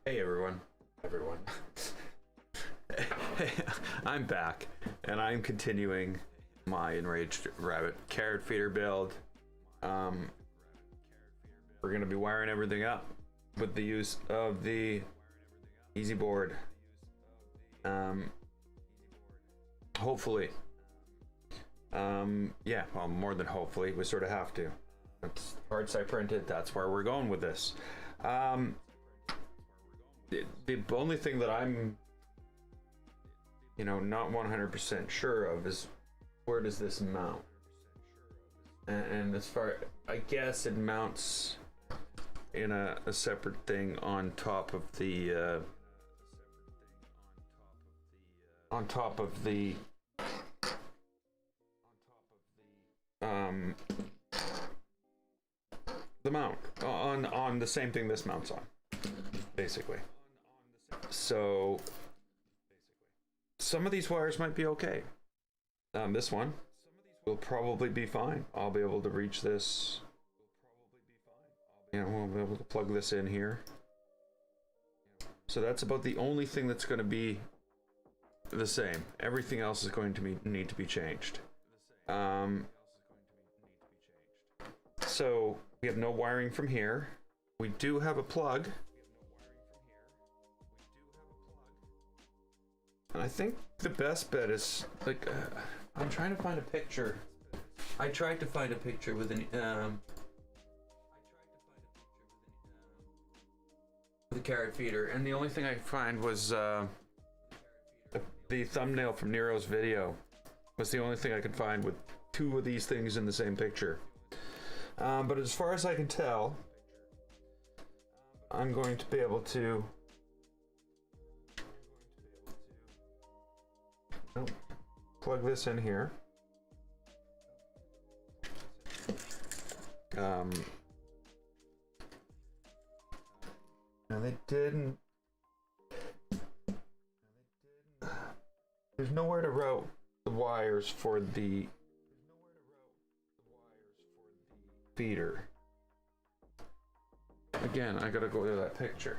Hey everyone. Hey, I'm back, and I'm continuing my Enraged rabbit carrot feeder build. We're gonna be wiring everything up with the use of the easy board. Hopefully. Yeah, well, more than hopefully, we sort of have to. It's parts I printed, that's where we're going with this. The only thing that I'm, not 100% sure of is where does this mount? And as far, I guess it mounts in a separate thing on top of the, the mount on the same thing this mounts on, basically. So some of these wires might be okay. This one will probably be fine. I'll be able to reach this. We'll be able to plug this in here. So that's about the only thing that's going to be the same. Everything else is going to need to be changed. So we have no wiring from here. We do have a plug. And I think the best bet is, like, I'm trying to find a picture. I tried to find a picture with an, with a carrot feeder, and the only thing I find was, the thumbnail from Nero's video was the only thing I could find with two of these things in the same picture. But as far as I can tell, I'm going to be able to plug this in here. Now they didn't. There's nowhere to route the wires for the feeder. Again, I gotta go to that picture.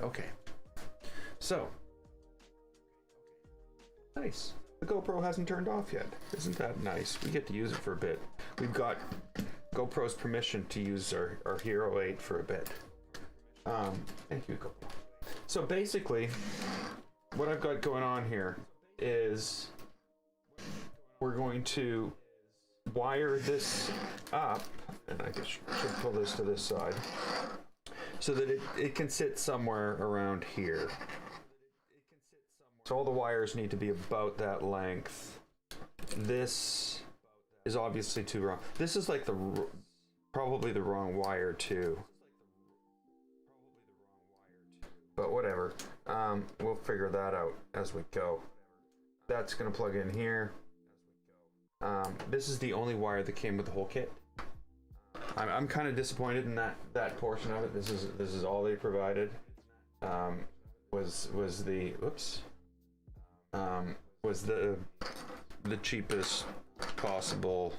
Okay. So, nice. The GoPro hasn't turned off yet. Isn't that nice? We get to use it for a bit. We've got GoPro's permission to use our Hero 8 for a bit. Thank you, GoPro. So basically, what I've got going on here is we're going to wire this up, and I should pull this to this side, so that it can sit somewhere around here. So all the wires need to be about that length. This is obviously too wrong. This is like probably the wrong wire too. But whatever. We'll figure that out as we go. That's gonna plug in here. This is the only wire that came with the whole kit. I'm kind of disappointed in that portion of it. This is all they provided. Was the cheapest possible,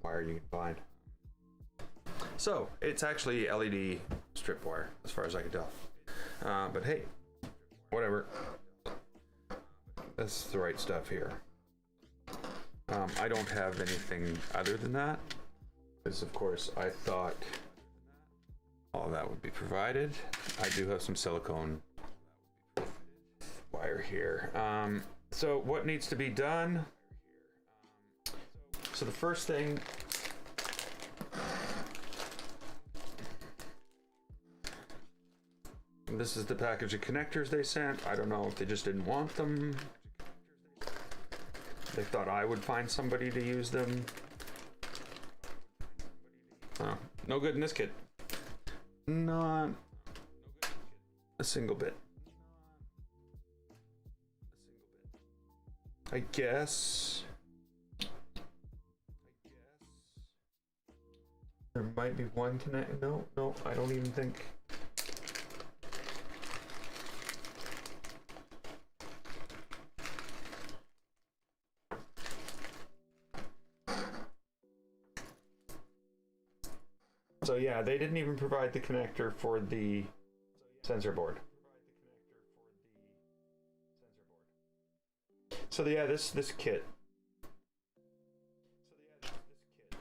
wire you can find. So it's actually LED strip wire, as far as I can tell. But hey, whatever. That's the right stuff here. I don't have anything other than that, because of course I thought all that would be provided. I do have some silicone wire here. So what needs to be done? So the first thing, this is the package of connectors they sent. I don't know if they just didn't want them. They thought I would find somebody to use them. Oh, no good in this kit. Not a single bit. I guess There might be one connect. No, no, I don't even think. So yeah, they didn't even provide the connector for the sensor board. So yeah, this kit.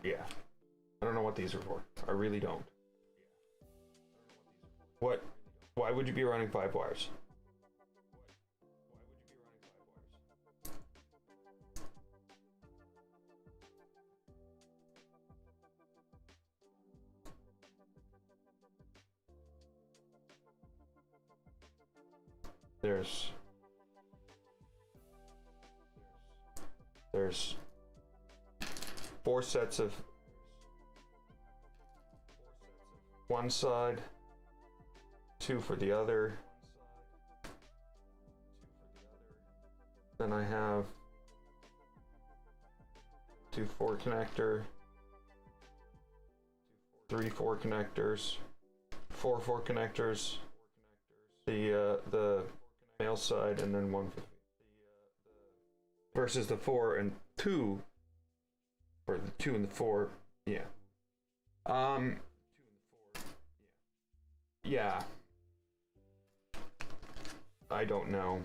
Yeah. I don't know what these are for. I really don't. What? Why would you be running 5 wires? There's 4 sets of one side, 2 for the other. Then I have 2 4 connector, 3 4 connectors, 4 4 connectors, the male side, and then 1 for versus the 4 and 2, or the 2 and the 4. Yeah. Yeah. I don't know.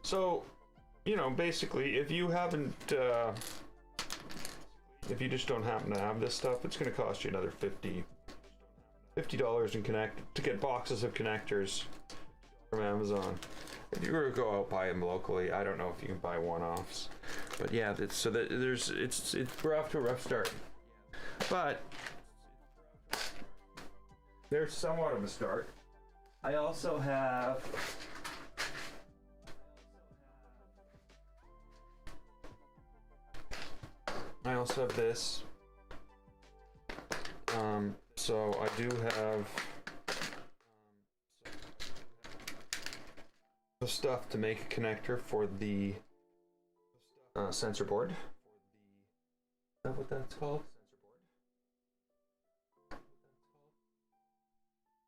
So, you know, basically, if you haven't, if you just don't happen to have this stuff, it's going to cost you another $50 to get boxes of connectors from Amazon. If you were to go out buy them locally, I don't know if you can buy one-offs, but yeah, we're off to a rough start, but there's somewhat of a start. I also have this. So I do have the stuff to make a connector for the sensor board. Is that what that's called?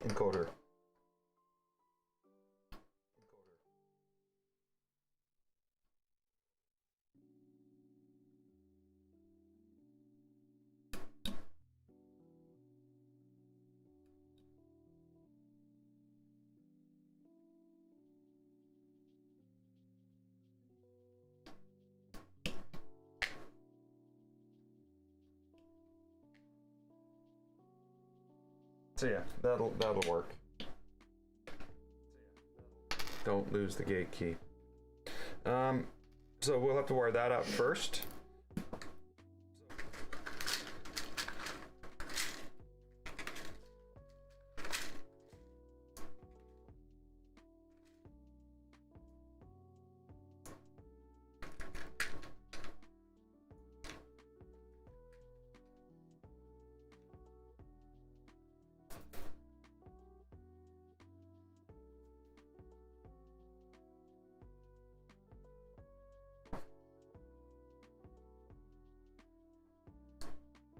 Encoder. So yeah, that'll work. Don't lose the gate key. So we'll have to wire that up first.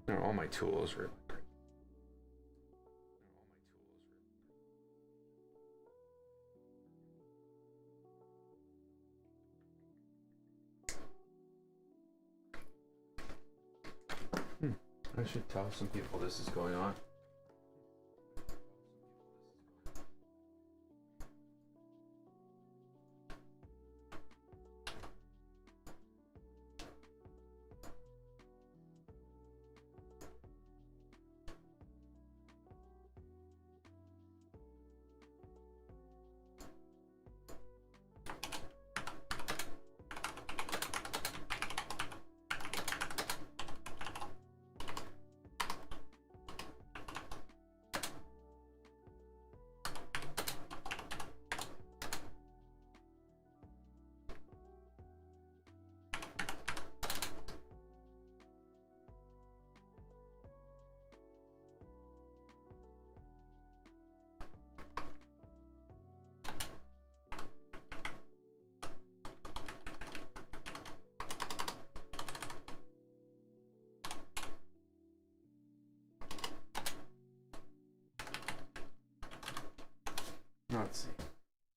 No, all my tools are electric. I should tell some people this is going on.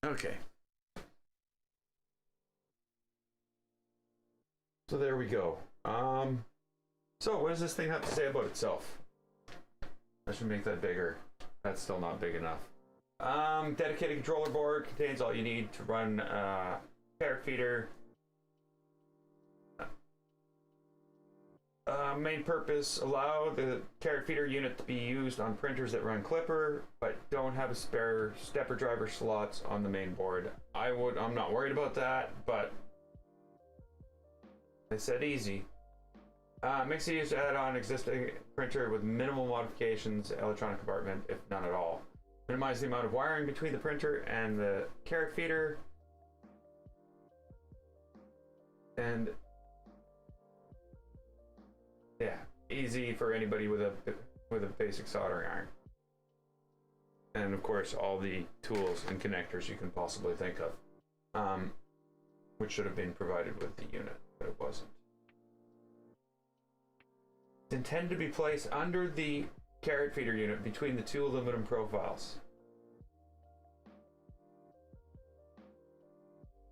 Okay. So there we go. So what does this thing have to say about itself? I should make that bigger. That's still not big enough. Dedicated controller board contains all you need to run carrot feeder. Main purpose, allow the carrot feeder unit to be used on printers that run Clipper, but don't have a spare stepper driver slots on the main board. I'm not worried about that, but I said easy. Makes it easy to add on existing printer with minimal modifications, electronic compartment, if none at all. Minimize the amount of wiring between the printer and the carrot feeder. And yeah, easy for anybody with a basic soldering iron. And of course, all the tools and connectors you can possibly think of, which should have been provided with the unit, but it wasn't. It's intended to be placed under the carrot feeder unit between the two aluminum profiles.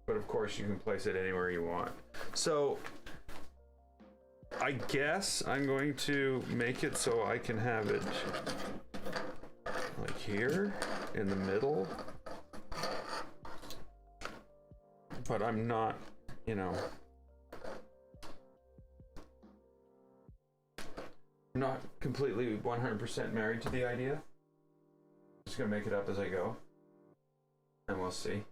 But of course, you can place it anywhere you want. So I guess I'm going to make it so I can have it like here in the middle. But I'm not, you know, I'm not completely 100% married to the idea. I'm just gonna make it up as I go, and we'll see.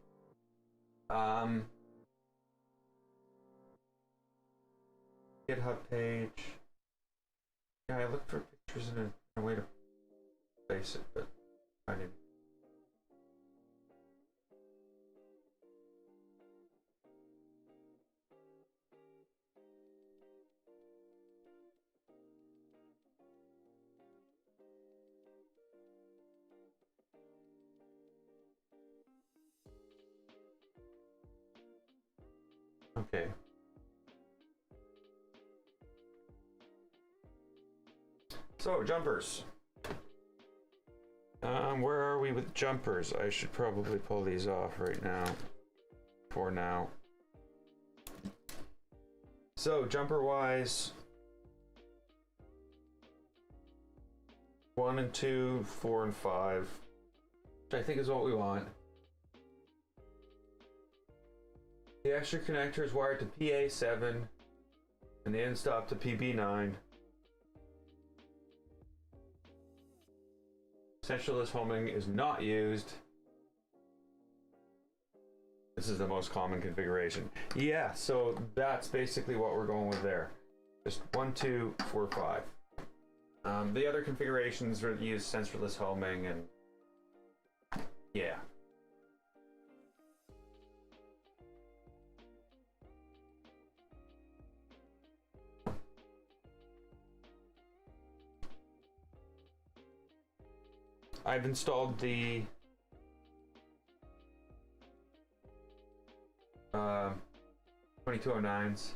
GitHub page. Yeah, I looked for pictures and a way to place it, but I didn't. Okay. So, jumpers. Where are we with jumpers? I should probably pull these off right now. For now. So, jumper-wise, 1 and 2, 4 and 5, which I think is what we want. The extra connector is wired to PA7 and the end stop to PB9. Centralist homing is not used. This is the most common configuration. Yeah, so that's basically what we're going with there. Just 1, 2, 4, 5. The other configurations use centralist homing and yeah. I've installed the 2209s.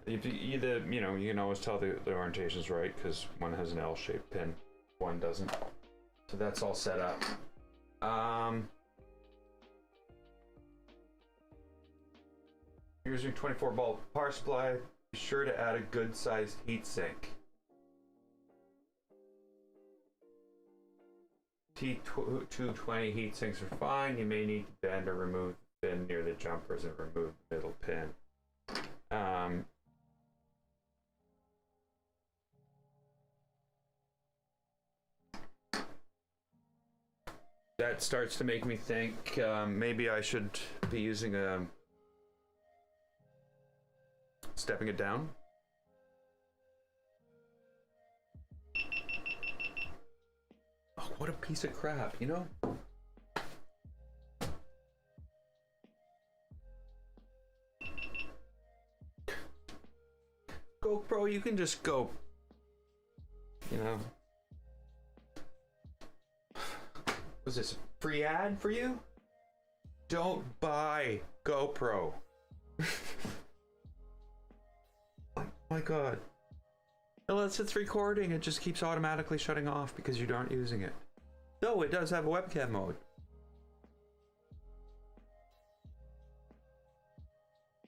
If you know, you can always tell the orientation's right because one has an L-shaped pin, one doesn't. So that's all set up. Using 24-volt power supply, be sure to add a good-sized heatsink. T220 heatsinks are fine. You may need to bend or remove the pin near the jumpers and remove the middle pin. That starts to make me think maybe I should be using a stepping it down. Oh, what a piece of crap, you know? GoPro, you can just go, you know. Was this a free ad for you? Don't buy GoPro. Oh my god. Unless it's recording, it just keeps automatically shutting off because you aren't using it. Though it does have a webcam mode.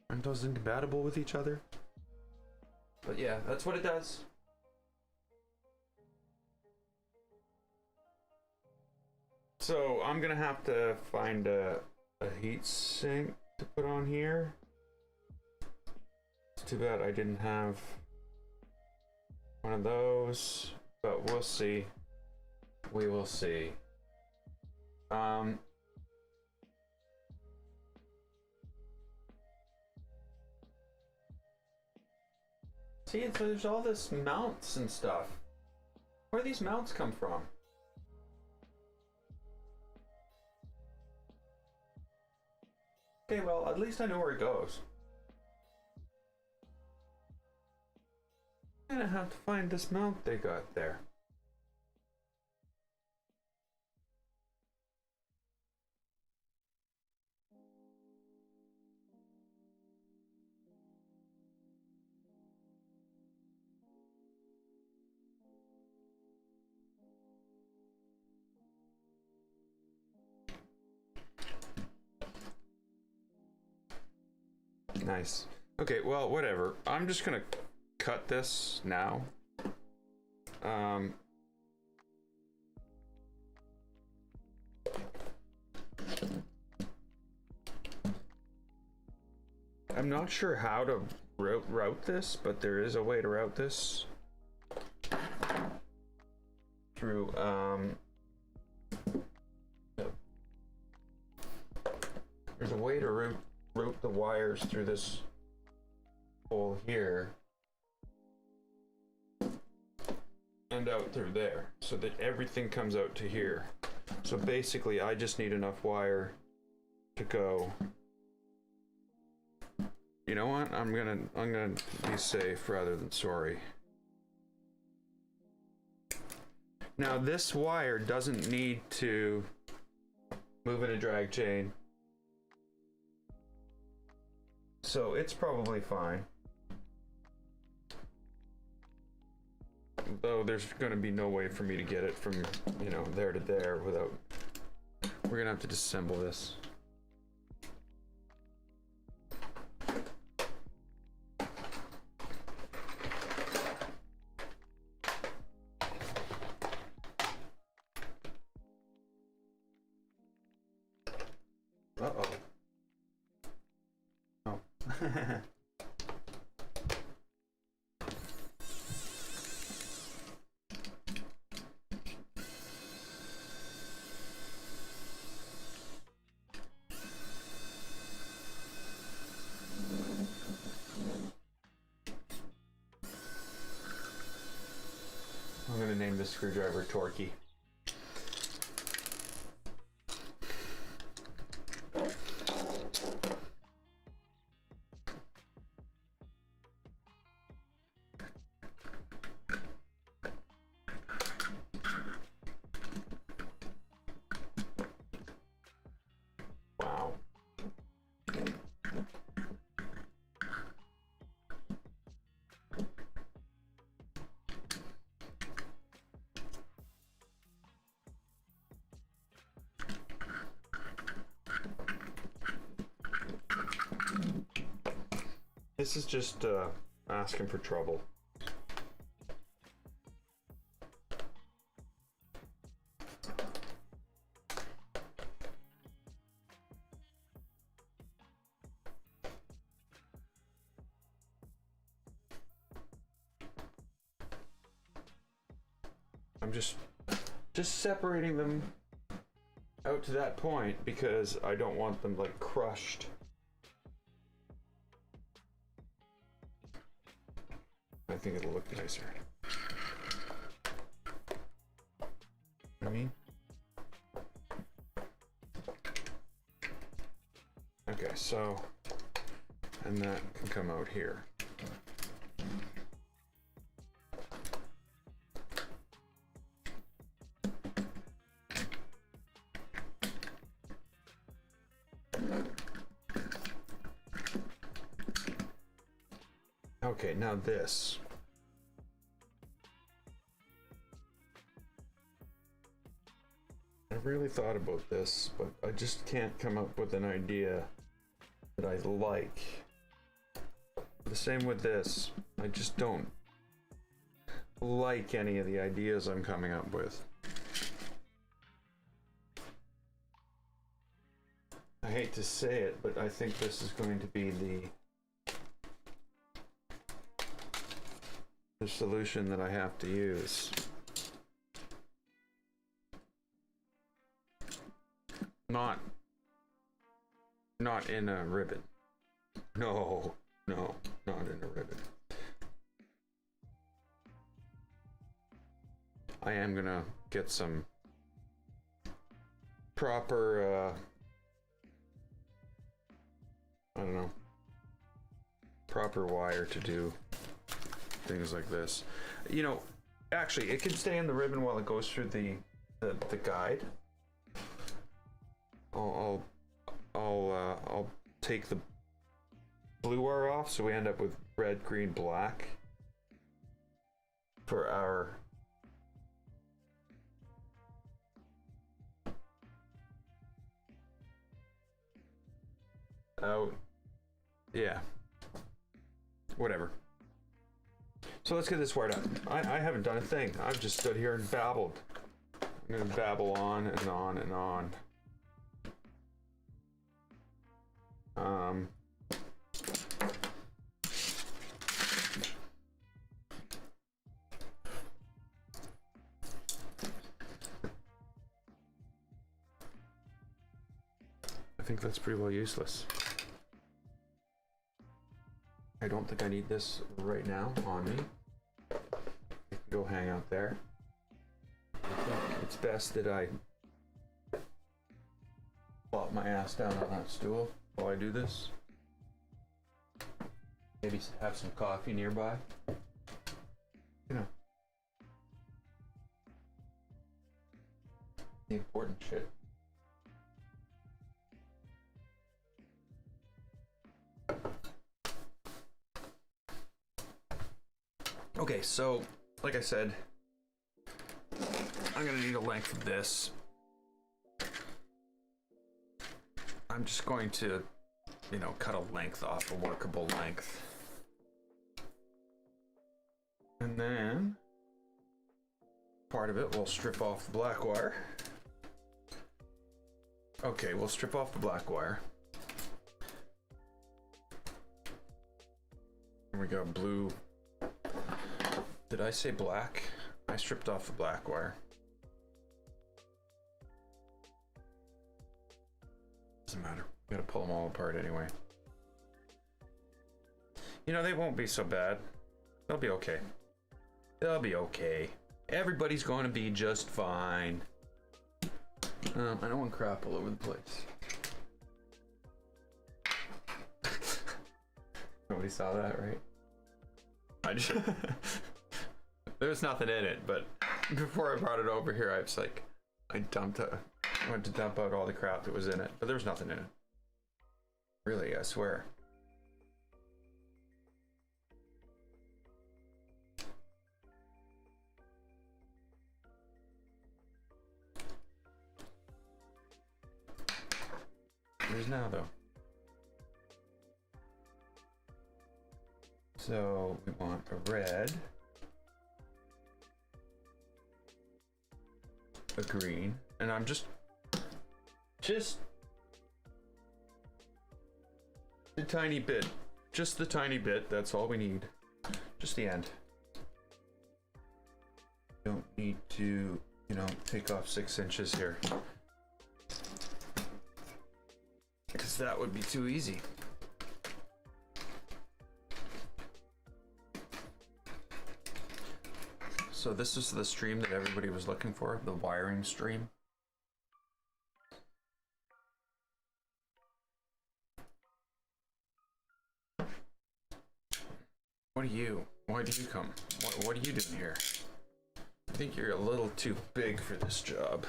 Aren't those incompatible with each other? But yeah, that's what it does. So I'm gonna have to find a heat sink to put on here. It's too bad I didn't have one of those, but we'll see. We will see. See, so there's all this mounts and stuff. Where do these mounts come from? Okay, well, at least I know where it goes. I'm gonna have to find this mount they got there. Nice. Okay, well, whatever. I'm just gonna cut this now. I'm not sure how to route this, but there is a way to route this through there's a way to route the wires through this hole here and out through there so that everything comes out to here. So basically I just need enough wire to go. You know what? I'm gonna be safe rather than sorry. Now this wire doesn't need to move in a drag chain, so it's probably fine. Though there's gonna be no way for me to get it from, you know, there to there without. We're gonna have to disassemble this. Uh-oh. Oh. I'm gonna name this screwdriver Torquey. Wow. This is just asking for trouble. I'm just separating them out to that point because I don't want them like crushed. I think it'll look nicer. I mean, okay, so, and that can come out here. Okay, now this. really thought about this, but I just can't come up with an idea that I like. The same with this. I just don't like any of the ideas I'm coming up with. I hate to say it, but I think this is going to be the solution that I have to use. Not in a ribbon. No, not in a ribbon. I am gonna get some proper, I don't know, proper wire to do things like this. You know, actually, it can stay in the ribbon while it goes through the guide. I'll take the blue wire off, so we end up with red, green, black for our yeah, whatever. So let's get this wired up. I haven't done a thing. I've just stood here and babbled. I'm gonna babble on and on and on. I think that's pretty well useless. I don't think I need this right now on me. I can go hang out there. I think it's best that I plop my ass down on that stool while I do this. Maybe have some coffee nearby. You know, the important shit. Okay, so like I said, I'm gonna need a length of this. I'm just going to, you know, cut a length off, a workable length. And then part of it we'll strip off the black wire. Okay, we'll strip off the black wire. And we got blue. Did I say black? I stripped off the black wire. Doesn't matter. We gotta pull them all apart anyway. You know, they won't be so bad. They'll be okay. They'll be okay. Everybody's going to be just fine. I don't want crap all over the place. Nobody saw that, right? I just... There's nothing in it, but before I brought it over here, I was like, I went to dump out all the crap that was in it, but there was nothing in it. Really, I swear. There's now, though. So we want a red, a green, and I'm just the tiny bit, just the tiny bit. That's all we need. Just the end. Don't need to, you know, take off 6 inches here, because that would be too easy. So this is the stream that everybody was looking for, the wiring stream. What are you? Why do you come? What are you doing here? I think you're a little too big for this job.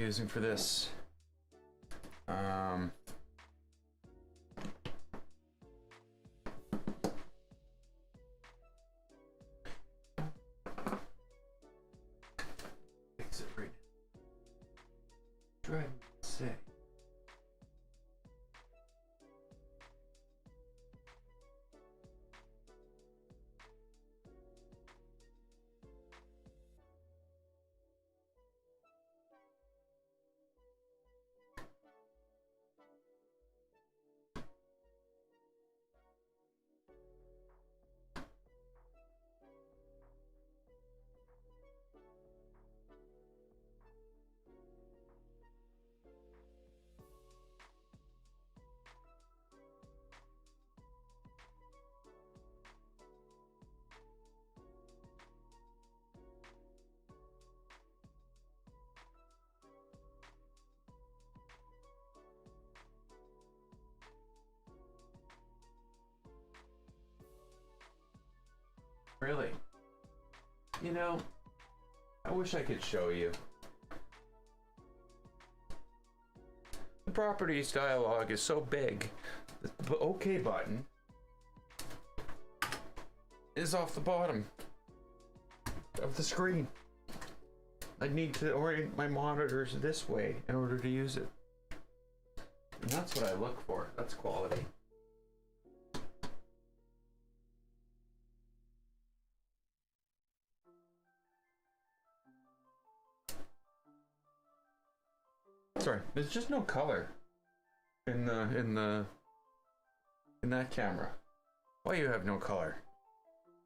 using for this. Fix it right. Try to say. Really? You know, I wish I could show you. The properties dialog is so big. The OK button is off the bottom of the screen. I need to orient my monitors this way in order to use it. And that's what I look for. That's quality. Sorry, there's just no color in that camera. Why you have no color?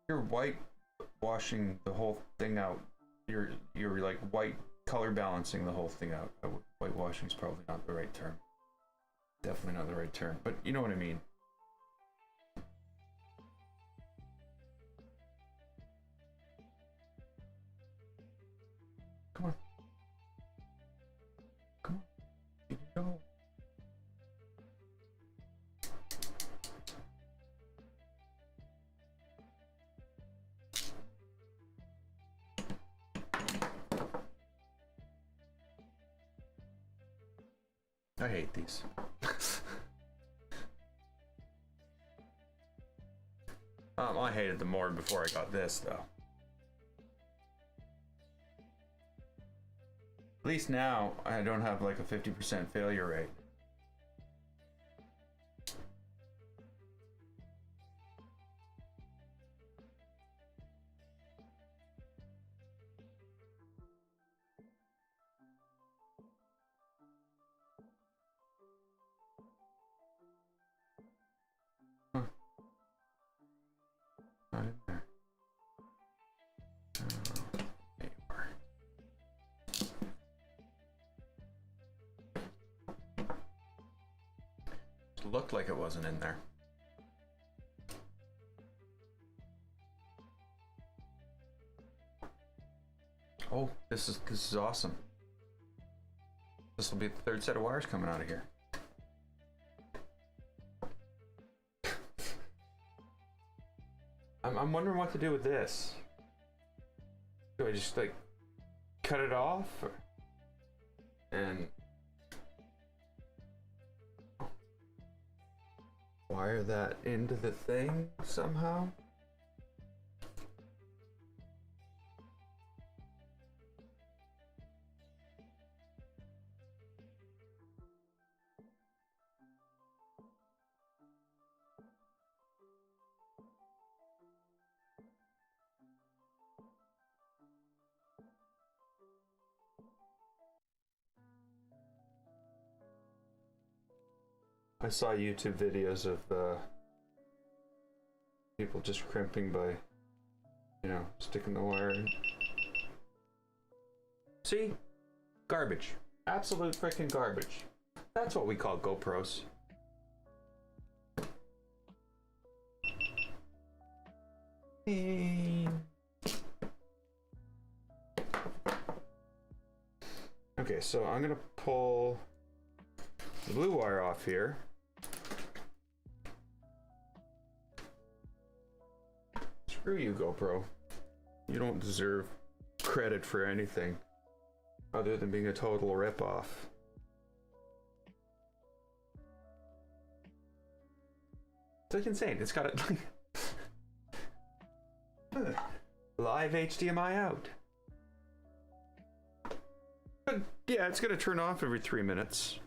You're white washing the whole thing out. You're like white color balancing the whole thing out. Whitewashing is probably not the right term. Definitely not the right term, but you know what I mean. Come on. Come on. You can go. I hate these. I hated them more before I got this, though. At least now I don't have like a 50% failure rate. Not in there. There you are. It looked like it wasn't in there. Oh, this is awesome. This will be the third set of wires coming out of here. I'm wondering what to do with this. Do I just like cut it off and wire that into the thing somehow? I saw YouTube videos of people just crimping by, you know, sticking the wire in. See? Garbage. Absolute freaking garbage. That's what we call GoPros. Okay, so I'm gonna pull the blue wire off here. Screw you, GoPro. You don't deserve credit for anything. other than being a total ripoff. It's like insane. It's got a live HDMI out. But yeah, it's gonna turn off every 3 minutes.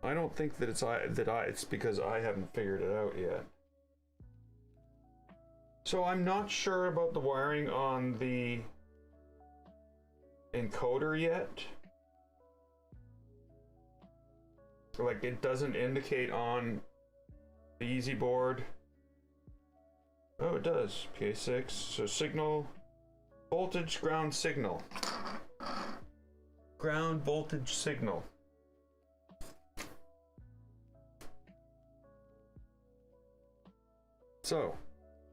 I don't think that it's because I haven't figured it out yet. So I'm not sure about the wiring on the encoder yet. Like, it doesn't indicate on the easy board. Oh, it does. PA6. So signal, voltage, ground signal. Ground voltage signal. So,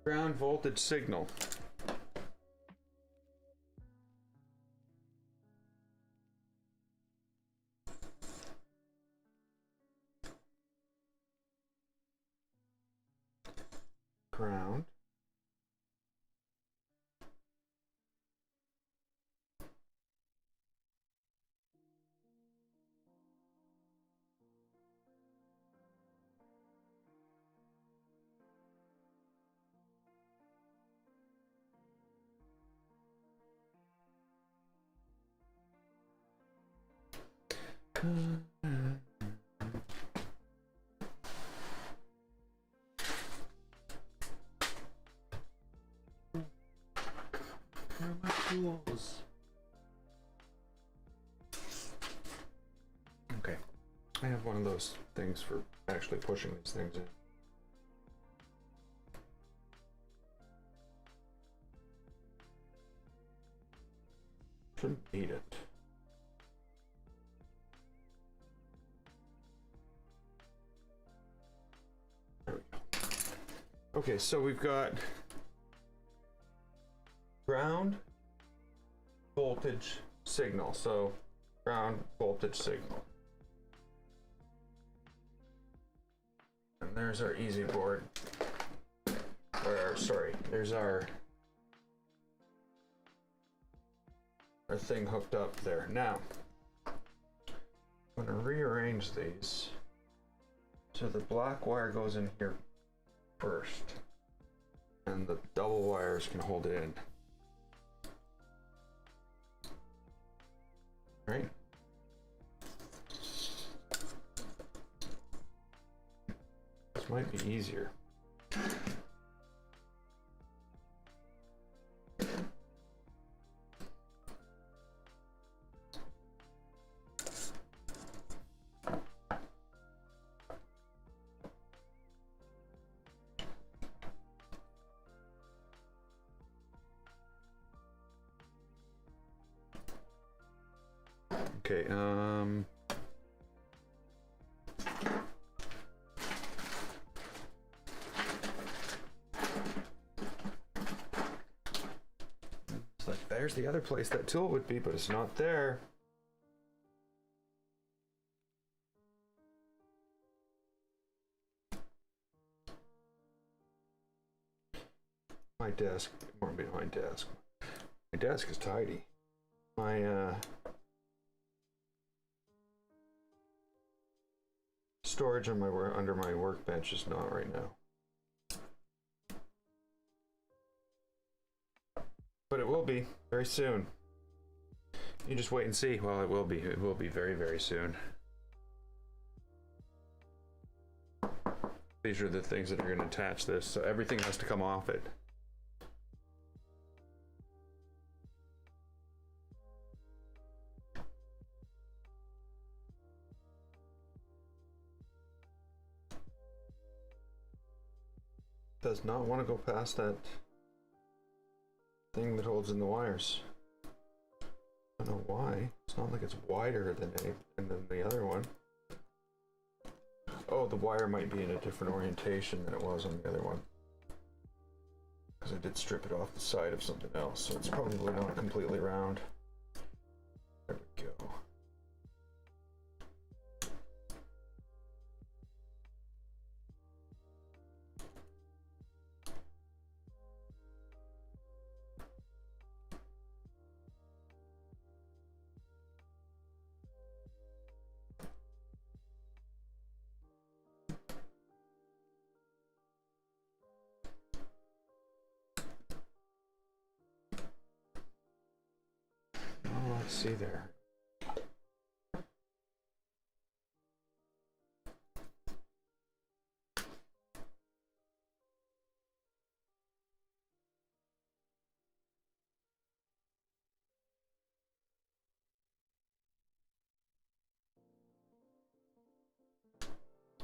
ground voltage signal. Ground. Where are my tools? Okay, I have one of those things for actually pushing these things in. Shouldn't need it. There we go. Okay, so we've got ground voltage signal. So ground voltage signal. And there's our easy board. Or sorry, there's our thing hooked up there. Now I'm going to rearrange these so the black wire goes in here first and the double wires can hold it in. Right? This might be easier. Okay, it's like there's the other place that tool would be, but it's not there. My desk, more behind desk. My desk is tidy. My storage on my under my workbench is not right now, but it will be very soon. You just wait and see. Well, it will be. It will be very, very soon. These are the things that are going to attach this, so everything has to come off it. Does not want to go past that thing that holds in the wires. I don't know why. It's not like it's wider than the other one. Oh, the wire might be in a different orientation than it was on the other one. Because I did strip it off the side of something else, so it's probably not completely round. There we go. see there.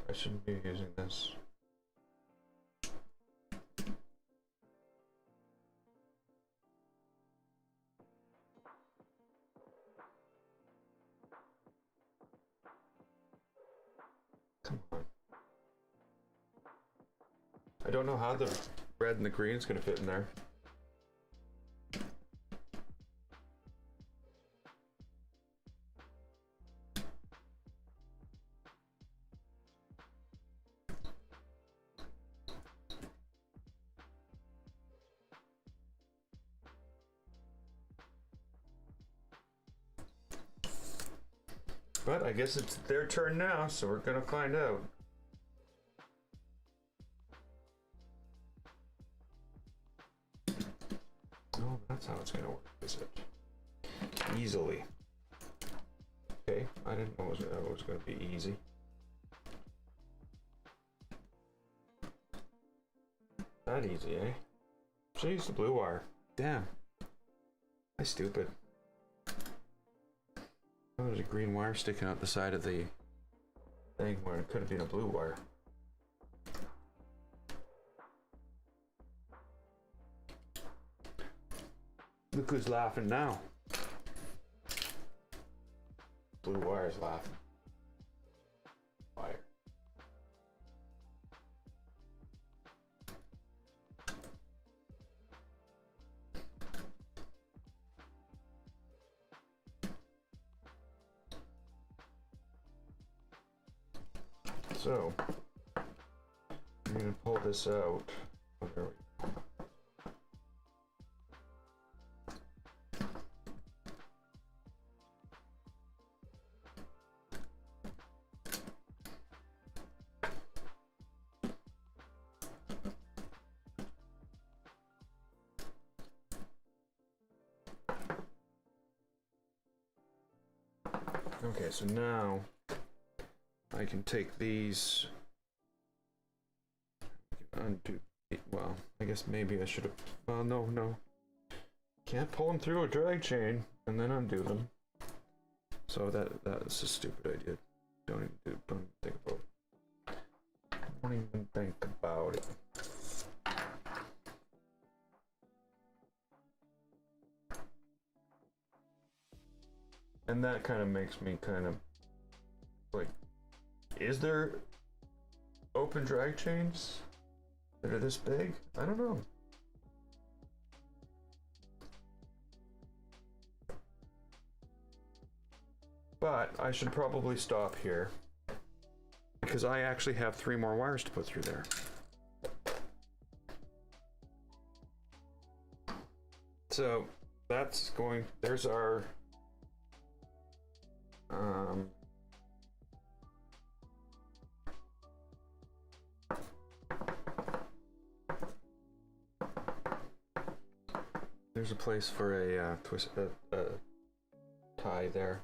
I shouldn't be using this. Come on. I don't know how the red and the green is going to fit in there. But I guess it's their turn now, so we're gonna find out. Oh, that's how it's gonna work, is it? Easily. Okay, I didn't know it was gonna be easy. That easy, eh? Jeez, the blue wire. Damn. I'm stupid. Oh, there's a green wire sticking out the side of the thing where it could have been a blue wire. Look who's laughing now. Blue wire's laughing. Wire. So, I'm going to pull this out. Oh, there we go. Okay, so now I can take these, undo, well, I guess maybe I should have, well, no. Can't pull them through a drag chain and then undo them. So that's a stupid idea. Don't even think about it. Don't even think about it. And that kind of makes me kind of like, is there open drag chains that are this big? I don't know. But I should probably stop here because I actually have 3 more wires to put through there. So that's going, there's our there's a place for a twist, tie there.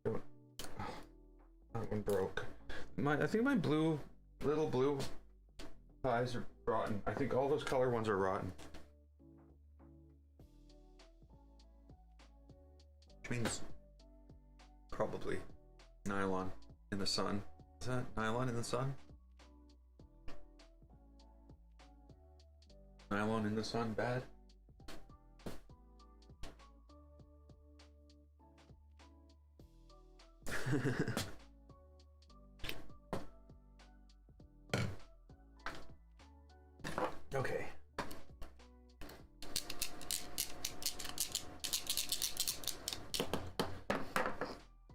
Oh, that one broke. I think my little blue ties are rotten. I think all those color ones are rotten. Which means probably nylon in the sun. Is that nylon in the sun? Nylon in the sun bad? Okay.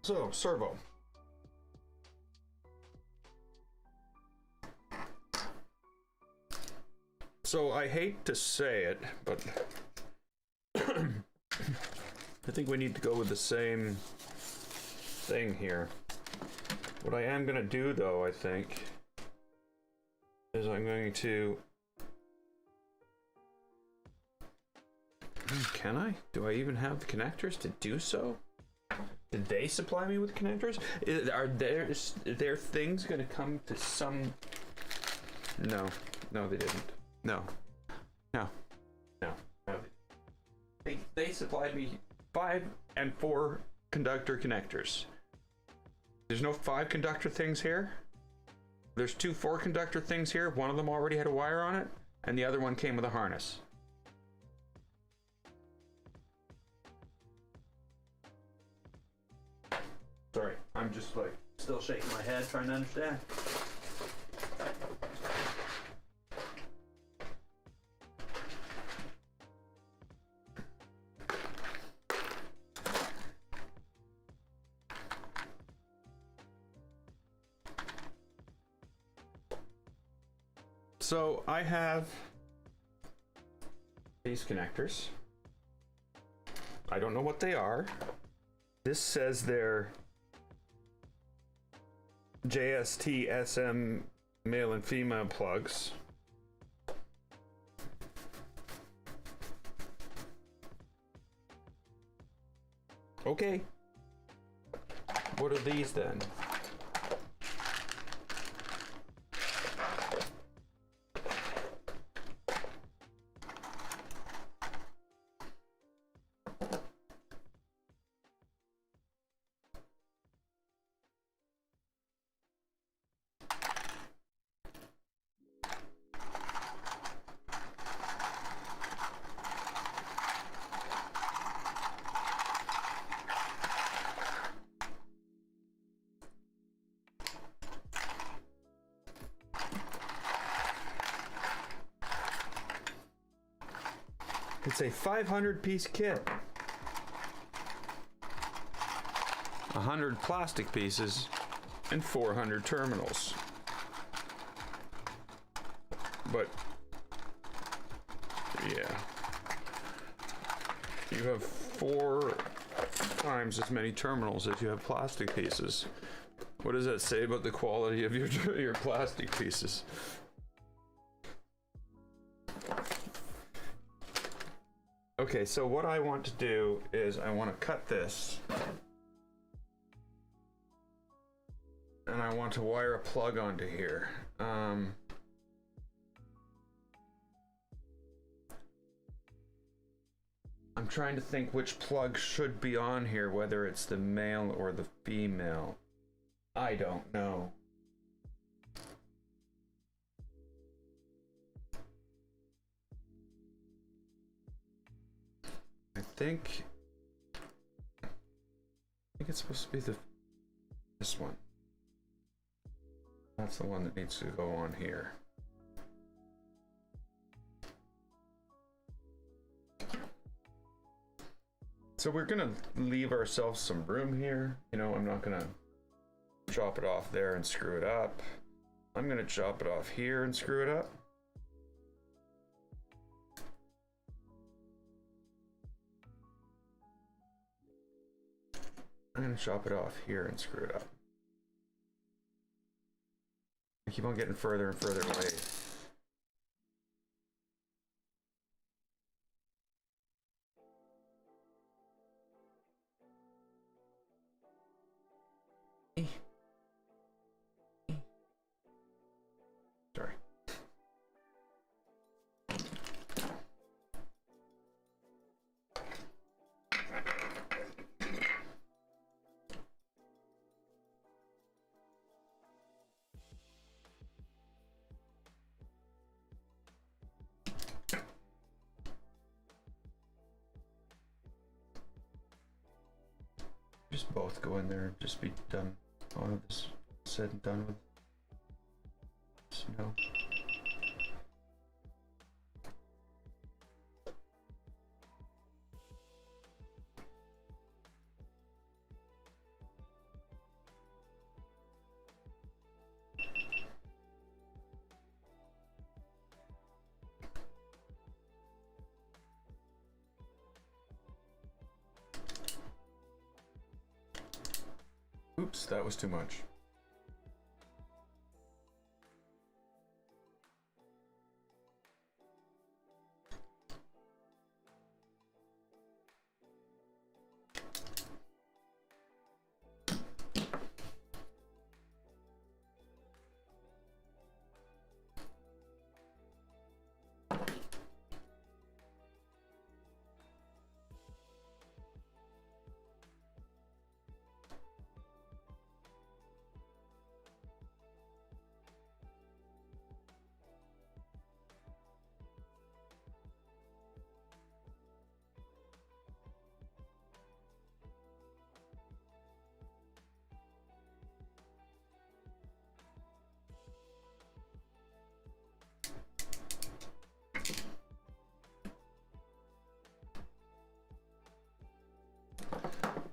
So, servo. So I hate to say it, but I think we need to go with the same thing here. What I am going to do, though, I think, is I'm going to Can I? Do I even have the connectors to do so? Did they supply me with connectors? Are there things going to come to some... No. No, they didn't. No. No. No. No. They supplied me 5 and 4 conductor connectors. There's no 5 conductor things here. There's 2 4 conductor things here. One of them already had a wire on it, and the other one came with a harness. Sorry, I'm just like still shaking my head trying to understand. So I have these connectors. I don't know what they are. This says they're JST SM male and female plugs. Okay. What are these then? It's a 500-piece kit. 100 plastic pieces and 400 terminals. But yeah, you have 4 times as many terminals as you have plastic pieces. What does that say about the quality of your plastic pieces? Okay, so what I want to do is I want to cut this. And I want to wire a plug onto here. I'm trying to think which plug should be on here, whether it's the male or the female. I don't know. I think it's supposed to be this one. That's the one that needs to go on here. So we're gonna leave ourselves some room here. You know, I'm not gonna chop it off there and screw it up. I'm gonna chop it off here and screw it up. I'm gonna chop it off here and screw it up. I keep on getting further and further away. Sorry. Just both go in there and just be done. All of this said and done with. Snow. Oops, that was too much.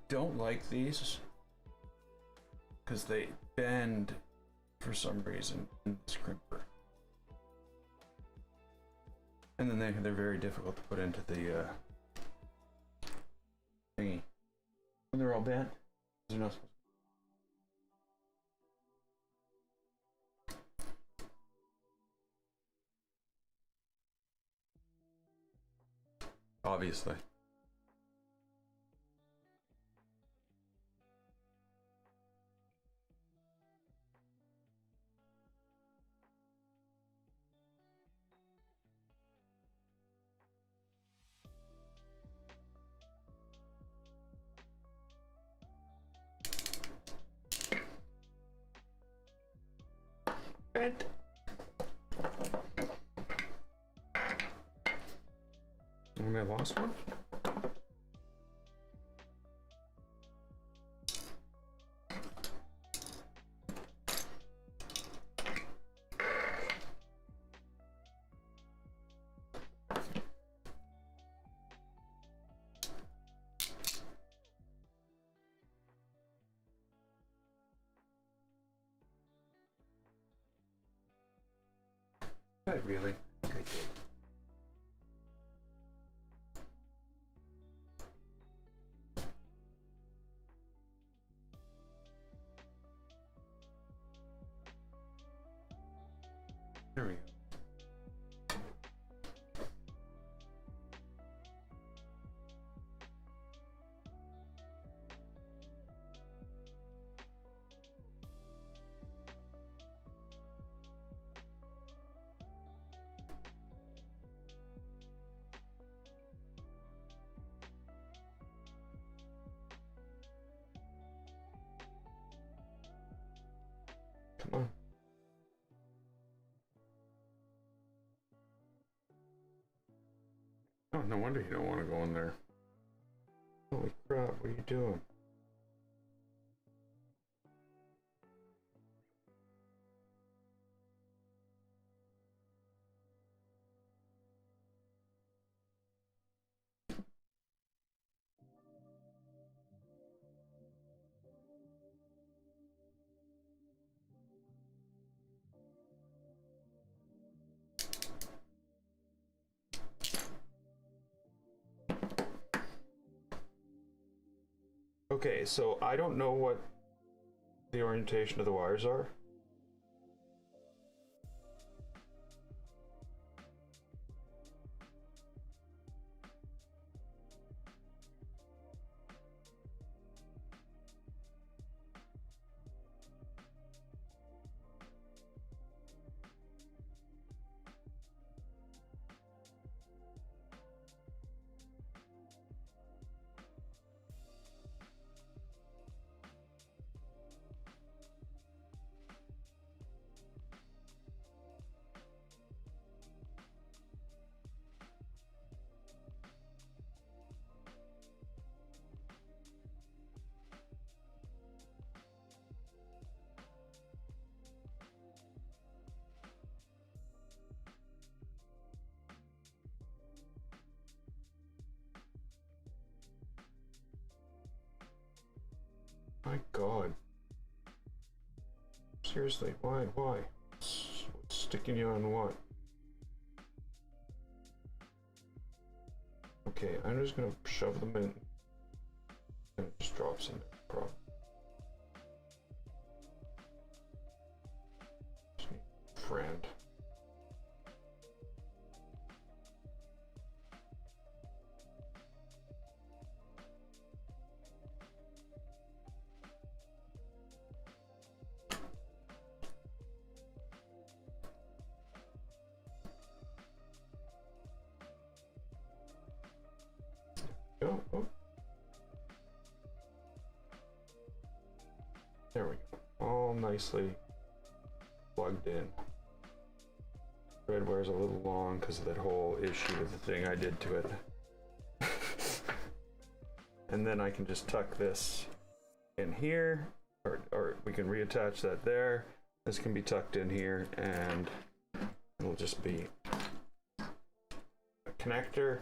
don't like these because they bend for some reason in this crimper. And then they're very difficult to put into the thingy. When they're all bent, they're not supposed to. Obviously. Bent. And I lost one. Really? I did. There we go. Come on. Oh, no wonder you don't want to go in there. Holy crap, what are you doing? Okay, so I don't know what the orientation of the wires are. My God. Seriously, why? What's sticking you on what? Okay, I'm just gonna shove them in. And it just drops in there, probably. Just need a friend. Oh. There we go. All nicely plugged in. Red wire's a little long because of that whole issue with the thing I did to it. And then I can just tuck this in here, or we can reattach that there. This can be tucked in here, and it'll just be a connector.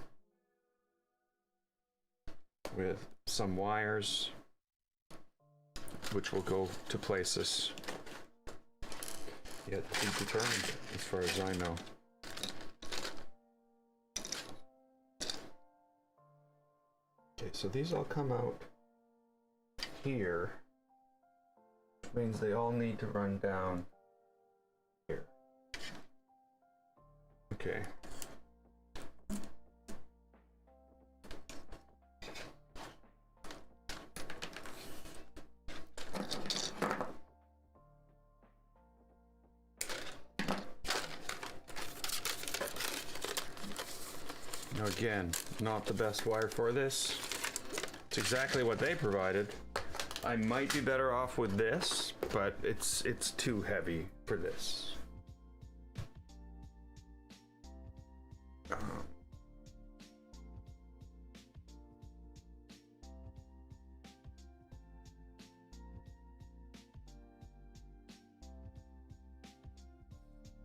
with some wires, which will go to places yet to be determined, as far as I know. Okay, so these all come out here, which means they all need to run down here. Okay. Now again, not the best wire for this. It's exactly what they provided. I might be better off with this, but it's too heavy for this.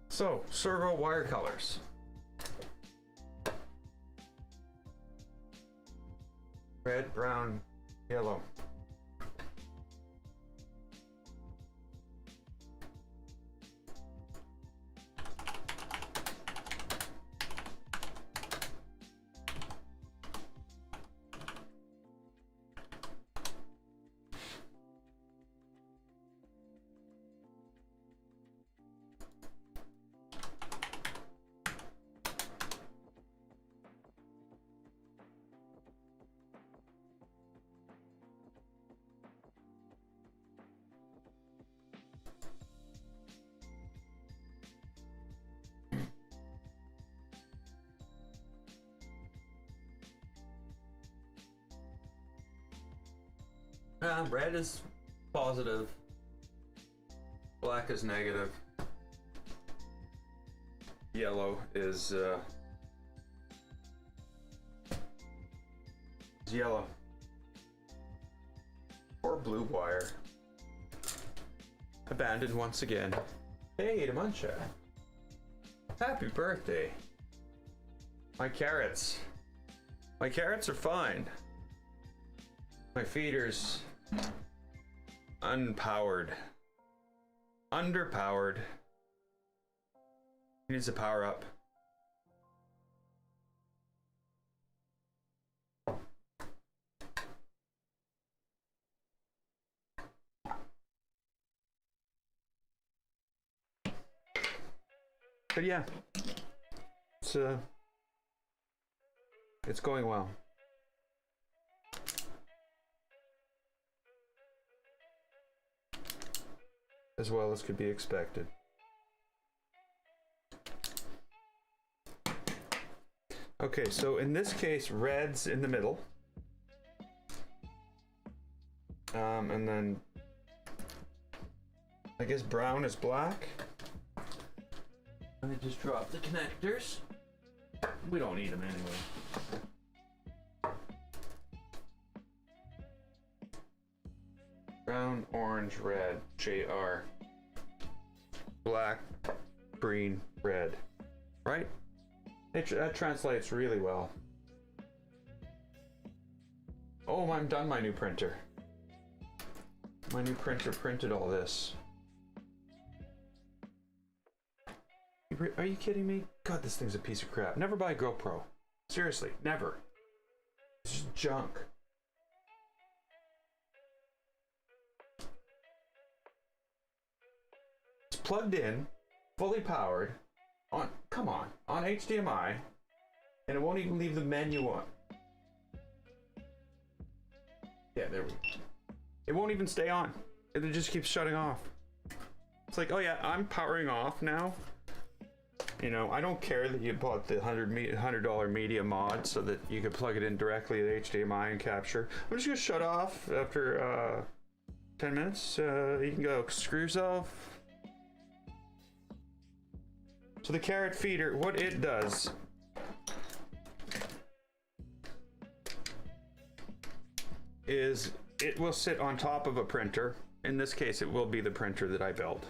So, servo wire colors. Red, brown, yellow. Red is positive, black is negative, yellow is yellow, or blue wire. Abandoned once again. Hey, Demuncha. Happy birthday. My carrots. My carrots are fine. My feeder's unpowered. Underpowered. He needs to power up. But yeah, it's going well. As well as could be expected. Okay, so in this case, red's in the middle. And then I guess brown is black. Let me just drop the connectors. We don't need them anyway. Brown, orange, red, JR. Black, green, red. Right? That translates really well. Oh, I'm done my new printer. My new printer printed all this. Are you kidding me? God, this thing's a piece of crap. Never buy a GoPro. Seriously, never. It's just junk. It's plugged in, fully powered, on HDMI, and it won't even leave the menu on. Yeah, there we go. It won't even stay on. It just keeps shutting off. It's like, oh yeah, I'm powering off now. You know, I don't care that you bought the $100 media mod so that you could plug it in directly to HDMI and capture. I'm just gonna shut off after 10 minutes. You can go screw yourself. So the carrot feeder, what it does is it will sit on top of a printer. In this case, it will be the printer that I built.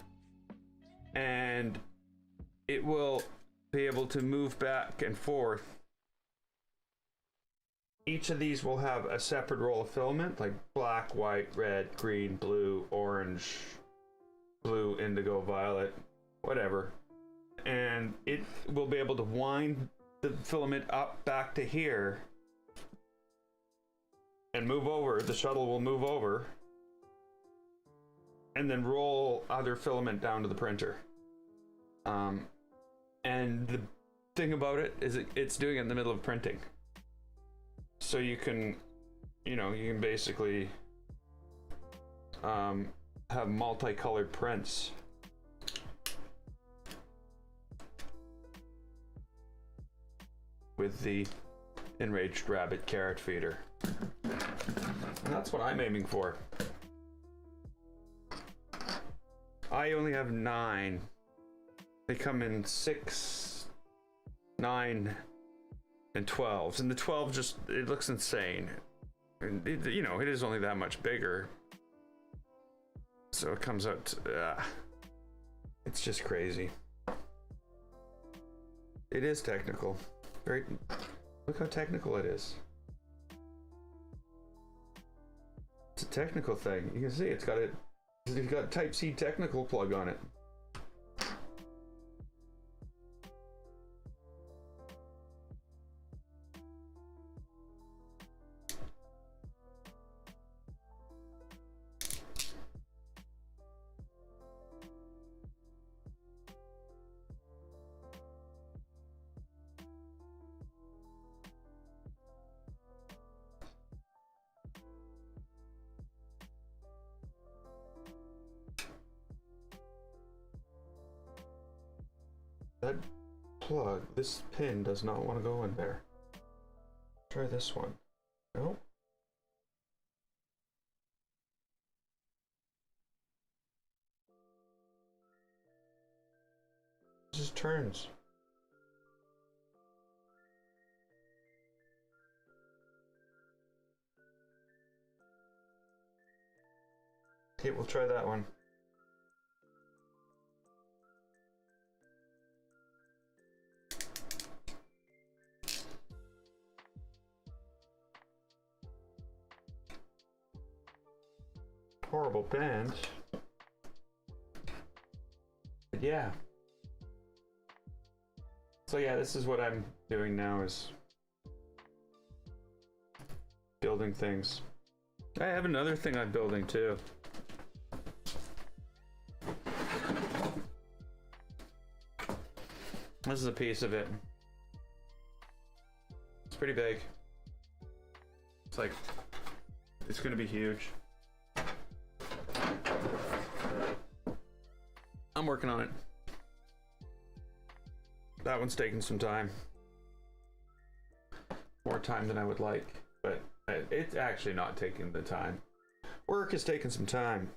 And it will be able to move back and forth each of these will have a separate roll of filament, like black, white, red, green, blue, orange, blue, indigo, violet, whatever. And it will be able to wind the filament up back to here and move over. The shuttle will move over and then roll other filament down to the printer. And the thing about it is it's doing it in the middle of printing. So you can, you can basically have multicolored prints. With the Enraged rabbit carrot feeder. And that's what I'm aiming for. I only have 9. They come in 6, 9, and 12s. And the 12 just, it looks insane. And it is only that much bigger. So it comes out to, it's just crazy. It is technical. Very, look how technical it is. It's a technical thing. You can see it's got a Type-C technical plug on it. That plug, this pin does not want to go in there. Try this one. Nope. It just turns. Okay, we'll try that one. Horrible band. But yeah. So yeah, this is what I'm doing now, is building things. I have another thing I'm building too. This is a piece of it. It's pretty big. It's gonna be huge. I'm working on it. That one's taking some time. More time than I would like, but it's actually not taking the time. Work is taking some time.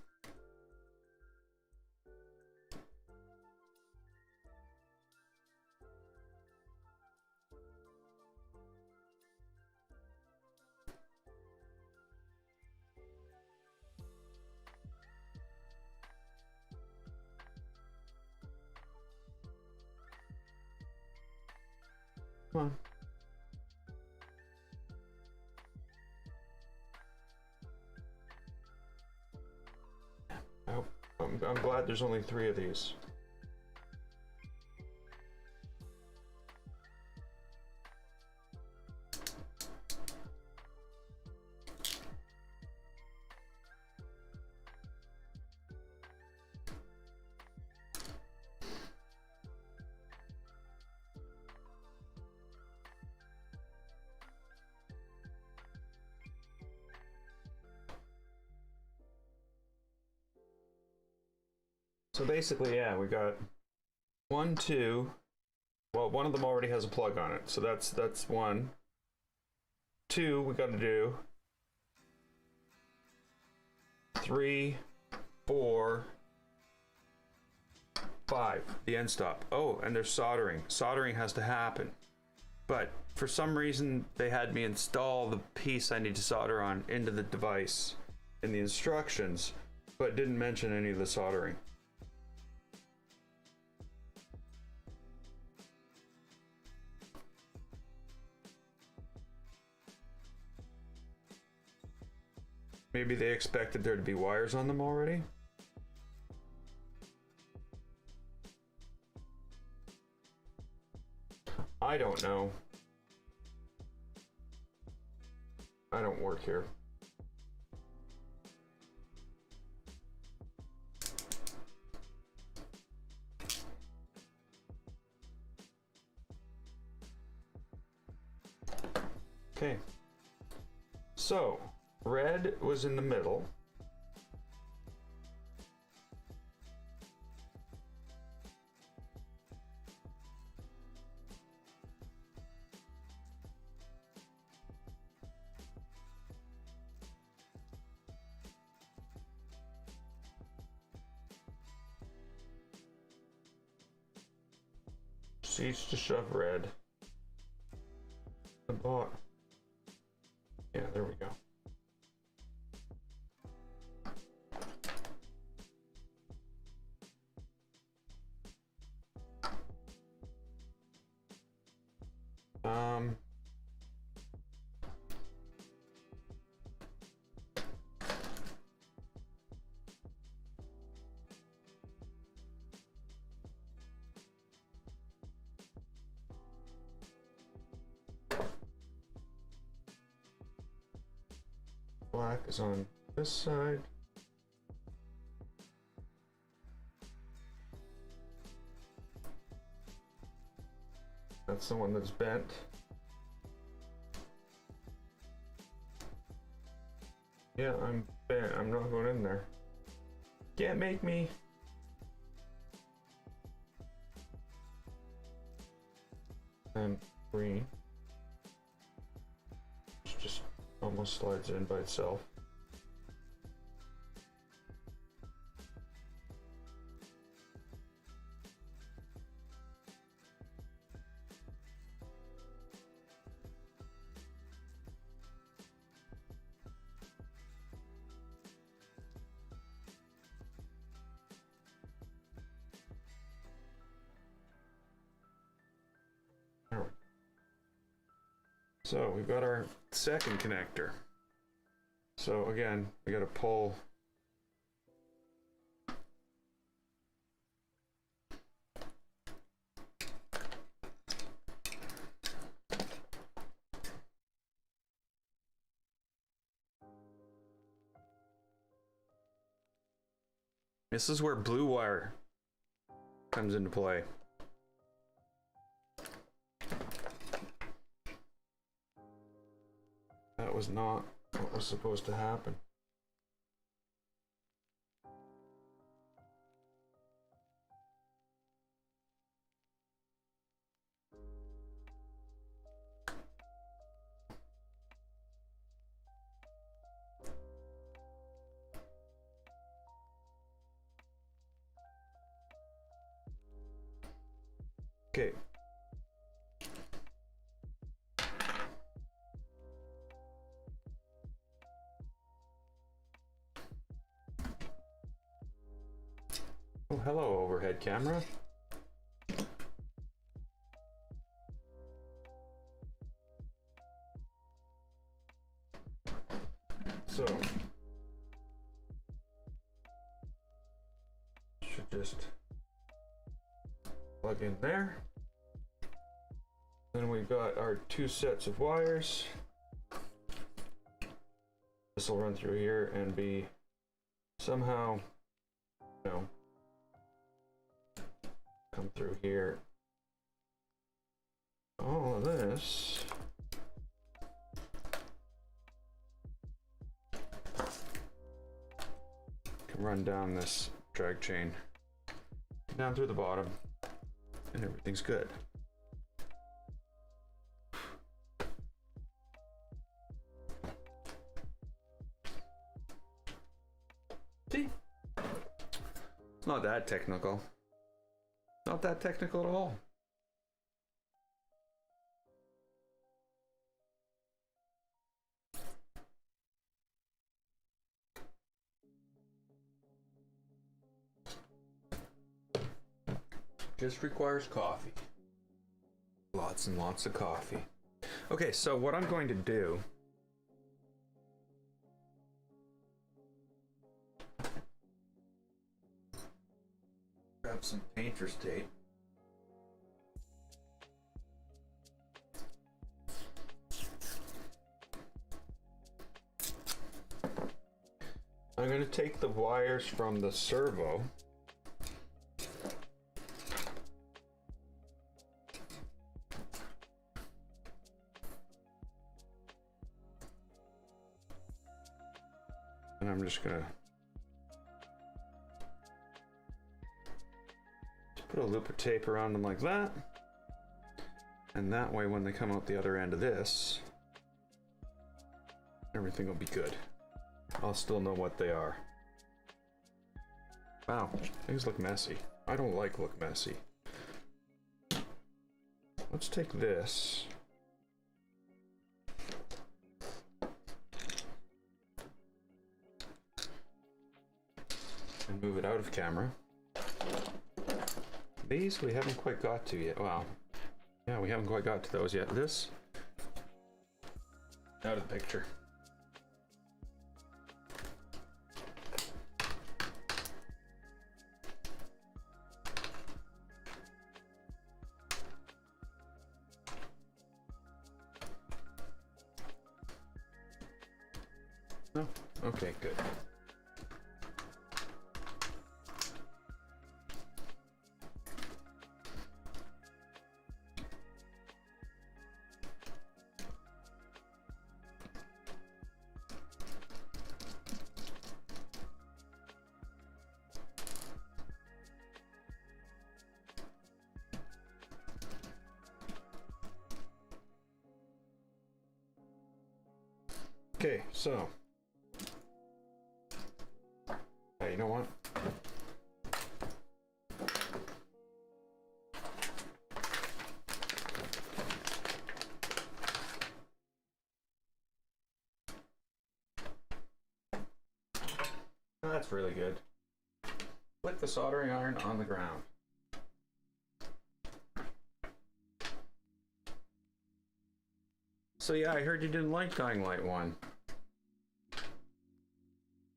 Come on. I'm glad there's only 3 of these. So basically, yeah, we got 1, 2. Well, one of them already has a plug on it, so that's 1. 2, we got to do 3, 4, 5. The end stop. Oh, and there's soldering. Soldering has to happen, but for some reason they had me install the piece I need to solder on into the device in the instructions, but didn't mention any of the soldering. Maybe they expected there to be wires on them already? I don't know. I don't work here. Okay. So, red was in the middle. Seats to shove red. The bot. Yeah, there we go. Black is on this side. That's the one that's bent. Yeah, I'm bent. I'm not going in there. Can't make me. And green. It's just almost slides in by itself. So we've got our second connector. So again, we got to pull this is where blue wire comes into play. That was not what was supposed to happen. Okay. Oh, hello, overhead camera. So, should just plug in there. Then we've got our two sets of wires. This will run through here and be somehow, you know, come through here. All of this can run down this drag chain down through the bottom, and everything's good. See? It's not that technical. Not that technical at all. Just requires coffee. Lots and lots of coffee. Okay, so what I'm going to do some painter's tape. I'm going to take the wires from the servo. And I'm just going to put a loop of tape around them like that. And that way when they come out the other end of this, everything will be good. I'll still know what they are. Wow, things look messy. I don't like look messy. Let's take this. And move it out of camera. These we haven't quite got to yet. Wow. Yeah, we haven't quite got to those yet. This out of the picture. No? Okay, good. Okay, so you know what? Oh, that's really good. Put the soldering iron on the ground. So yeah, I heard you didn't like Dying Light 1.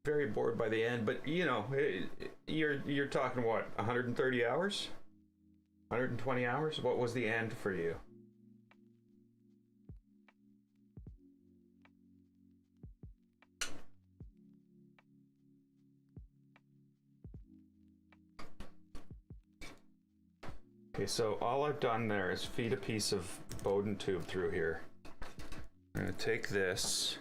Very bored by the end, but you know, you're talking what, 130 hours? 120 hours? What was the end for you? Okay, so all I've done there is feed a piece of Bowden tube through here. I'm going to take this.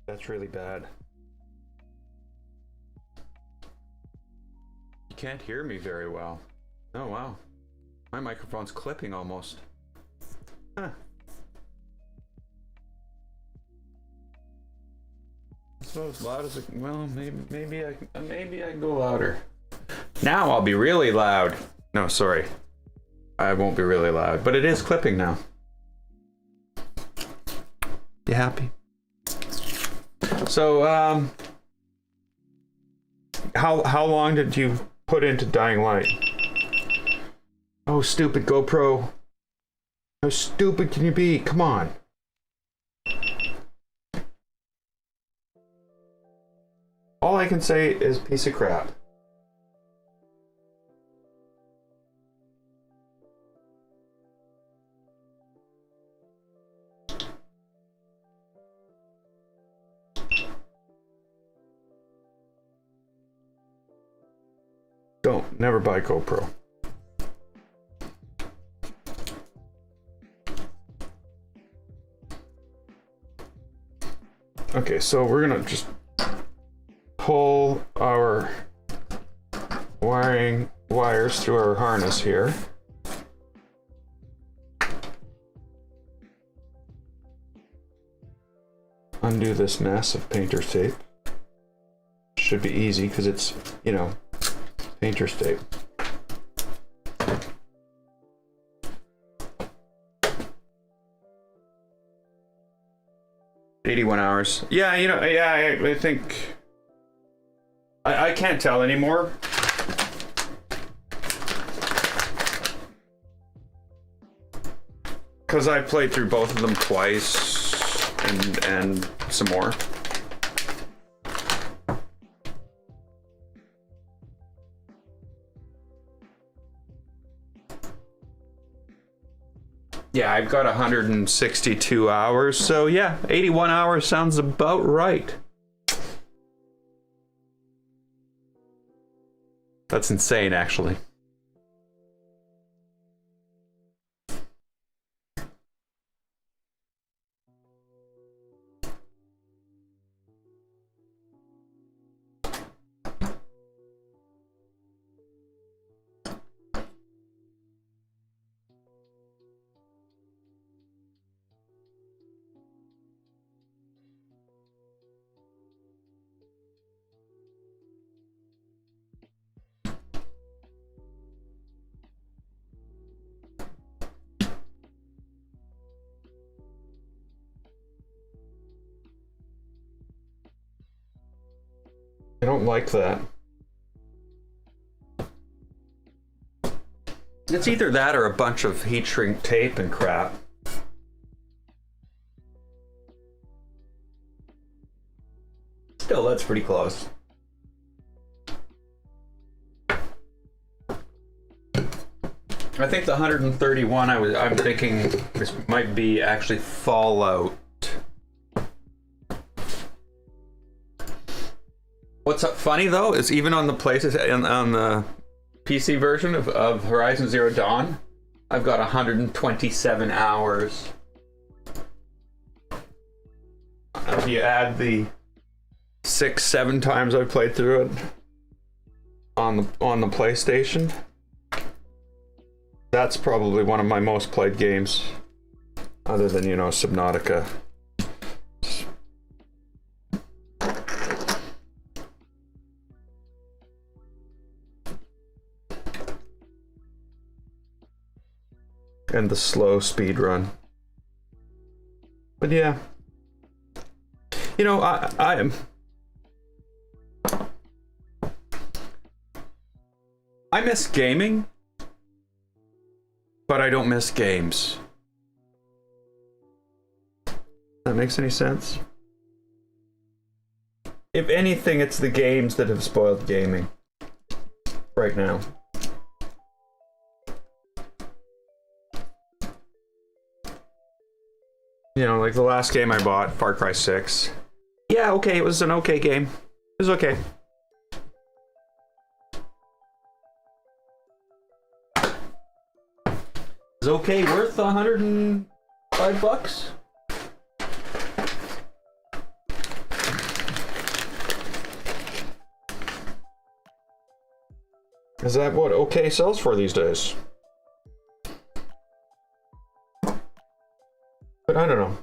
That's really bad. You can't hear me very well. Oh wow. My microphone's clipping almost. Huh. So as loud as it, well, maybe I can go louder. Now I'll be really loud. No, sorry. I won't be really loud, but it is clipping now. You happy? So, how long did you put into Dying Light? Oh, stupid GoPro. How stupid can you be? Come on. All I can say is piece of crap. Don't, never buy GoPro. Okay, so we're gonna just pull our wires through our harness here. undo this mess of painter's tape. Should be easy because it's, you know, painter's tape. $81 hours. Yeah, you know, yeah, I think I can't tell anymore. Because I played through both of them twice and some more. Yeah, I've got 162 hours, so yeah, 81 hours sounds about right. That's insane, actually. I don't like that. It's either that or a bunch of heat shrink tape and crap. Still, that's pretty close. I think the 131 I'm thinking this might be actually Fallout. What's funny though is even on the PlayStation, on the PC version of Horizon Zero Dawn, I've got 127 hours. If you add the 6-7 times I've played through it on the PlayStation, that's probably one of my most played games, other than, you know, Subnautica. And the slow speed run. But yeah, you know, I miss gaming, but I don't miss games. That makes any sense? If anything, it's the games that have spoiled gaming right now. You know, like the last game I bought, Far Cry 6. Yeah, okay, it was an okay game. It was okay. Is okay worth $105? Is that what okay sells for these days? But I don't know.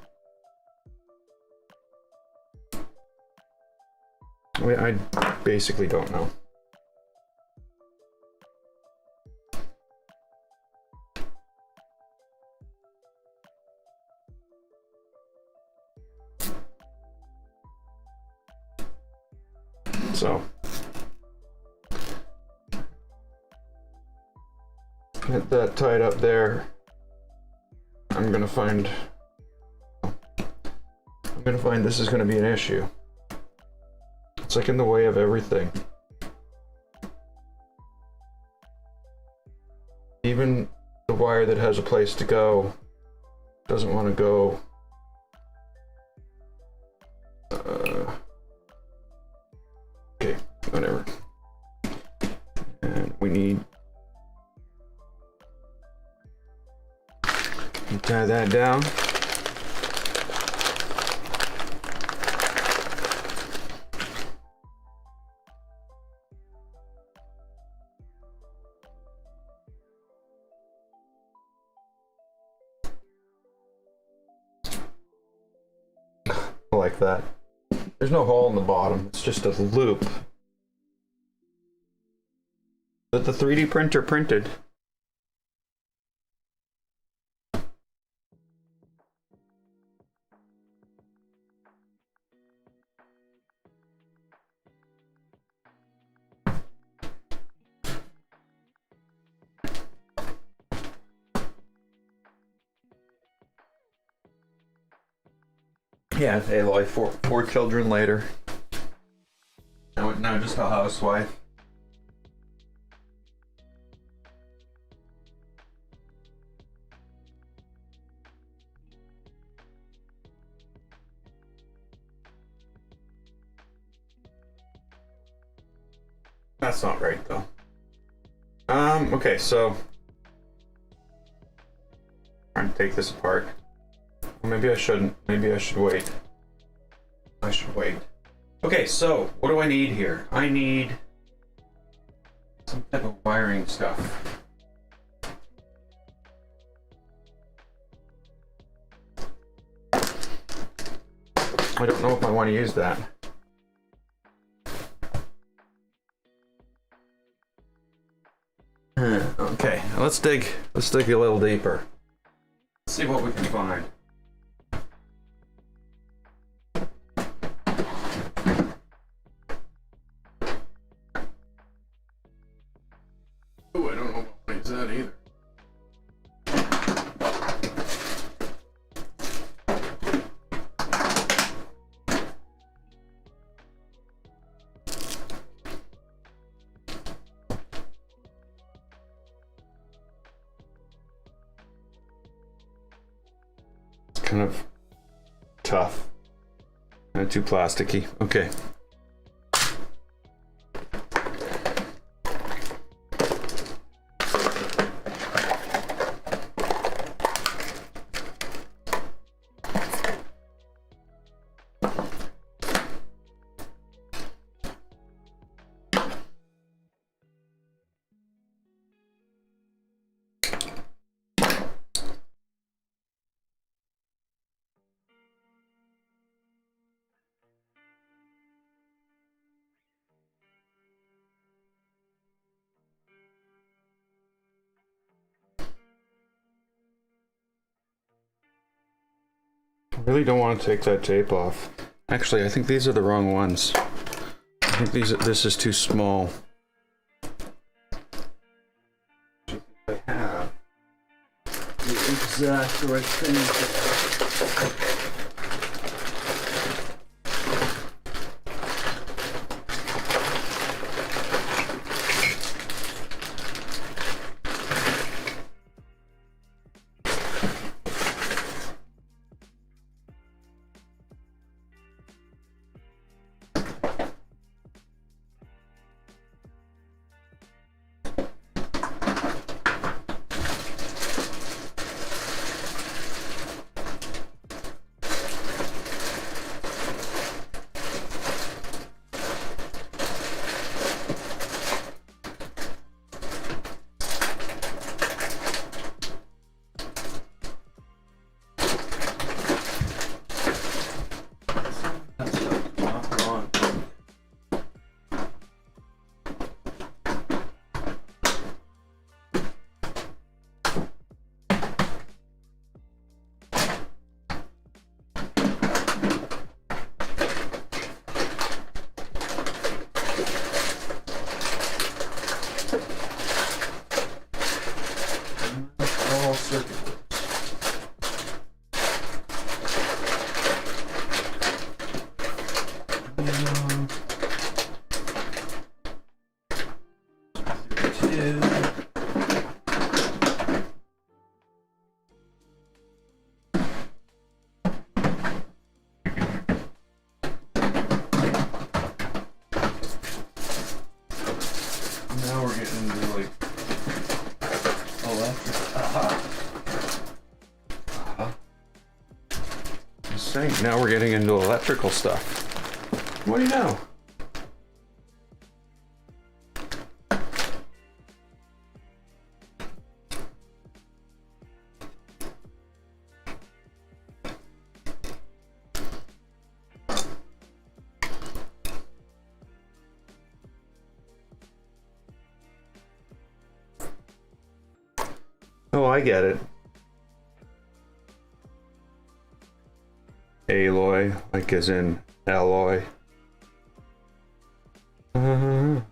I basically don't know. So get that tied up there. I'm gonna find this is gonna be an issue. It's like in the way of everything. Even the wire that has a place to go doesn't want to go. Okay, whatever. And we need to tie that down. like that. There's no hole in the bottom, it's just a loop that the 3D printer printed. Yeah, Aloy, four children later. Now just a housewife. That's not right though. Okay, so I'm trying to take this apart. Well, maybe I shouldn't. Maybe I should wait. I should wait. Okay, so what do I need here? I need some type of wiring stuff. I don't know if I want to use that. Okay, let's dig a little deeper. Let's see what we can find. Oh, I don't know what is that either. Kind of tough and too plasticky. Okay. I really don't want to take that tape off. Actually, I think these are the wrong ones. I think this is too small. I have the exact right thing. Now we're getting into electrical stuff. What do you know? Oh, I get it. Alloy, like as in alloy. Sorry.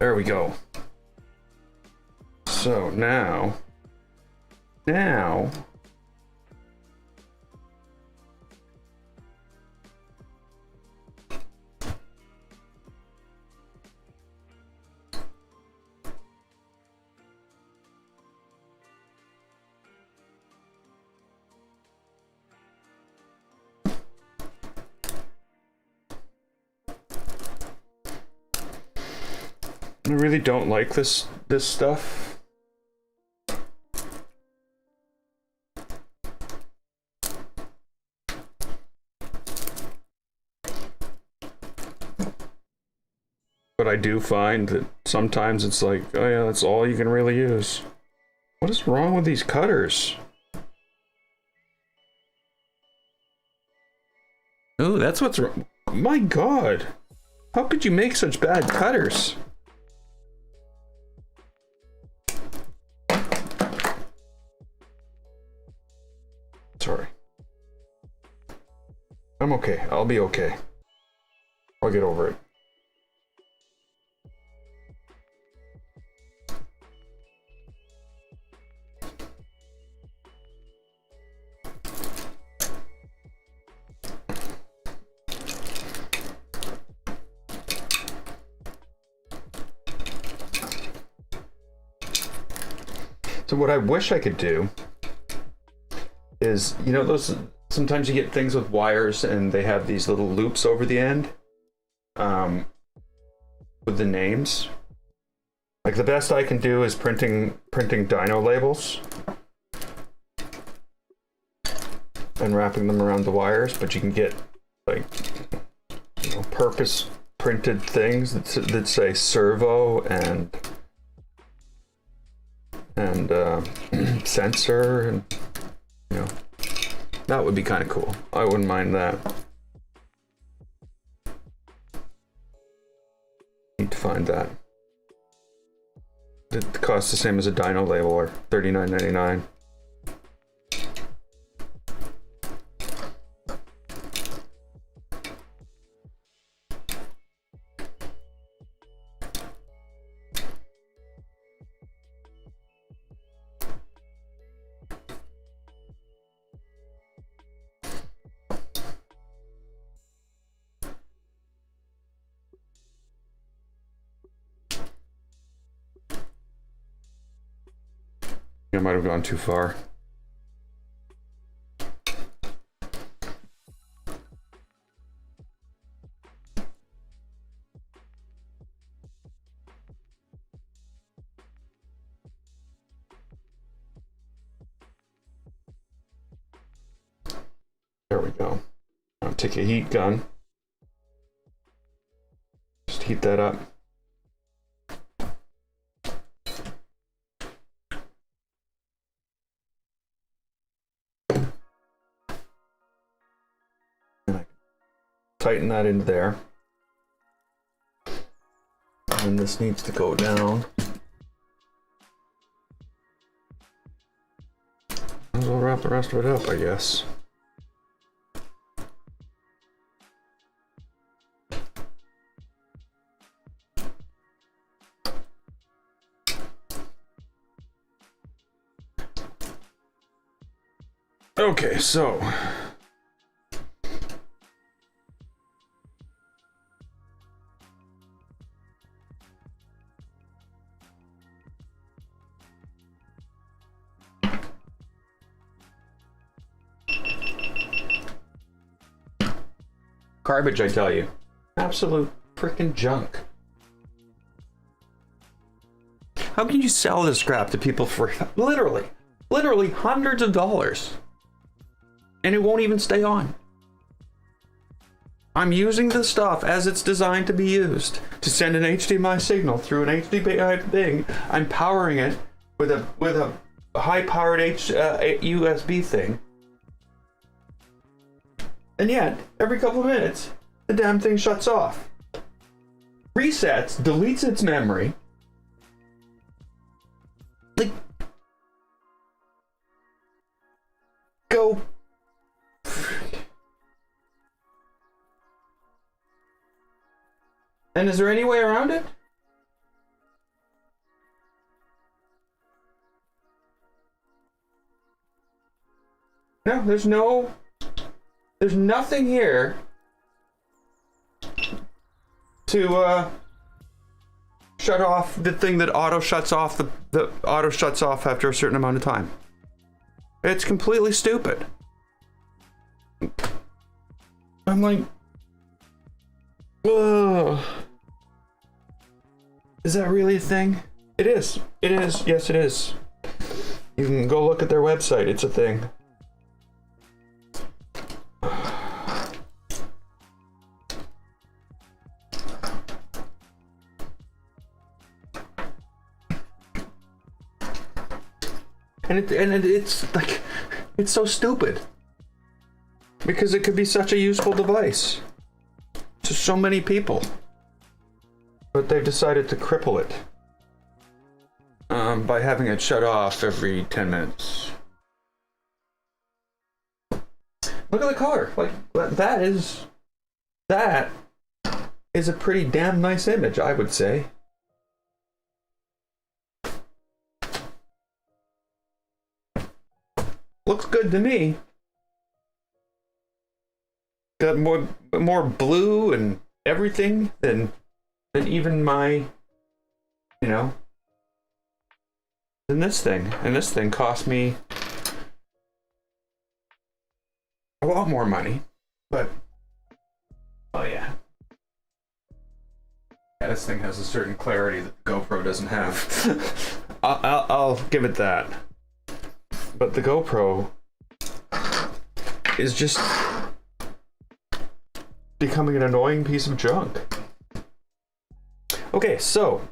There we go. So now. I really don't like this stuff. But I do find that sometimes it's like, oh yeah, that's all you can really use. What is wrong with these cutters? Oh, that's what's wrong. My God. How could you make such bad cutters? Sorry. I'm okay. I'll be okay. I'll get over it. So what I wish I could do is, you know, those sometimes you get things with wires and they have these little loops over the end with the names. Like the best I can do is printing dyno labels and wrapping them around the wires, but you can get like, you know, purpose printed things that say Servo and sensor, and you know, that would be kind of cool. I wouldn't mind that. Need to find that. It costs the same as a dyno label, or $39.99. I might have gone too far. There we go. I'll take a heat gun. Just heat that up. Tighten that into there. And this needs to go down. We'll wrap the rest of it up, I guess. Okay, so garbage, I tell you. Absolute freaking junk. How can you sell this scrap to people for literally hundreds of dollars? And it won't even stay on. I'm using the stuff as it's designed to be used to send an HDMI signal through an HDMI thing. I'm powering it with a high-powered USB thing. And yet, every couple of minutes, the damn thing shuts off. resets, deletes its memory. Like, go. And is there any way around it? No, there's nothing here to shut off the thing that auto shuts off the auto shuts off after a certain amount of time. It's completely stupid. I'm like, ugh. Is that really a thing? It is. It is. Yes, it is. You can go look at their website. It's a thing. And it's like, it's so stupid. Because it could be such a useful device to so many people. But they've decided to cripple it by having it shut off every 10 minutes. Look at the color. Like, that is a pretty damn nice image, I would say. Looks good to me. Got more blue and everything than even my, you know, than this thing. And this thing cost me a lot more money, but oh yeah. Yeah, this thing has a certain clarity that the GoPro doesn't have. I'll give it that. But the GoPro is just becoming an annoying piece of junk. Okay, so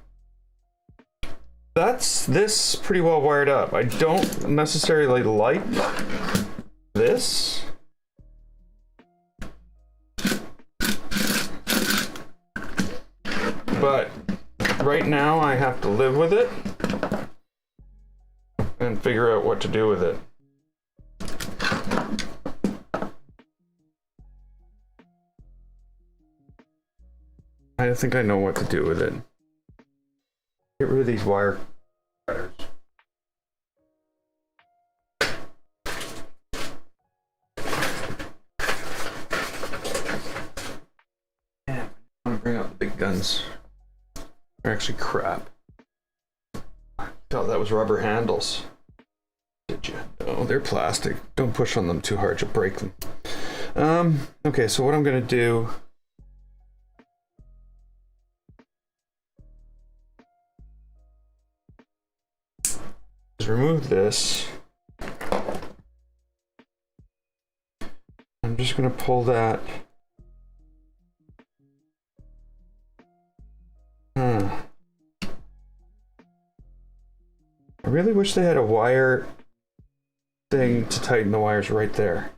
that's this pretty well wired up. I don't necessarily like this. But right now I have to live with it and figure out what to do with it. I think I know what to do with it. Get rid of these wire cutters. Yeah, I want to bring out the big guns. They're actually crap. I thought that was rubber handles. Did you? No, they're plastic. Don't push on them too hard, you'll break them. Okay, so what I'm gonna do is remove this. I'm just gonna pull that. I really wish they had a wire thing to tighten the wires right there.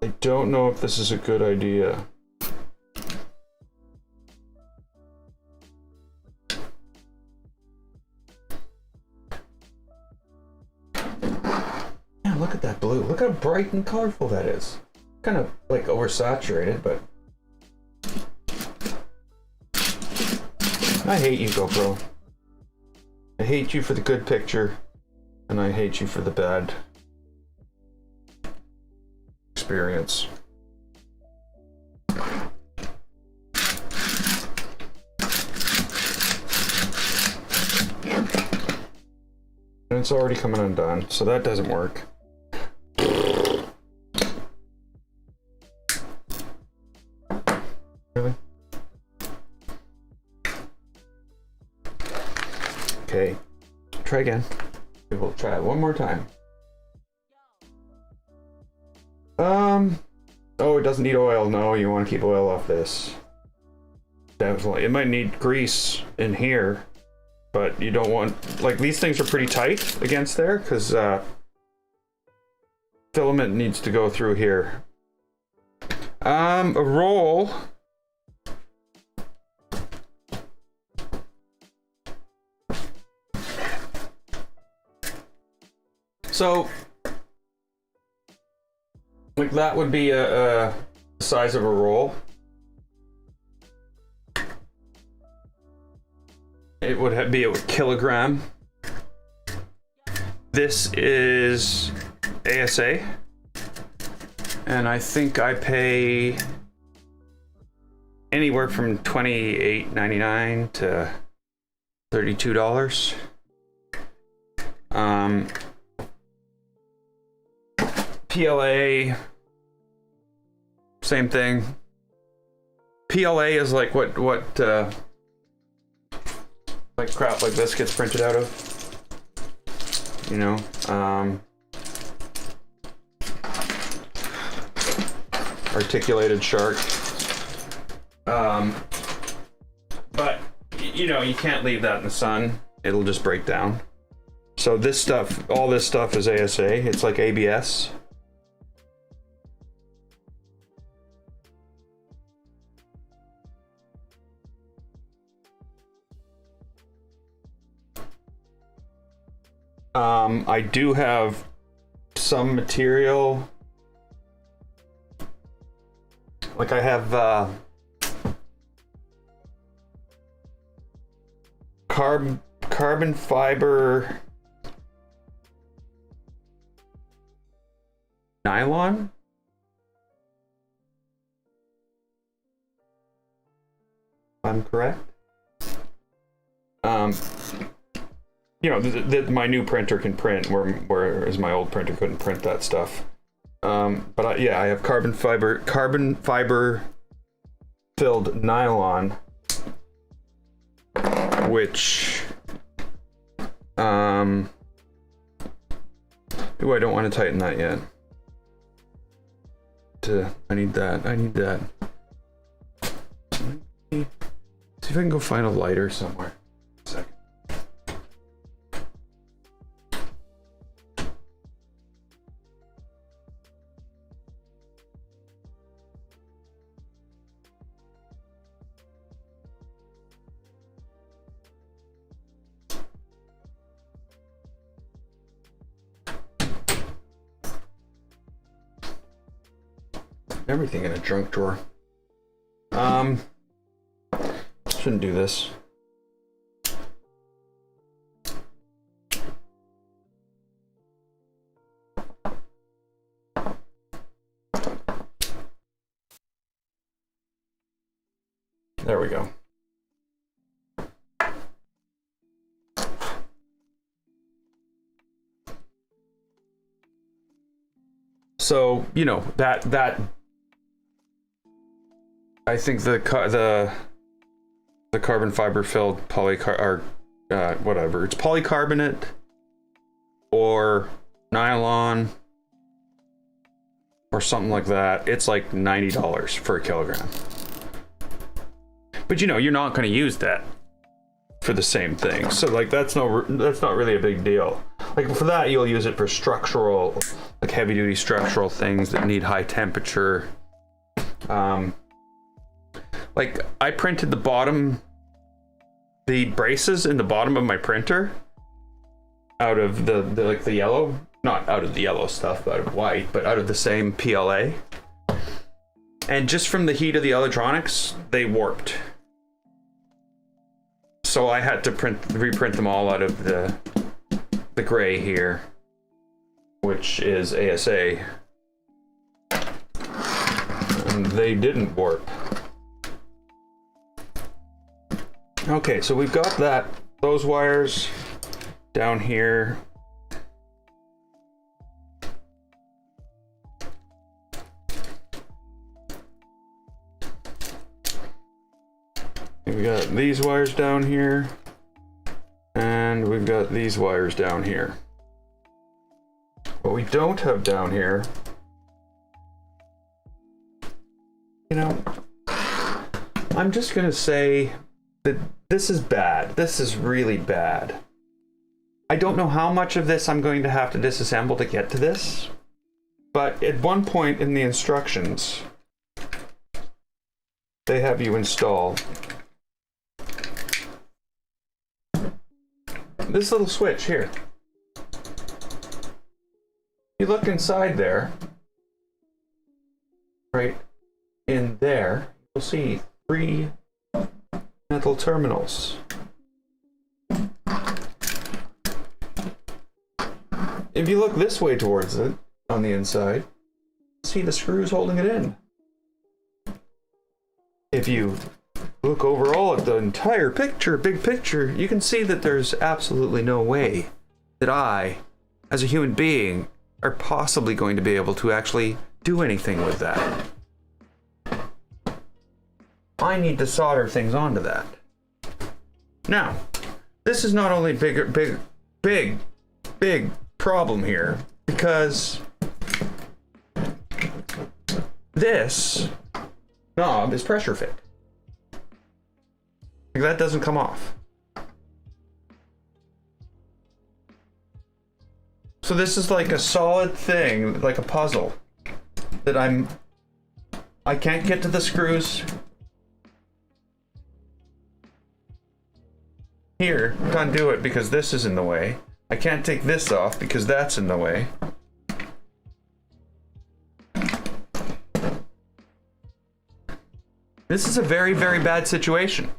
I don't know if this is a good idea. Man, look at that blue. Look how bright and colorful that is. Kind of like oversaturated, but I hate you, GoPro. I hate you for the good picture, and I hate you for the bad experience. And it's already coming undone, so that doesn't work. okay. Try again. We'll try it one more time. Oh, it doesn't need oil. No, you want to keep oil off this. Definitely. It might need grease in here, but you don't want, like, these things are pretty tight against there because filament needs to go through here. A roll. So, like, that would be a size of a roll. It would be a kilogram. This is ASA, and I think I pay anywhere from $28.99 to $32. PLA, same thing. PLA is like what like crap like this gets printed out of, you know. Articulated shark. But you know, you can't leave that in the sun, it'll just break down. So this stuff, all this stuff is ASA. It's like ABS. I do have some material, like I have carbon fiber nylon. If I'm correct. You know, my new printer can print, whereas my old printer couldn't print that stuff. But yeah, I have carbon fiber filled nylon, which, ooh, I don't want to tighten that yet. I need that. See if I can go find a lighter somewhere. A second. Everything in a junk drawer. Shouldn't do this. There we go. So, you know, that I think the carbon fiber filled whatever, it's polycarbonate or nylon or something like that. It's like $90 for a kilogram. But you know, you're not going to use that for the same thing. So like that's not really a big deal. Like for that, you'll use it for structural, like heavy duty structural things that need high temperature. Like I printed the braces in the bottom of my printer out of the yellow, not out of the yellow stuff, but out of white, but out of the same PLA. And just from the heat of the electronics, they warped. So I had to reprint them all out of the gray here, which is ASA. And they didn't warp. Okay, so we've got those wires down here. We got these wires down here. And And we've got these wires down here. What we don't have down here, you know, I'm just gonna say that this is bad. This is really bad. I don't know how much of this I'm going to have to disassemble to get to this, but at one point in the instructions, they have you install this little switch here. You look inside there, right in there, you'll see 3 metal terminals. If you look this way towards it, on the inside, see the screws holding it in. If you look overall at the entire picture, big picture, you can see that there's absolutely no way that I, as a human being, are possibly going to be able to actually do anything with that. I need to solder things onto that. Now, this is not only big problem here, because this knob is pressure fit. Like, that doesn't come off. So this is like a solid thing, like a puzzle, that I can't get to the screws here. Can't do it because this is in the way. I can't take this off because that's in the way. This is a very, very bad situation.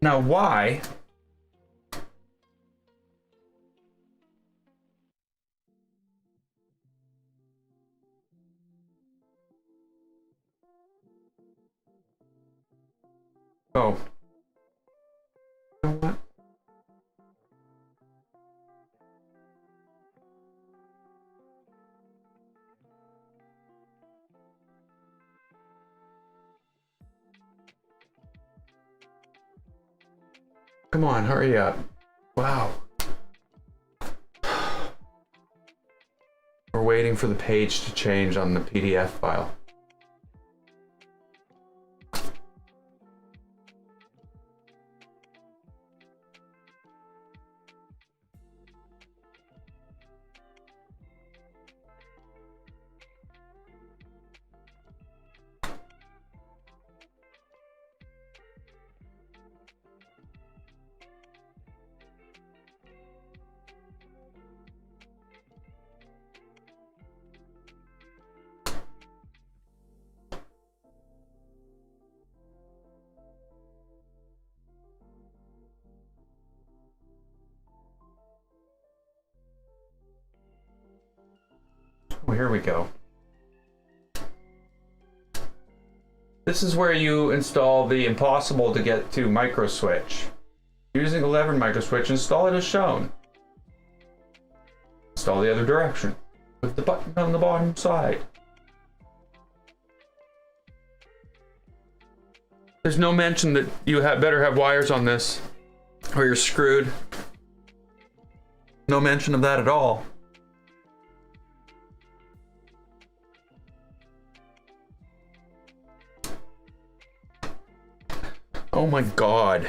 Now, why? Oh. You know what? Come on, hurry up. Wow. We're waiting for the page to change on the PDF file. Oh, here we go. This is where you install the impossible to get to micro switch. Using a lever micro switch, install it as shown. Install the other direction with the button on the bottom side. There's no mention that you better have wires on this or you're screwed. No mention of that at all. Oh my God.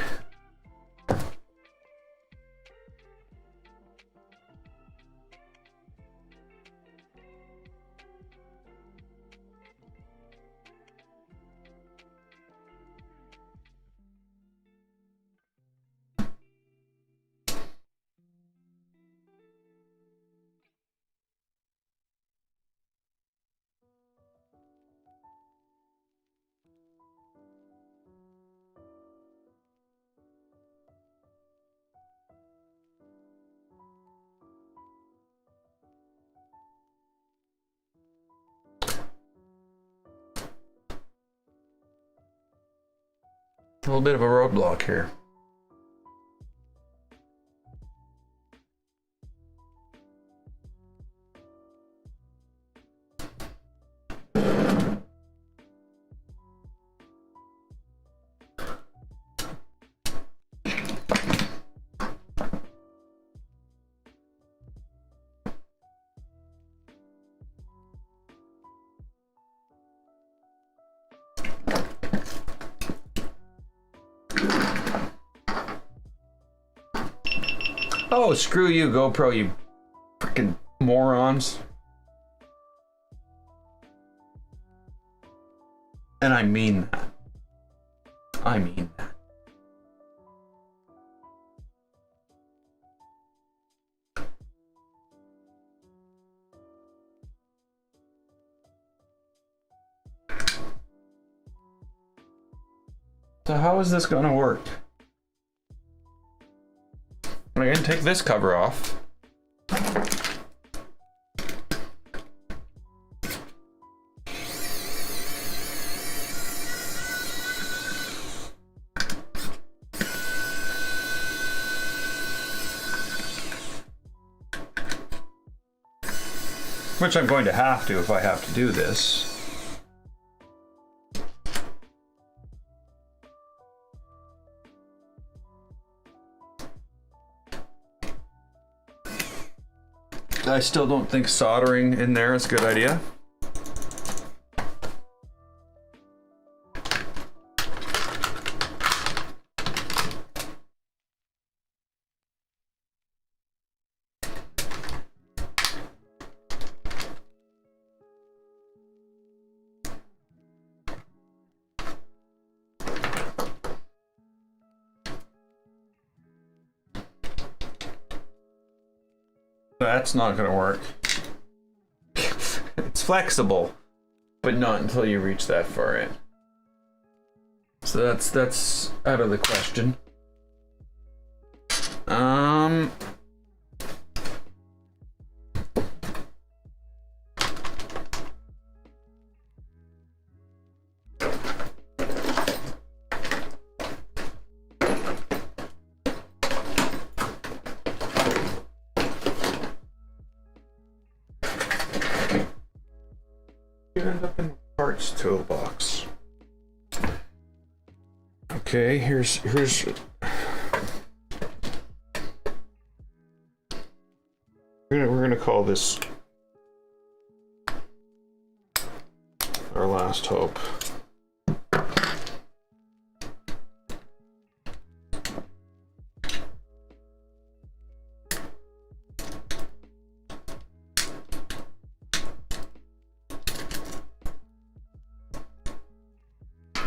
A little bit of a roadblock here. Oh, screw you, GoPro, you freaking morons. And I mean that. I mean that. So how is this gonna work? I'm gonna take this cover off. Which I'm going to have to if I have to do this. I still don't think soldering in there is a good idea. That's not gonna work. It's flexible, but not until you reach that far in. So that's out of the question. End up in the parts toolbox. Okay, here's we're gonna call this our last hope.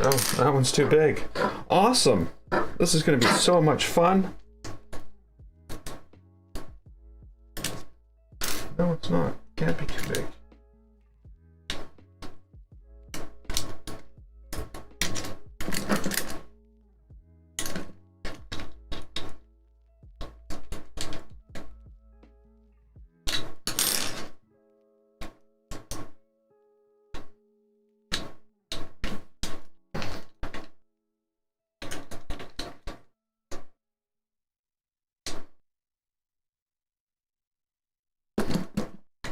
Oh, that one's too big. Awesome! This is going to be so much fun. No, it's not. Can't be too big.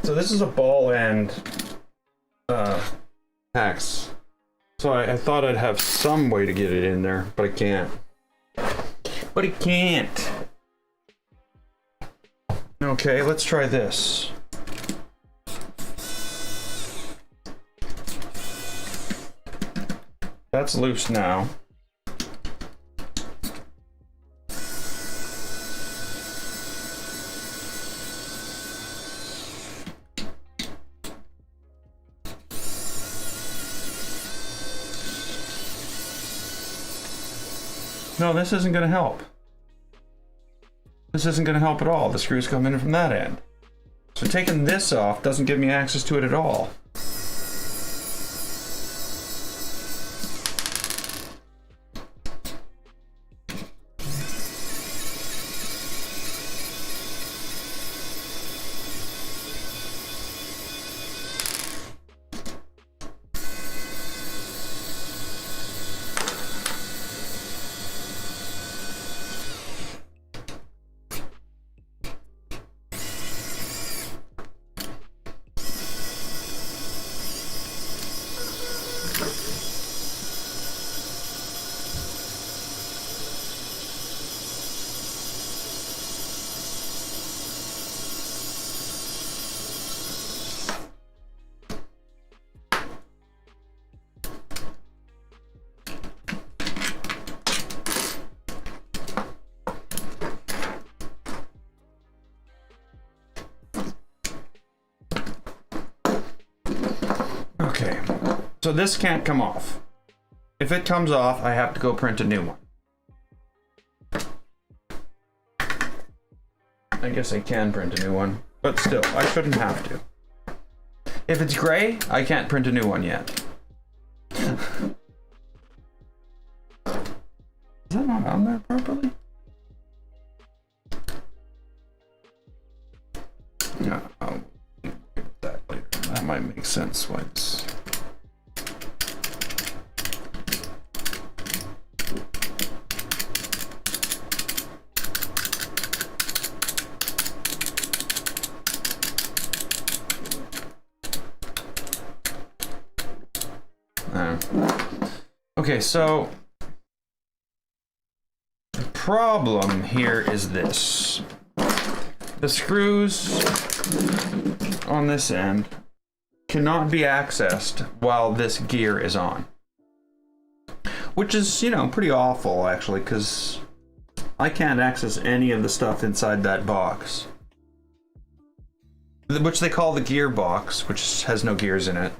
So this is a ball end axe. So I thought I'd have some way to get it in there, but I can't. But I can't. Okay, let's try this. That's loose now. No, this isn't going to help. This isn't going to help at all. The screws come in from that end. So taking this off doesn't give me access to it at all. So this can't come off. If it comes off, I have to go print a new one. I guess I can print a new one, but still, I shouldn't have to. If it's gray, I can't print a new one yet. Is that not on there properly? No, I'll get that later. That might make sense once. Okay, so the problem here is this. The screws on this end cannot be accessed while this gear is on. Which is, you know, pretty awful actually, because I can't access any of the stuff inside that box. Which they call the gear box, which has no gears in it.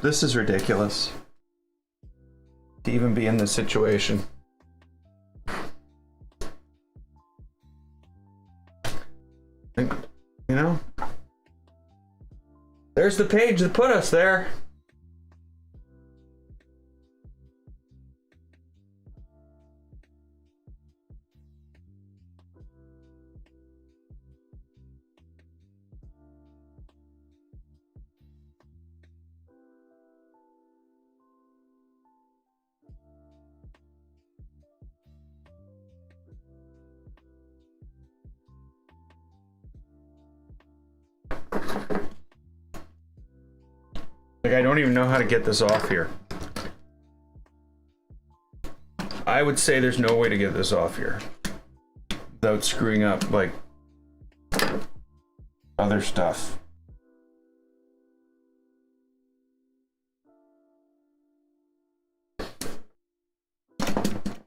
This is ridiculous to even be in this situation. You know, there's the page that put us there. Like, I don't even know how to get this off here. I would say there's no way to get this off here without screwing up, like, other stuff.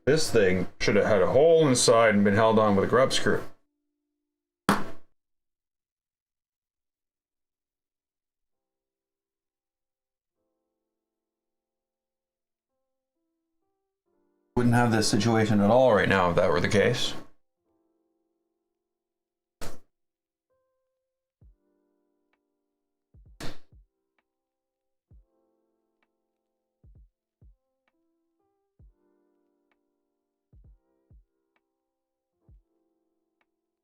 This thing should have had a hole inside and been held on with a grub screw. Wouldn't have this situation at all right now if that were the case.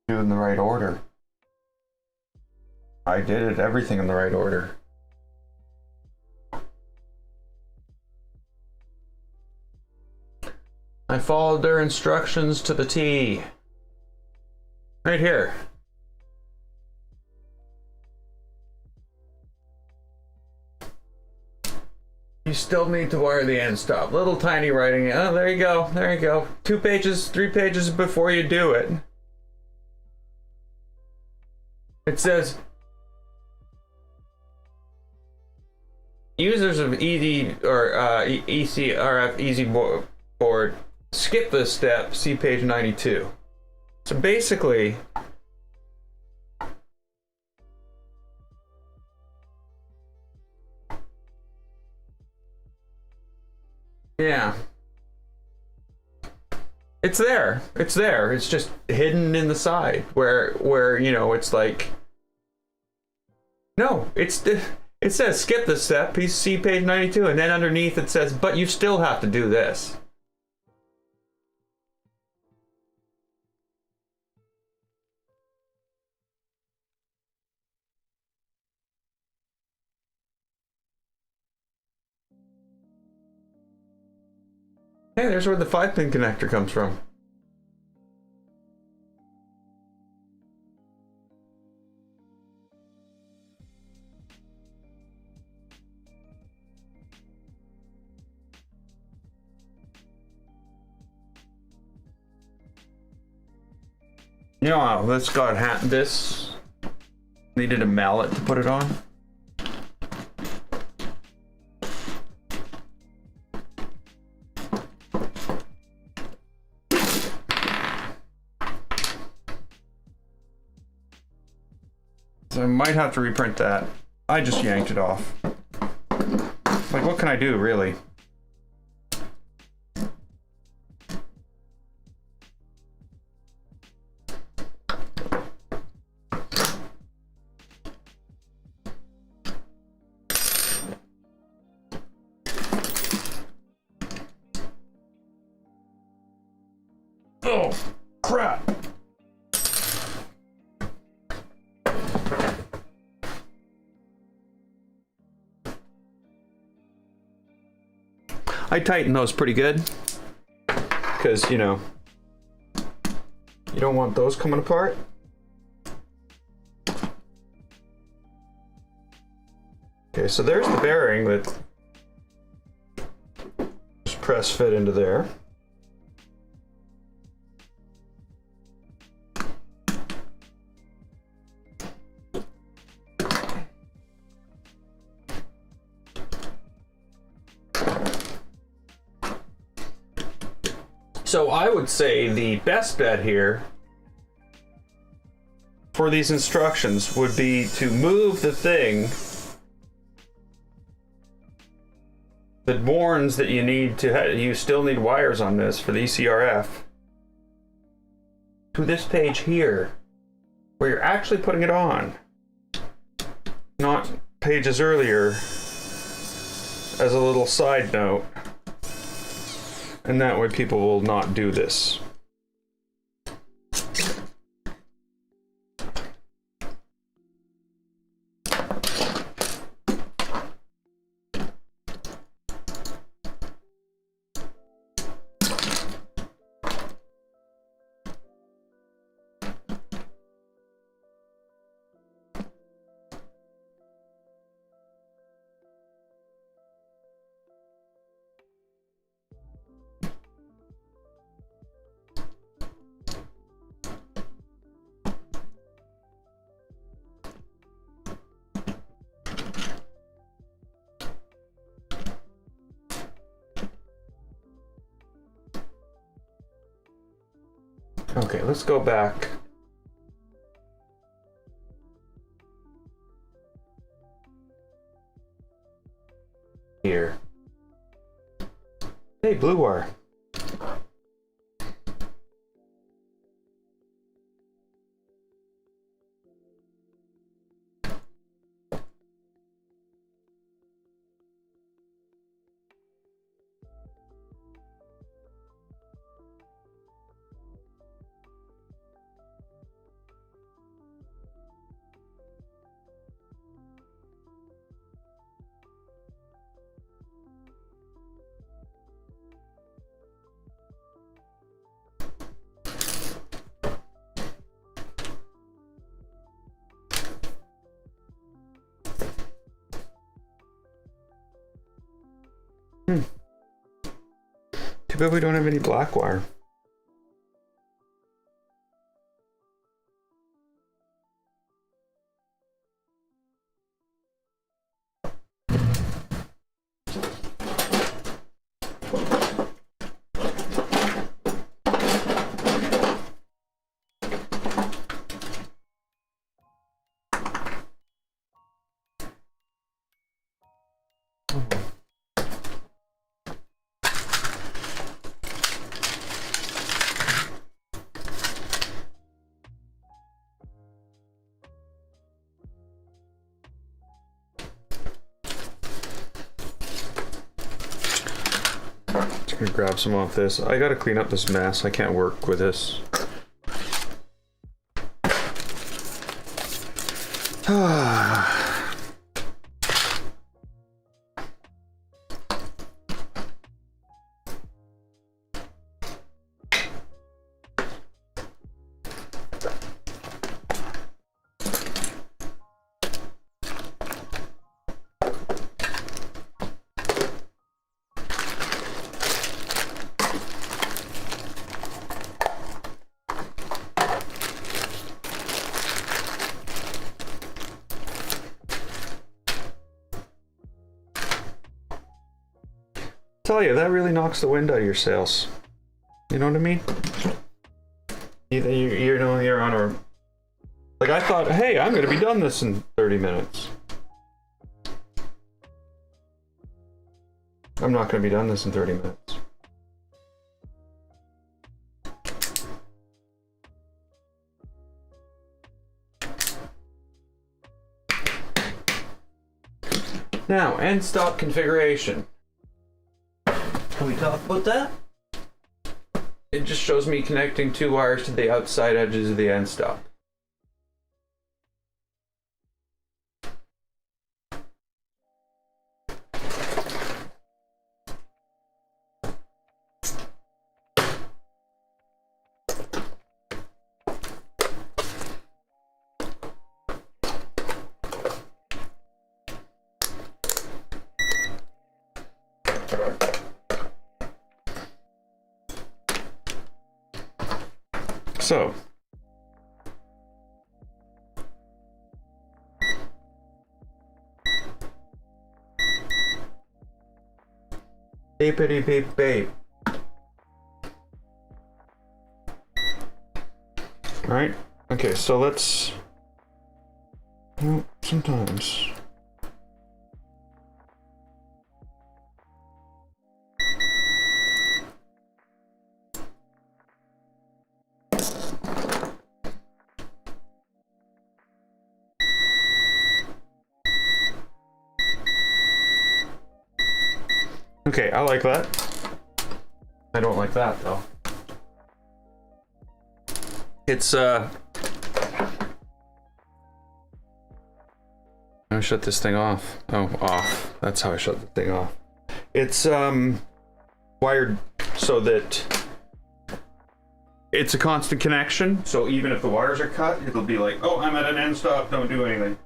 Do it in the right order. I did it, everything in the right order. I followed their instructions to the T. Right here. You still need to wire the end stop. Little tiny writing. Oh, there you go. There you go. 2 pages, 3 pages before you do it. It says, users of ED or ECRF Easy Board, skip this step, see page 92. So basically, yeah. It's there. It's there. It's just hidden in the side where you know, it's like, no, it says skip this step, see page 92, and then underneath it says, but you still have to do this. Hey, there's where the 5-pin connector comes from. You know, this got this needed a mallet to put it on. So I might have to reprint that. I just yanked it off. Like, what can I do, really? Oh, crap. I tighten those pretty good because, you know, you don't want those coming apart. Okay, so there's the bearing that just press fit into there. So I would say the best bet here for these instructions would be to move the thing that warns that you still need wires on this for the ECRF to this page here, where you're actually putting it on, not pages earlier as a little side note. And that way people will not do this. Okay, let's go back. Here. Hey, blue wire. Too bad we don't have any black wire. Just gonna grab some off this. I gotta clean up this mess. I can't work with this. Tell you, that really knocks the wind out of your sails. You know what I mean? You know, you're on a... Like, I thought, hey, I'm going to be done this in 30 minutes. I'm not going to be done this in 30 minutes. Now, end stop configuration. Can we talk about that? It just shows me connecting 2 wires to the outside edges of the end stop. So, beepity beep beep. All right. Okay. So let's. Well, sometimes. Okay, I like that. I don't like that though. It's I shut this thing off. Oh, off. That's how I shut the thing off. It's wired so that it's a constant connection. So even if the wires are cut, it'll be like, oh, I'm at an end stop, don't do anything.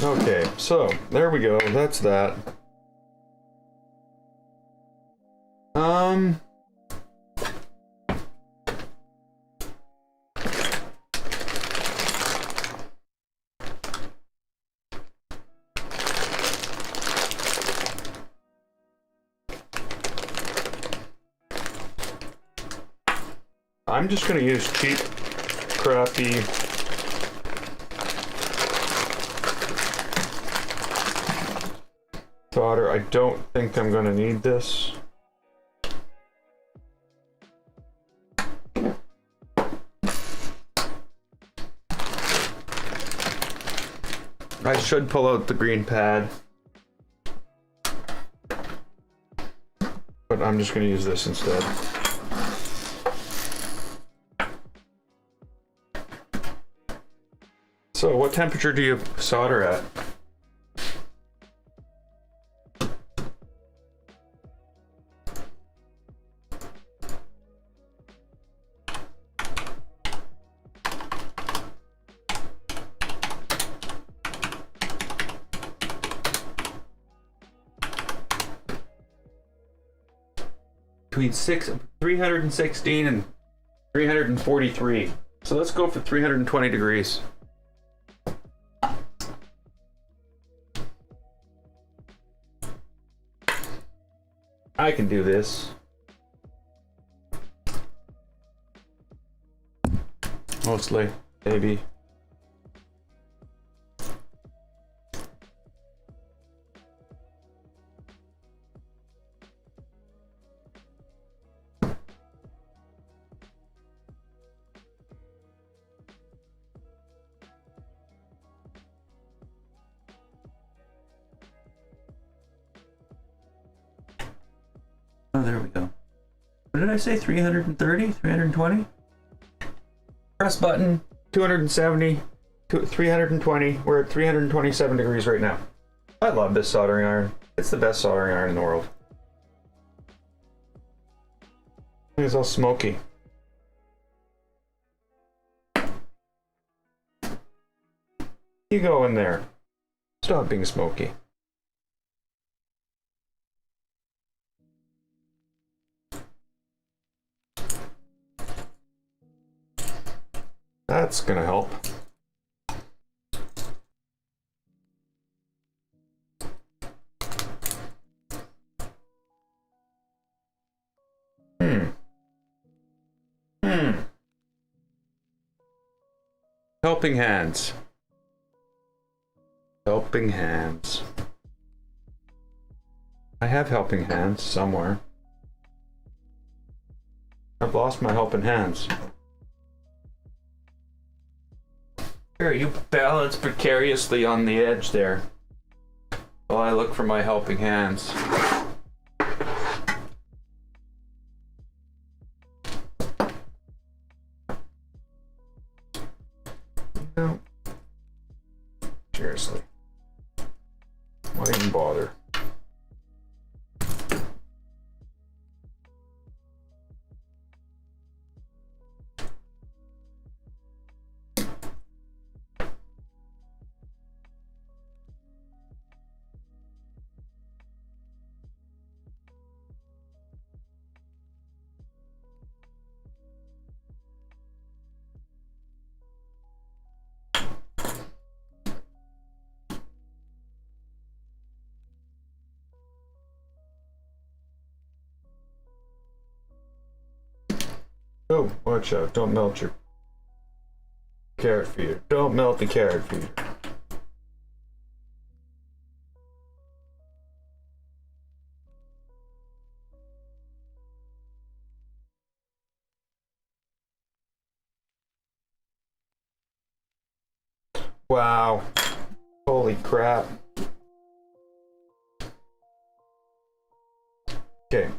Okay, so there we go. That's that. I'm just gonna use cheap, crappy solder. I don't think I'm gonna need this. I should pull out the green pad, but I'm just gonna use this instead. So what temperature do you solder at? Between 316 and 343. So let's go for 320 degrees. I can do this. Mostly, maybe. Oh, there we go. What did I say? 330? 320? Press button. 270. 320. We're at 327 degrees right now. I love this soldering iron. It's the best soldering iron in the world. It's all smoky. You go in there. Stop being smoky. That's gonna help. Helping hands. Helping hands. I have helping hands somewhere. I've lost my helping hands. Here, you balance precariously on the edge there while I look for my helping hands. No. Seriously. Why even bother? Oh, watch out. Don't melt your carrot feeder. Don't melt the carrot feeder. Wow. Holy crap. Okay.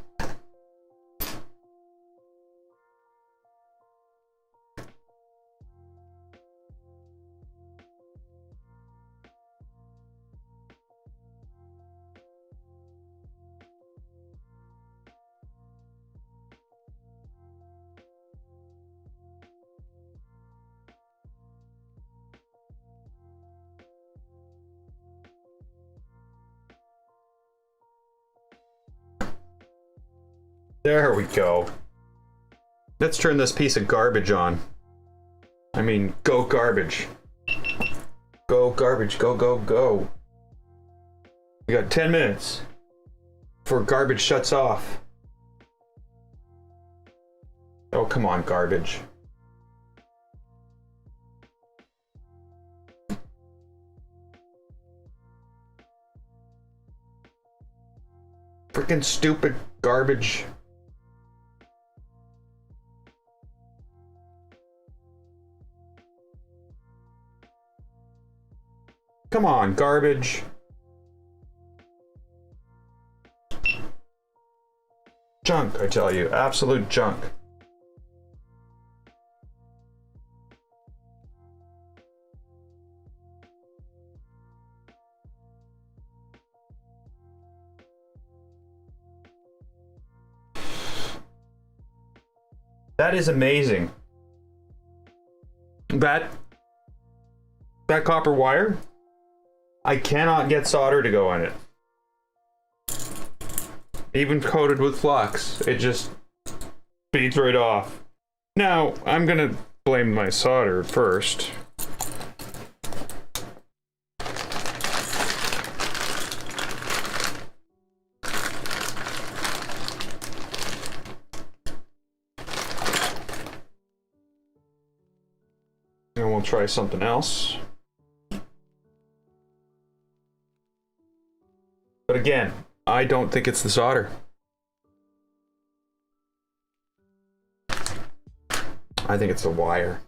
There we go. Let's turn this piece of garbage on. I mean, go garbage. Go garbage, go, go, go. We got 10 minutes before garbage shuts off. Oh, come on, garbage. Freaking stupid garbage. Come on, garbage. Junk, I tell you. Absolute junk. That is amazing. That copper wire, I cannot get solder to go on it. Even coated with flux, it just beads right off. Now, I'm gonna blame my solder first. And we'll try something else. But again, I don't think it's the solder. I think it's the wire.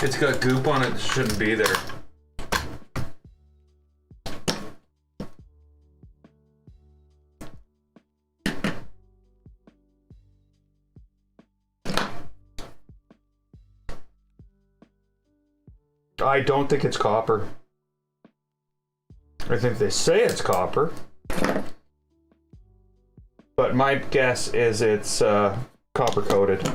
It's got goop on it that shouldn't be there. I don't think it's copper. I think they say it's copper. But my guess is it's copper coated.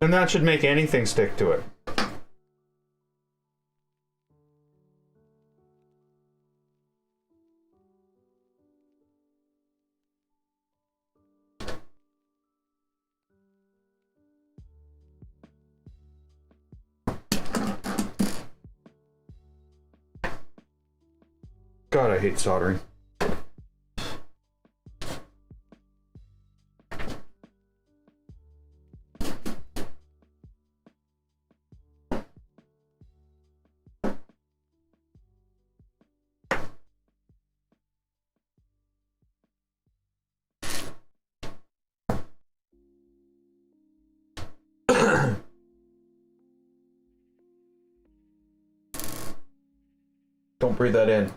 And that should make anything stick to it. God, I hate soldering. Don't breathe that in.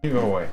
You go away.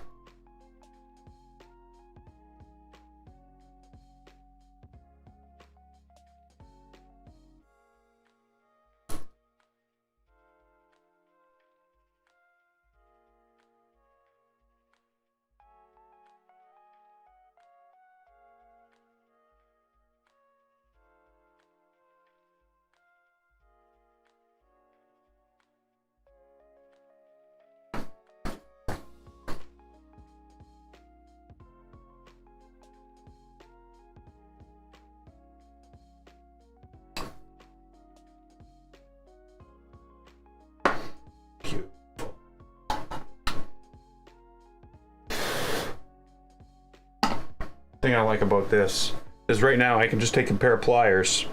Thing I like about this is right now I can just take a pair of pliers,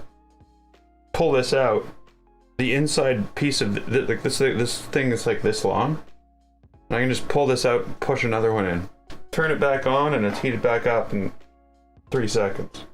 pull this out, the inside piece of like this thing is like this long, and I can just pull this out and push another one in, turn it back on, and it's heated back up in 3 seconds.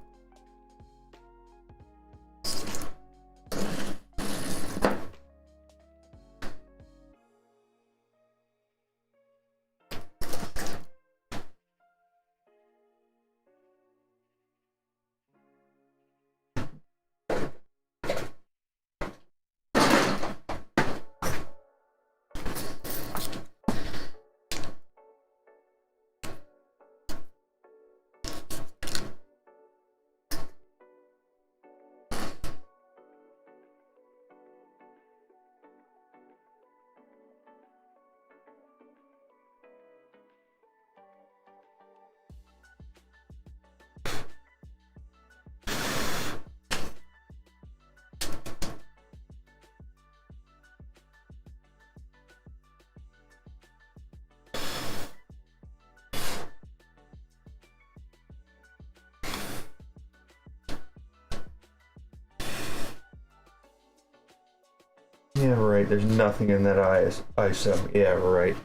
Yeah, right. There's nothing in that ISO. Yeah, right.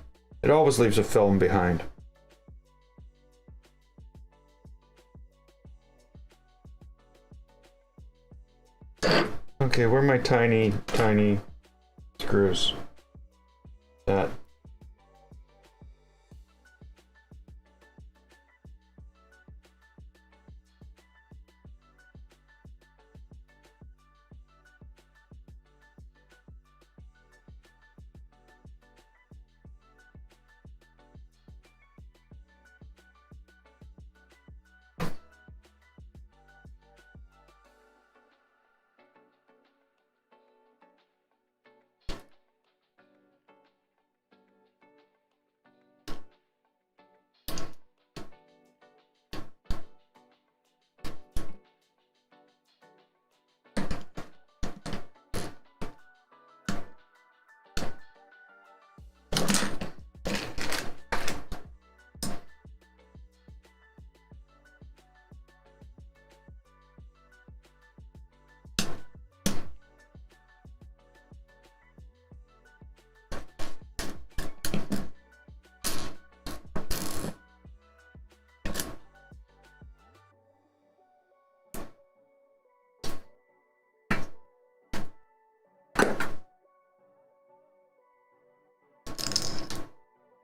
It always leaves a film behind. Okay, where are my tiny screws? That.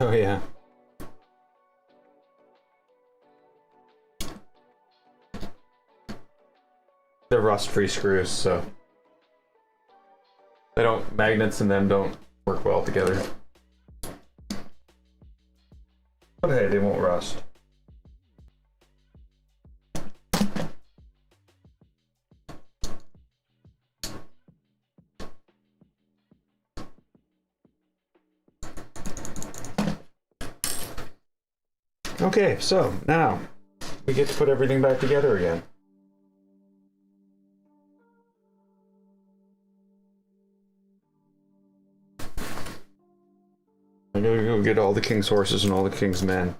Oh yeah. They're rust-free screws, so they don't, magnets and them don't work well together. But hey, they won't rust. Okay, so now we get to put everything back together again. I'm gonna go get all the king's horses and all the king's men.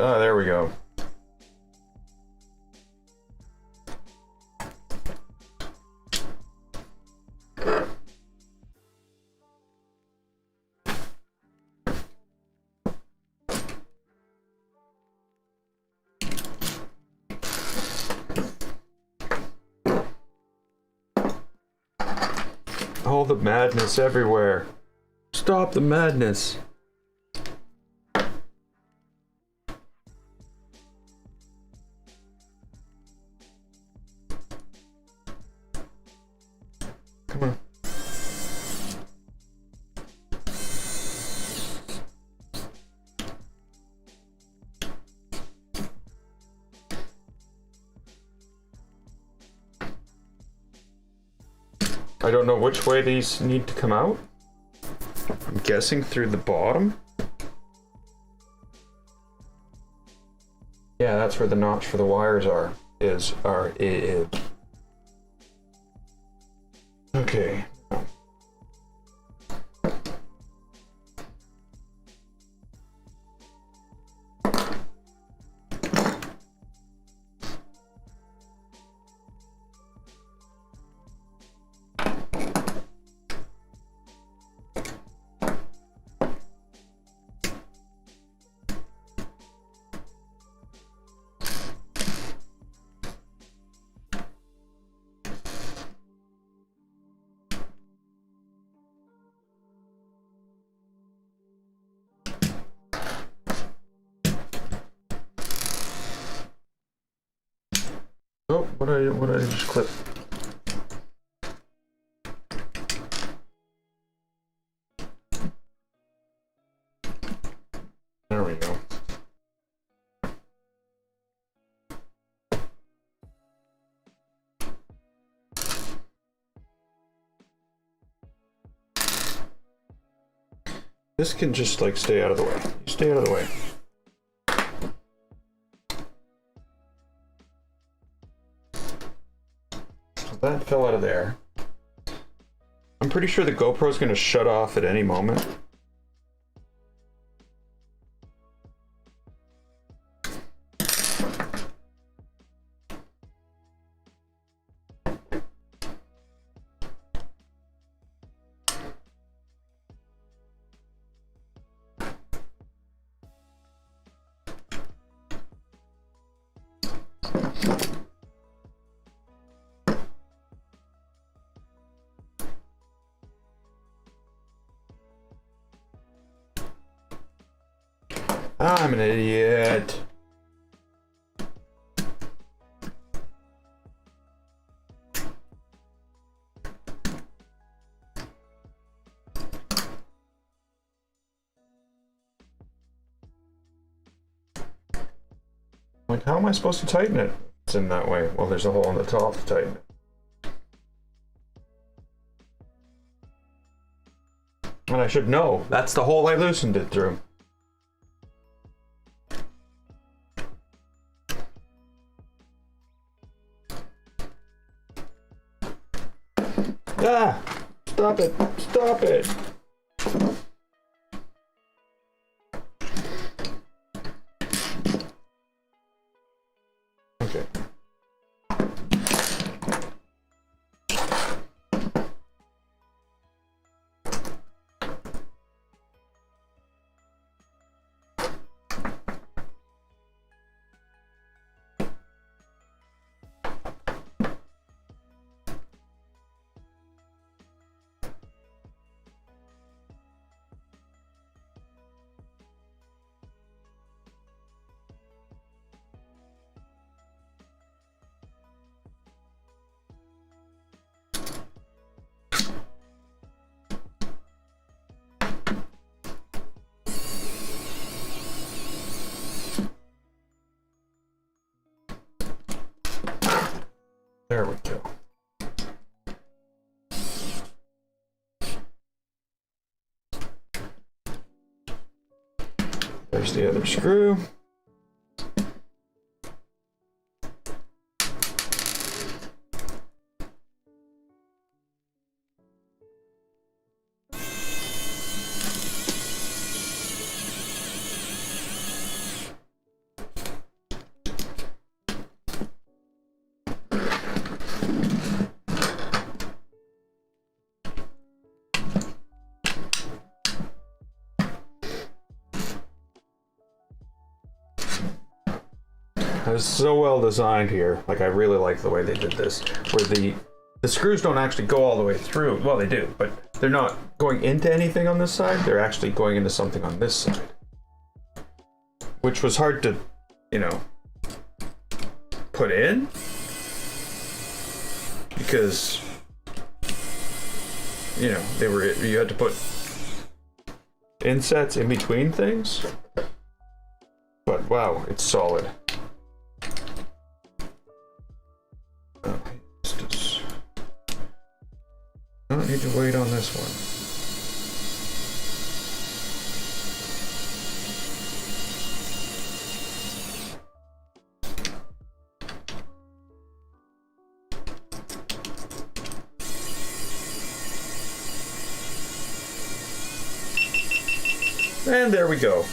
Ah, there we go. All the madness everywhere. Stop the madness. Come on. I don't know which way these need to come out. I'm guessing through the bottom. Yeah, that's where the notch for the wires are. Is. Okay. Oh, what did I just clip? There we go. This can just like stay out of the way. Stay out of the way. That fell out of there. I'm pretty sure the GoPro's going to shut off at any moment. I'm an idiot. Like, how am I supposed to tighten it? It's in that way. Well, there's a hole in the top to tighten it. And I should know. That's the hole I loosened it through. Stop it! Stop it! Okay. There we go. There's the other screw. It's so well designed here. Like, I really like the way they did this, where the screws don't actually go all the way through. Well, they do, but they're not going into anything on this side. They're actually going into something on this side, which was hard to, you know, put in because, you know, you had to put insets in between things. But wow, it's solid. I don't need to wait on this one. And there we go.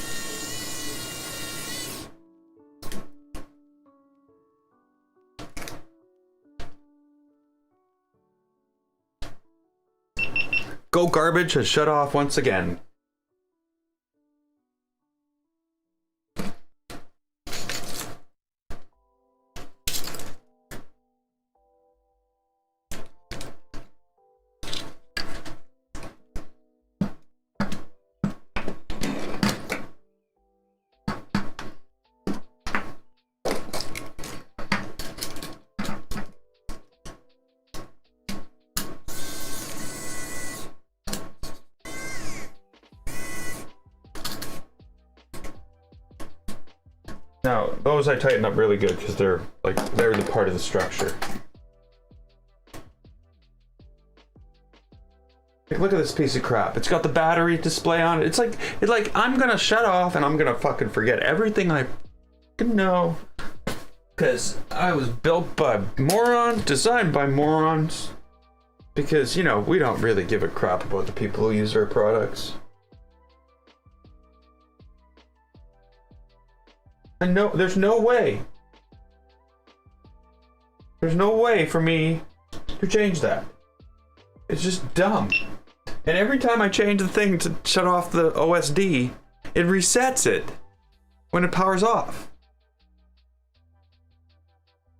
Go Garbage has shut off once again. Now, those I tighten up really good because they're the part of the structure. Like, look at this piece of crap. It's got the battery display on it. It's like I'm gonna shut off and I'm gonna fucking forget everything I know. Because I was built by morons, designed by morons. Because, you know, we don't really give a crap about the people who use our products. And no, there's no way for me to change that. It's just dumb. And every time I change the thing to shut off the OSD, it resets it when it powers off.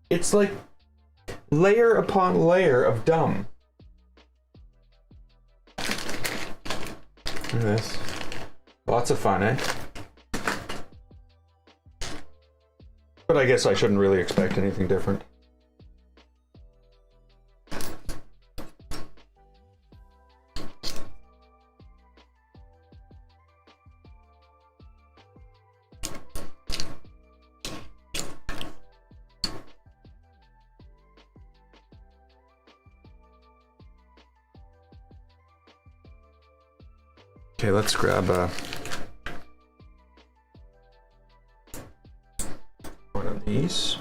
It's like layer upon layer of dumb. Look at this. Lots of fun, eh? But I guess I shouldn't really expect anything different. Okay, let's grab one of these.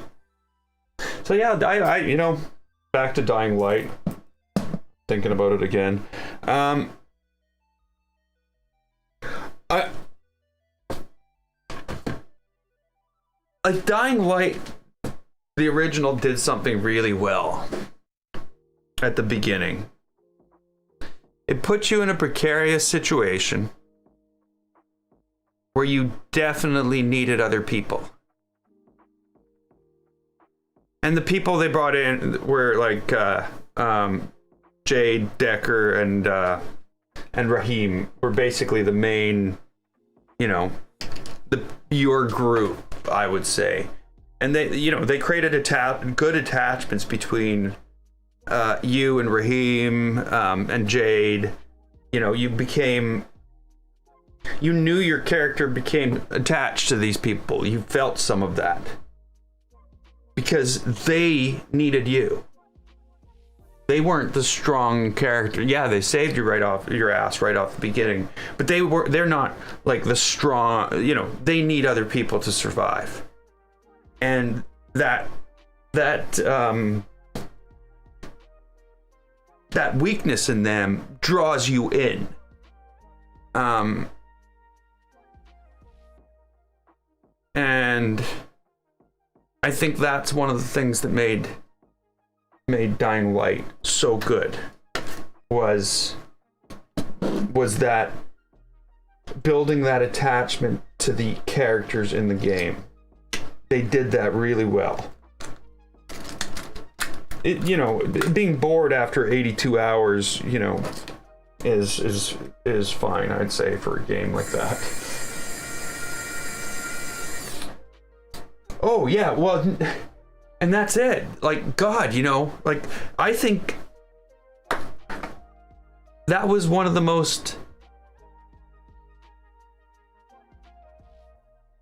So yeah, I you know, back to Dying Light, thinking about it again. I like Dying Light. The original did something really well at the beginning. It put you in a precarious situation where you definitely needed other people. And the people they brought in were like Jade, Decker, and Raheem were basically the main, your group, I would say. And they created good attachments between you and Raheem and Jade. You knew your character became attached to these people. You felt some of that because they needed you. They weren't the strong character. Yeah, they saved you right off your ass right off the beginning, but they're not like the strong, they need other people to survive. And that weakness in them draws you in. And I think that's one of the things that made Dying Light so good was that building that attachment to the characters in the game. They did that really well. Being bored after 82 hours, is fine, I'd say, for a game like that. Oh yeah, well, and that's it. Like, God, I think that was one of the most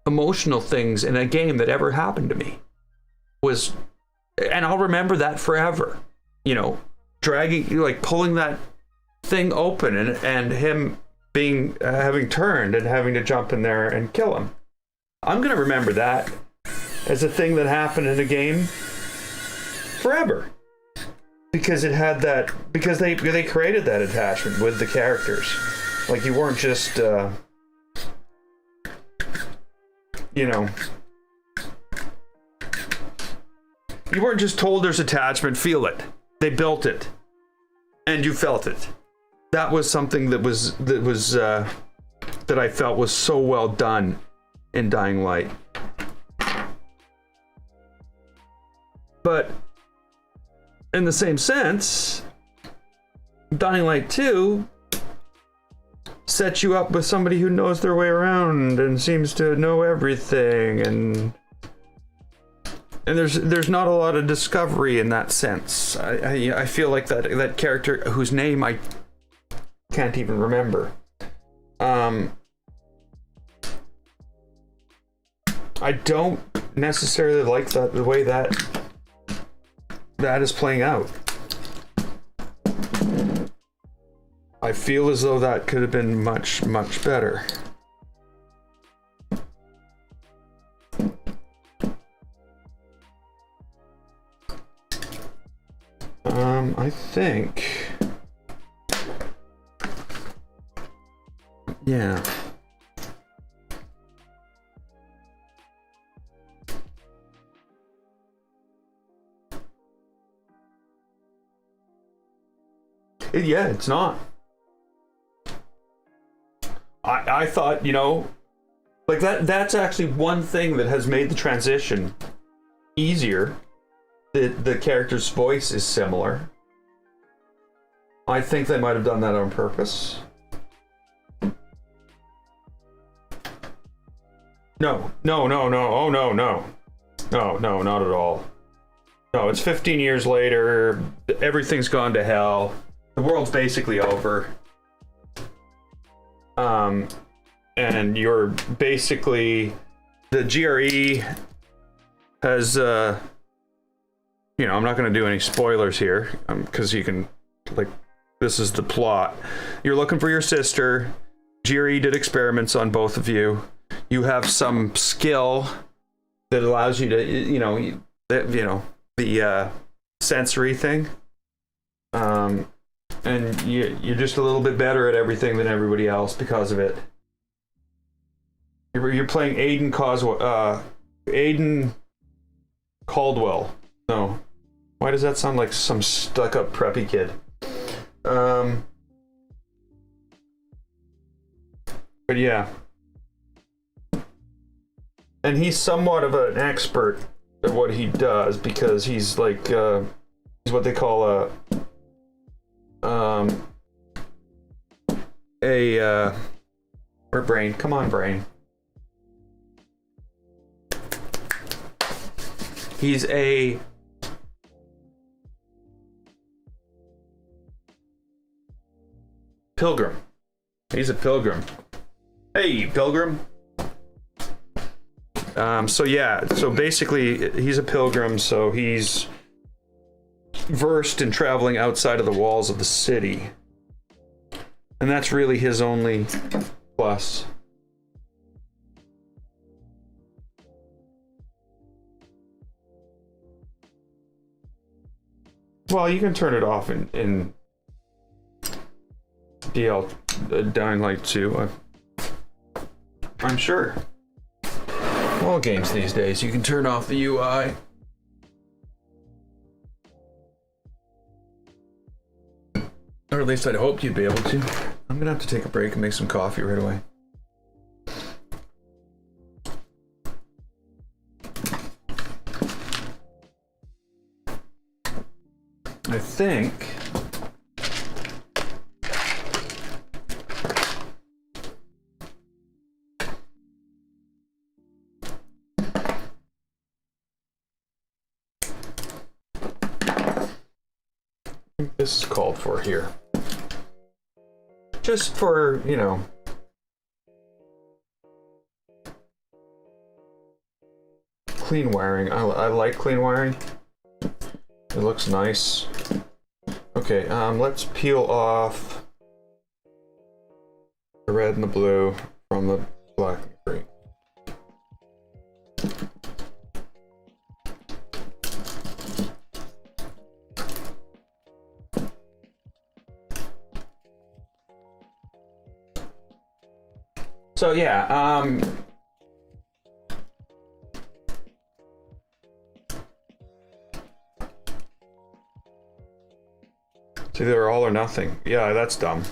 emotional things in a game that ever happened to me and I'll remember that forever. Pulling that thing open and him having turned and having to jump in there and kill him. I'm gonna remember that as a thing that happened in a game forever, because it had that, because they created that attachment with the characters. Like, you weren't just you weren't just told there's attachment, feel it. They built it and you felt it. That was something that I felt was so well done in Dying Light. But in the same sense, Dying Light 2 sets you up with somebody who knows their way around and seems to know everything, and there's not a lot of discovery in that sense. I feel like that character whose name I can't even remember. I don't necessarily like the way that is playing out. I feel as though that could have been much, much better. I think, yeah. Yeah, it's not. I thought, like that's actually one thing that has made the transition easier. The character's voice is similar. I think they might have done that on purpose. No. Oh, no. No, not at all. No, it's 15 years later. Everything's gone to hell. The world's basically over. And you're basically, the GRE has, I'm not going to do any spoilers here, because you can, this is the plot. You're looking for your sister. GRE did experiments on both of you. You have some skill that allows you to, the sensory thing. and you're just a little bit better at everything than everybody else because of it. You're playing Aiden Caldwell. No. Why does that sound like some stuck-up preppy kid? But yeah. And he's somewhat of an expert at what he does because he's like, he's what they call or brain. Come on, brain. He's a pilgrim. He's a pilgrim. Hey, pilgrim. So yeah, so basically he's a pilgrim, so he's versed in traveling outside of the walls of the city. And that's really his only plus. Well, you can turn it off in Dying Light 2. I'm sure. All games these days, you can turn off the UI. Or at least I'd hope you'd be able to. I'm gonna have to take a break and make some coffee right away. I think this is called for here. Just for, you know, clean wiring. I like clean wiring. It looks nice. Okay, let's peel off the red and the blue from the black and green. So yeah, it's either all or nothing. Yeah, that's dumb.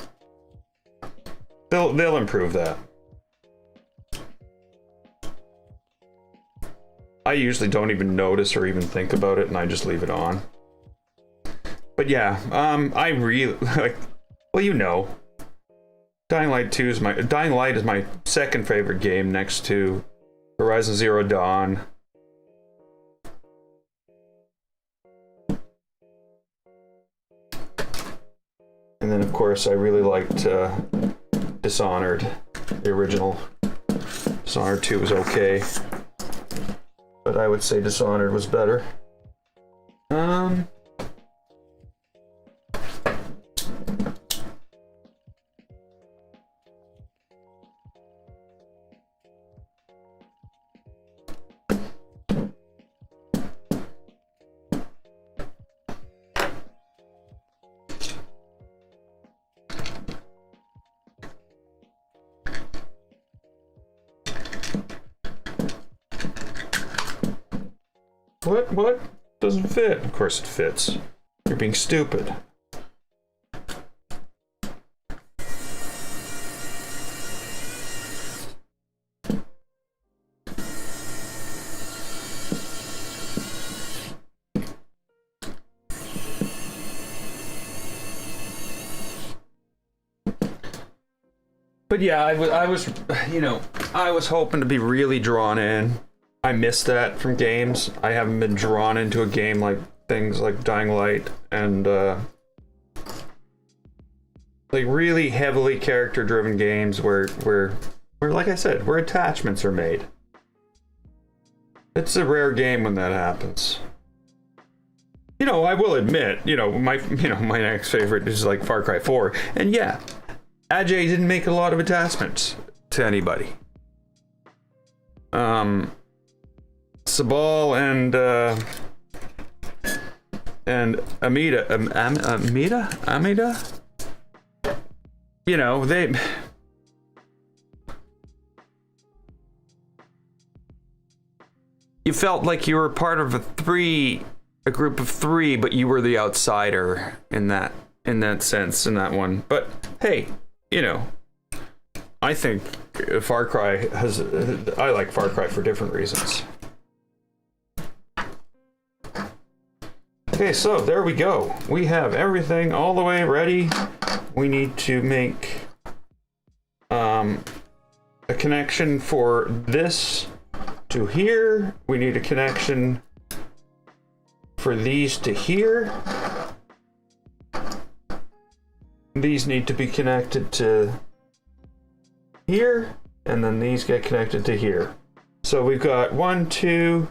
They'll improve that. I usually don't even notice or even think about it, and I just leave it on. But yeah, I really like. Well, you know. Dying Light is my second favorite game next to Horizon Zero Dawn. And then of course I really liked Dishonored. The original Dishonored 2 was okay, but I would say Dishonored was better. What? Doesn't fit. Of course it fits. You're being stupid. But yeah, I was, you know, I was hoping to be really drawn in. I miss that from games. I haven't been drawn into a game like things like Dying Light and like really heavily character-driven games where like I said, where attachments are made. It's a rare game when that happens. You know, I will admit, my next favorite is like Far Cry 4, and yeah, Ajay didn't make a lot of attachments to anybody. Sabal and Amida, you know, you felt like you were part of a group of three, but you were the outsider in that sense, in that one. But hey, you know, I think Far Cry I like Far Cry for different reasons. Okay, so there we go. We have everything all the way ready. We need to make a connection for this to here. We need a connection for these to here. These need to be connected to here, and then these get connected to here. So we've got 1, 2,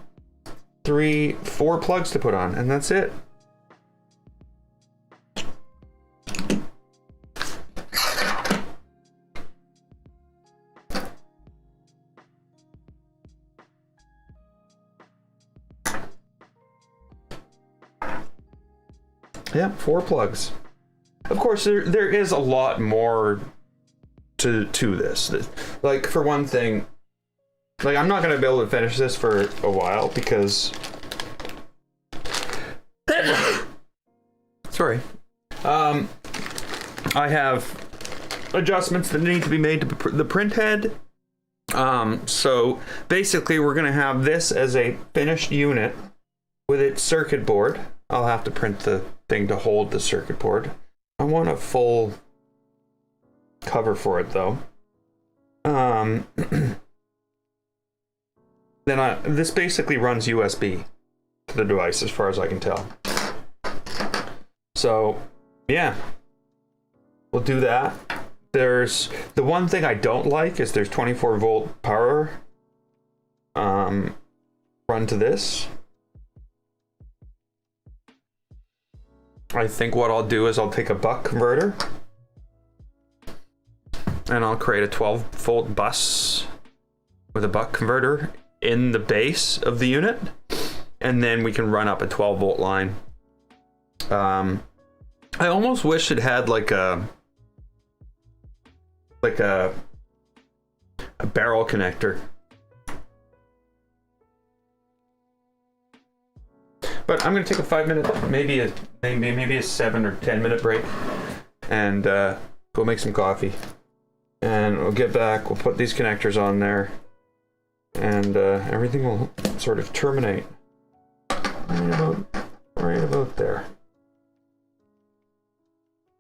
3, 4 plugs to put on, and that's it. Yeah, 4 plugs. Of course, there is a lot more to this. Like, for one thing, like, I'm not going to be able to finish this for a while because... Sorry. I have adjustments that need to be made to the print head. So, basically, we're going to have this as a finished unit with its circuit board. I'll have to print the thing to hold the circuit board. I want a full cover for it, though. This basically runs USB to the device, as far as I can tell. So, yeah, we'll do that. There's the one thing I don't like is there's 24-volt power run to this. I think what I'll do is I'll take a buck converter and I'll create a 12-volt bus with a buck converter in the base of the unit, and then we can run up a 12-volt line. I almost wish it had like a barrel connector. But I'm gonna take a 5-minute, maybe a 7 or 10-minute break, and go make some coffee. And we'll get back. We'll put these connectors on there, and everything will sort of terminate right about there.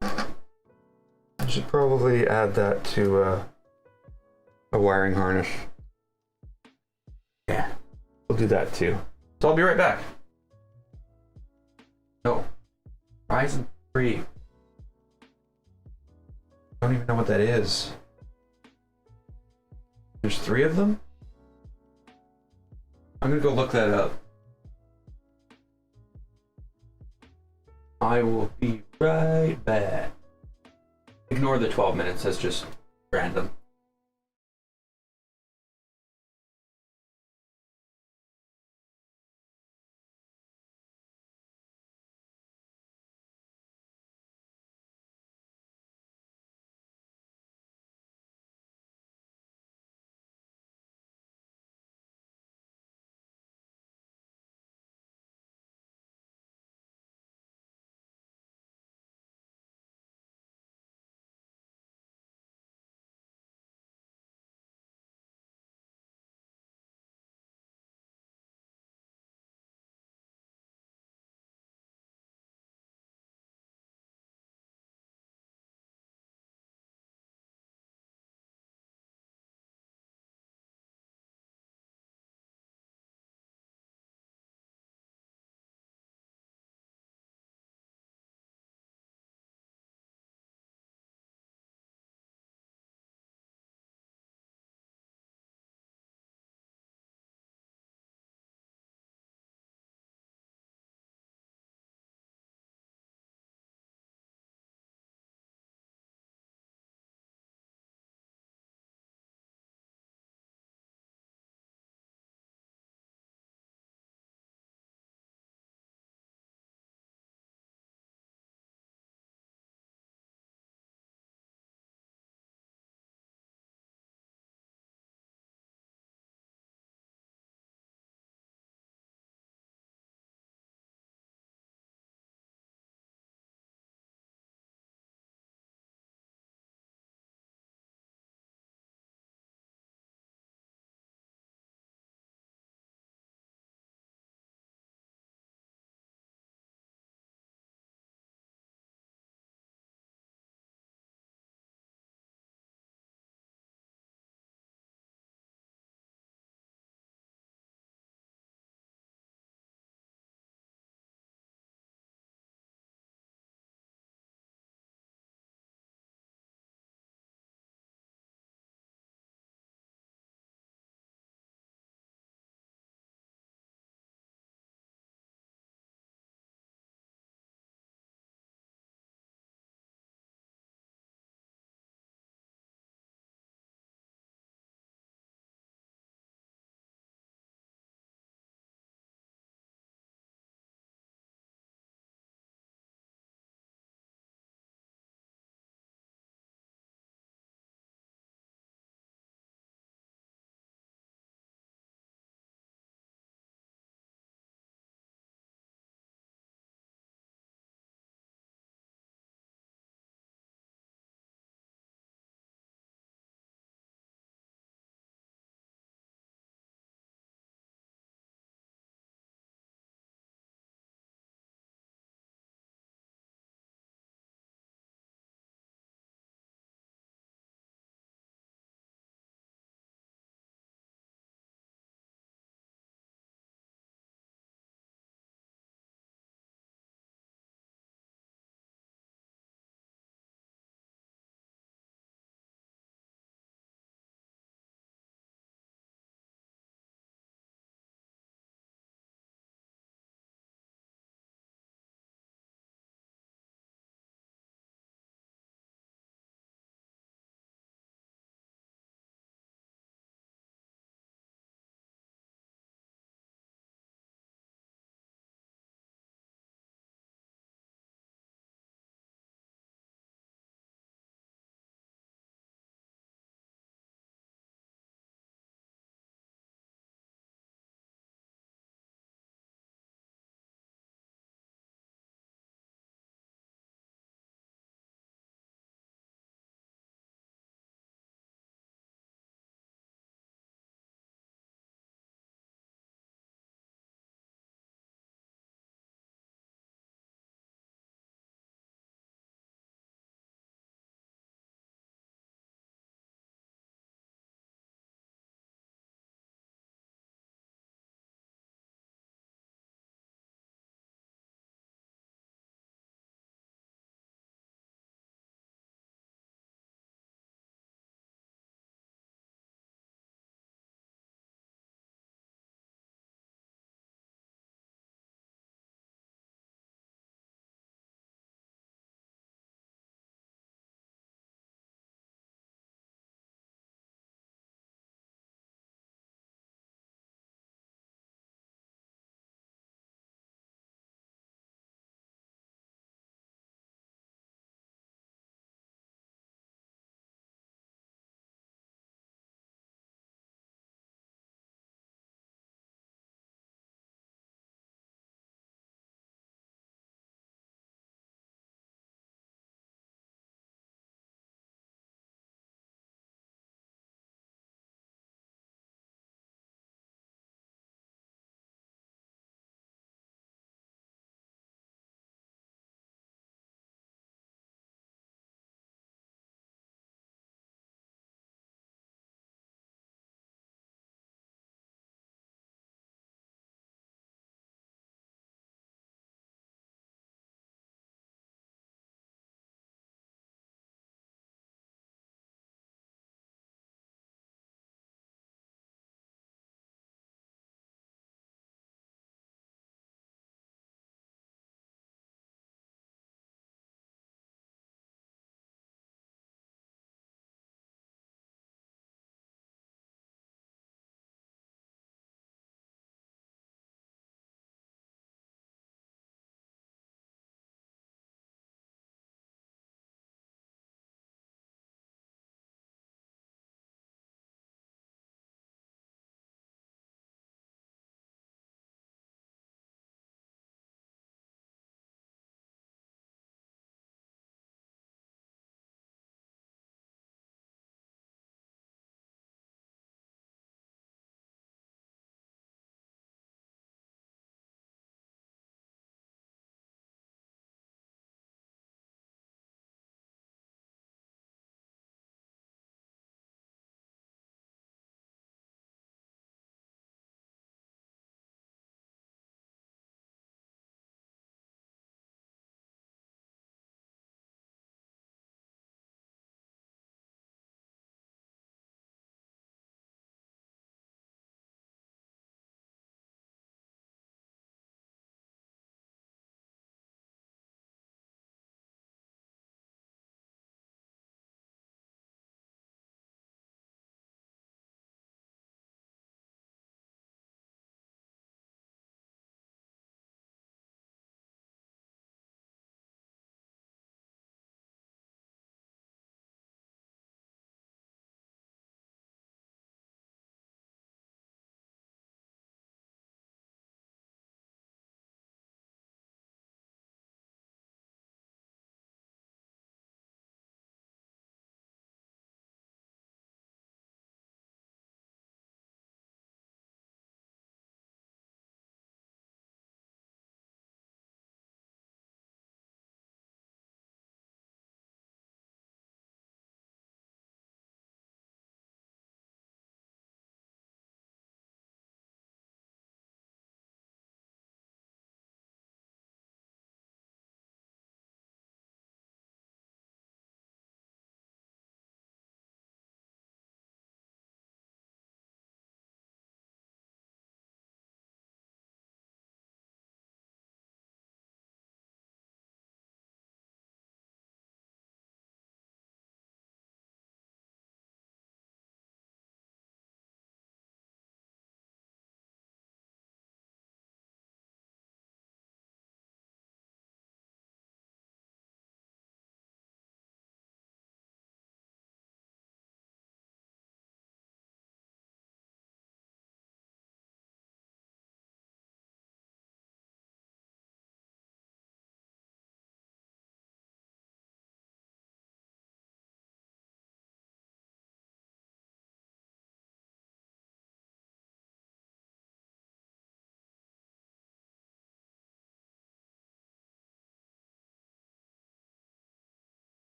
I should probably add that to a wiring harness. Yeah, we'll do that too. So I'll be right back. No. Ryzen 3. I don't even know what that is. There's 3 of them? I'm gonna go look that up. I will be right back. Ignore the 12 minutes, that's just random.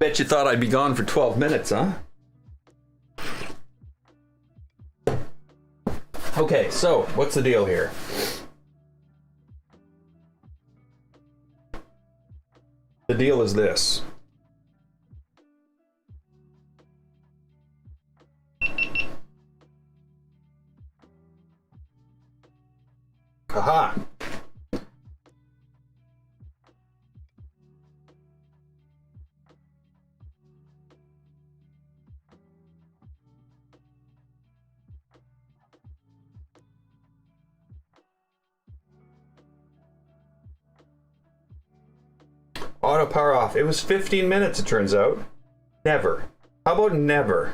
Bet you thought I'd be gone for 12 minutes, huh? Okay, so what's the deal here? The deal is this. Aha! Auto power off. It was 15 minutes, it turns out. Never. How about never?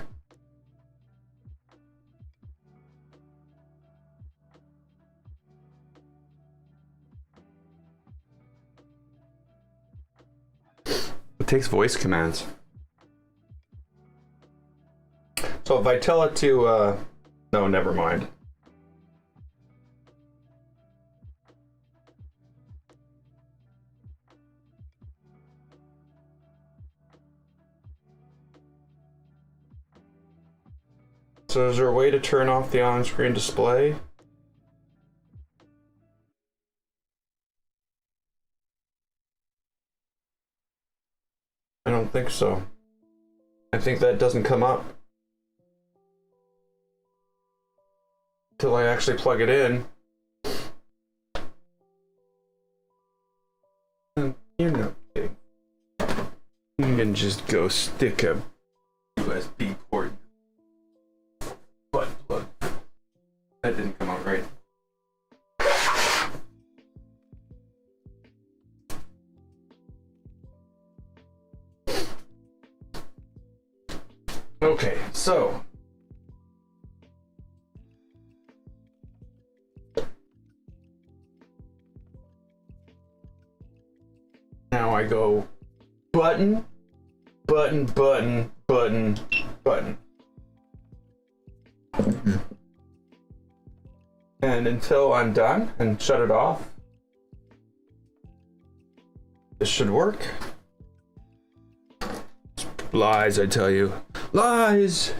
It takes voice commands. So if I tell it to, no, never mind. So is there a way to turn off the on-screen display? I don't think so. I think that doesn't come up till I actually plug it in. You're not kidding. You can just go stick a USB port butt plug. That didn't come out right. Okay, so now I go button, button, button, button, button. And until I'm done and shut it off, this should work. Lies, I tell you. Lies!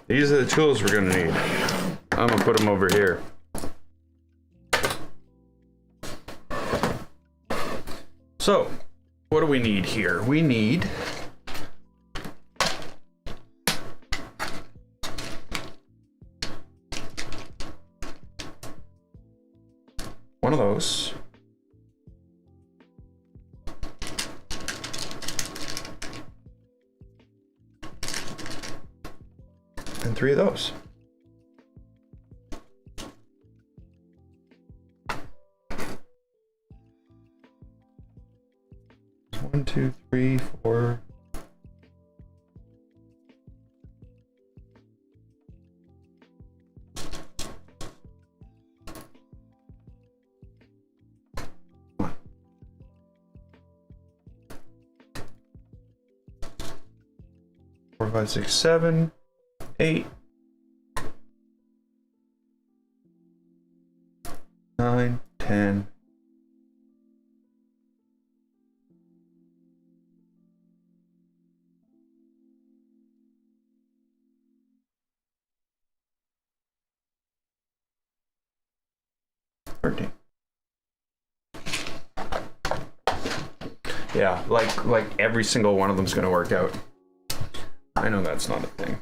These are the tools we're gonna need. I'm gonna put them over here. So, what do we need here? We need one of those. And 3 of those. One, two, three, four. Four, 5, 6, 7, 8, 9, 10. Yeah, like every single one of them is going to work out. I know that's not a thing.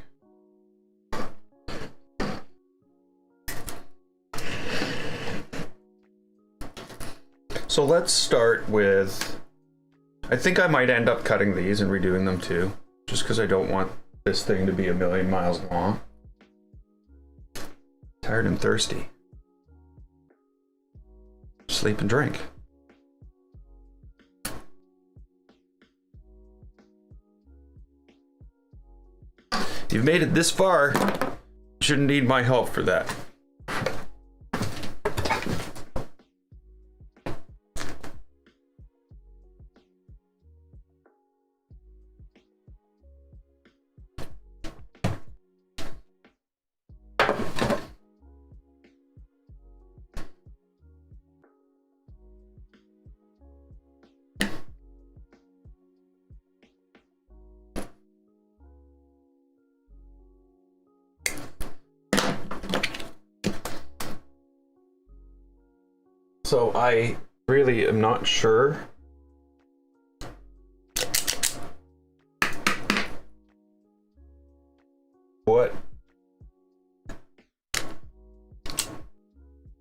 So let's start with, I think I might end up cutting these and redoing them too, just because I don't want this thing to be a million miles long. Tired and thirsty. Sleep and drink. You've made it this far, shouldn't need my help for that. So I really am not sure what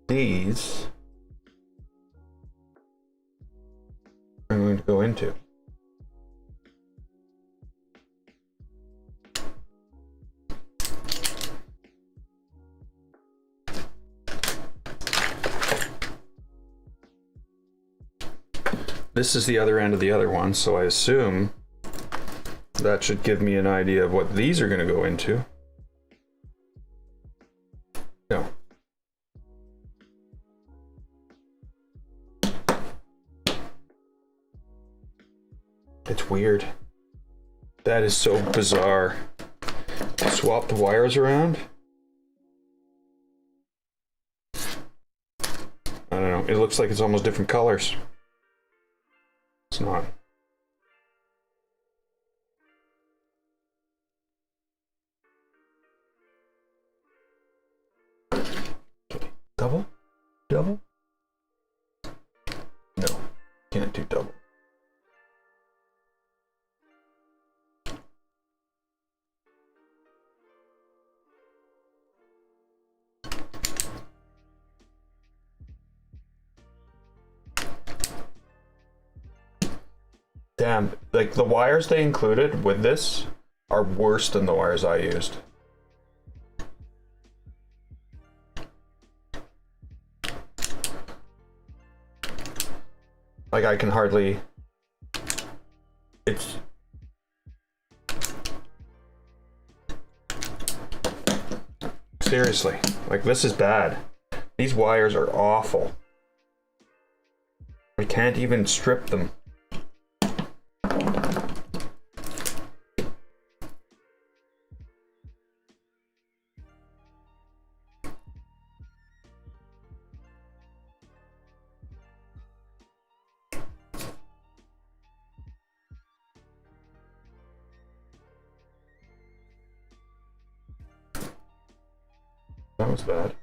these are going to go into. This is the other end of the other one, so I assume that should give me an idea of what these are going to go into. No. It's weird. That is so bizarre. Swap the wires around. I don't know. It looks like it's almost different colors. It's not. Double? Double? No, can't do double. Damn, like the wires they included with this are worse than the wires I used. Like I can hardly, it's, seriously, like this is bad. These wires are awful. I can't even strip them. That was bad.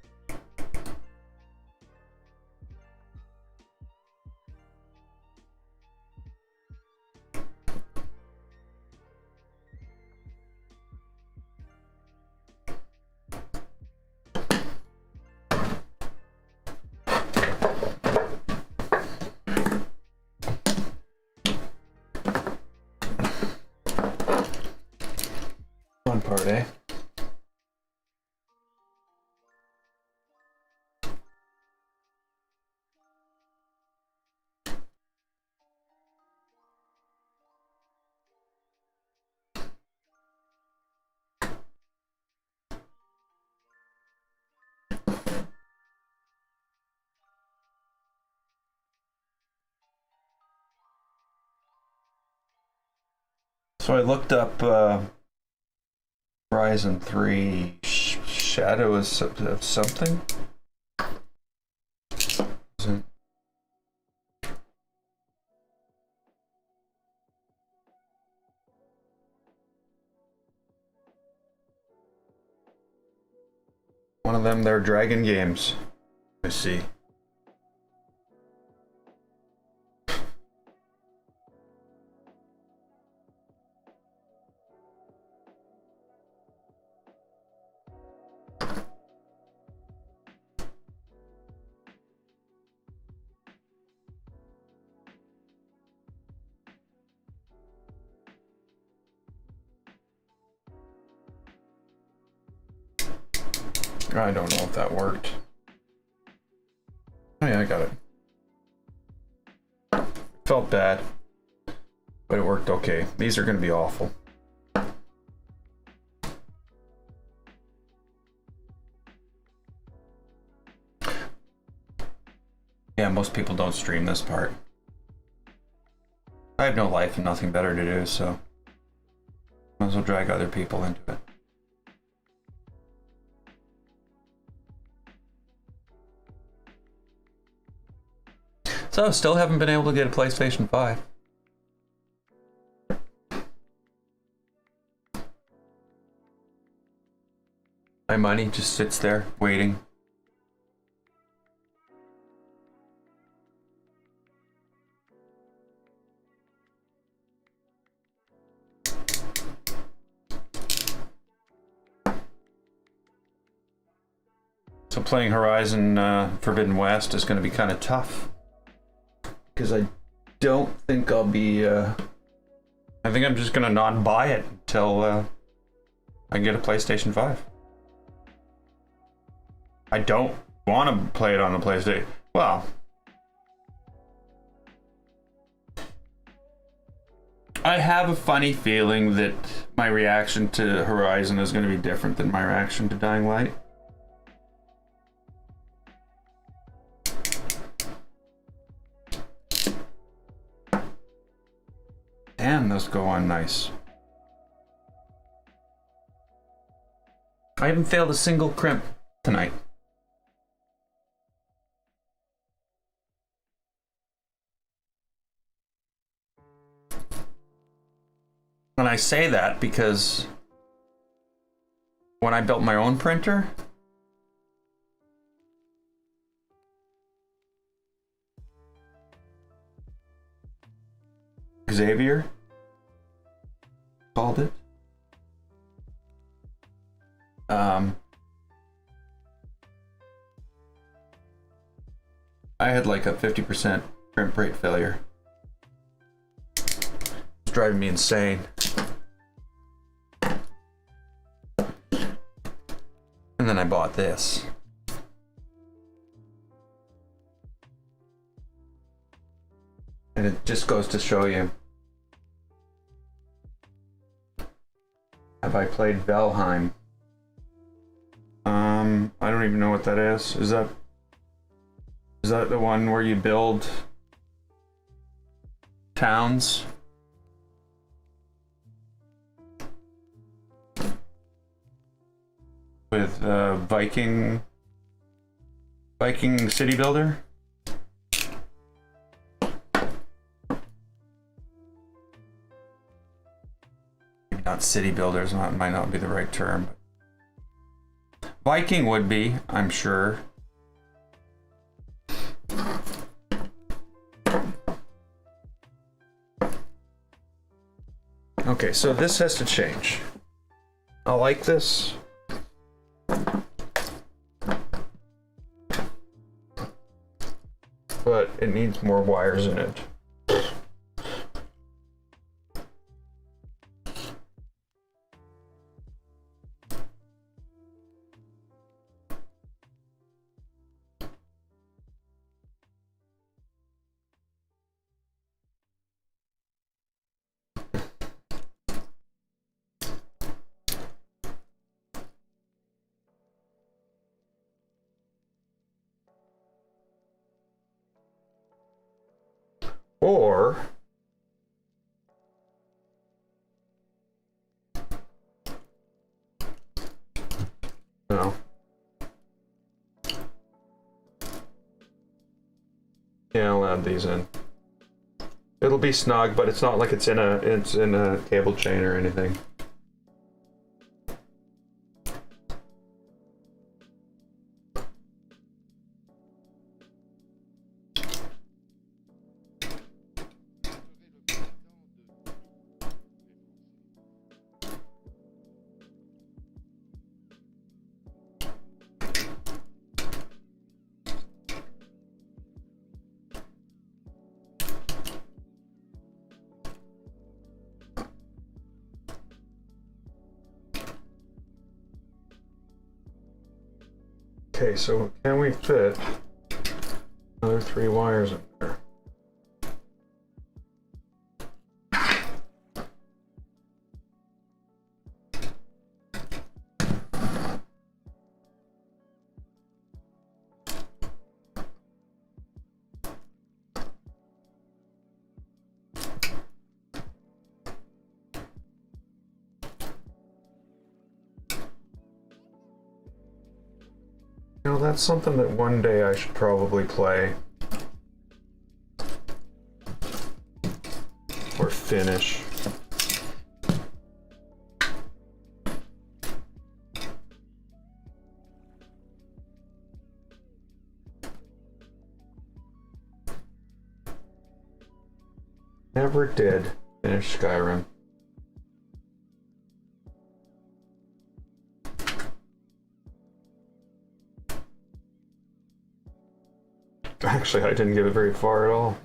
Fun part, eh? So I looked up Ryzen 3 Shadow of something. Isn't... One of them, they're dragon games. I see. I don't know if that worked. Oh yeah, I got it. Felt bad, but it worked okay. These are going to be awful. Yeah, most people don't stream this part. I have no life and nothing better to do, so might as well drag other people into it. So, still haven't been able to get a PlayStation 5. My money just sits there, waiting. So playing Horizon Forbidden West is going to be kind of tough. Because I don't think I'll be... I think I'm just going to not buy it until I get a PlayStation 5. I don't want to play it on the PlayStation. Well... I have a funny feeling that my reaction to Horizon is going to be different than my reaction to Dying Light. Damn, those go on nice. I haven't failed a single crimp tonight. And I say that because when I built my own printer, Xavier called it. I had like a 50% crimp rate failure. It's driving me insane. And then I bought this. And it just goes to show you. Have I played Valheim? I don't even know what that is. Is that the one where you build towns? With Viking city builder? Maybe not city builders, might not be the right term. Viking would be, I'm sure. Okay, so this has to change. I like this. But it needs more wires in it. Or no. Yeah, I'll add these in. It'll be snug, but it's not like it's in a cable chain or anything. Okay, so can we fit another 3 wires in there? You know, that's something that one day I should probably play. Or finish. Never did finish Skyrim. Actually, I didn't get it very far at all.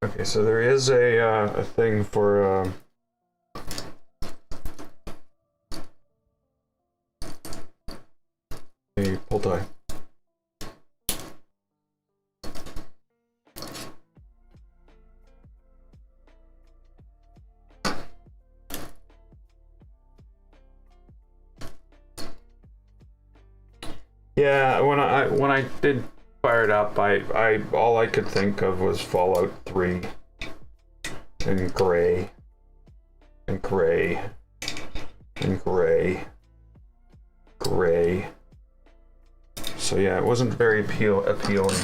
Okay, so there is a thing for a pull tie. Yeah, when I did fire it up, I all I could think of was Fallout 3 and gray and gray and gray. So yeah, it wasn't very appealing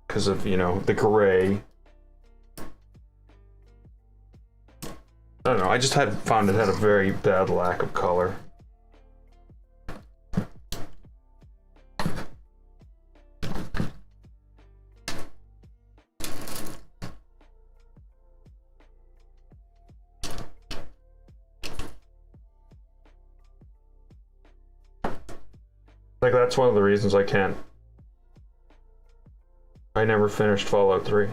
because of, you know, the gray. I don't know, I just found it had a very bad lack of color. Like, that's one of the reasons I never finished Fallout 3.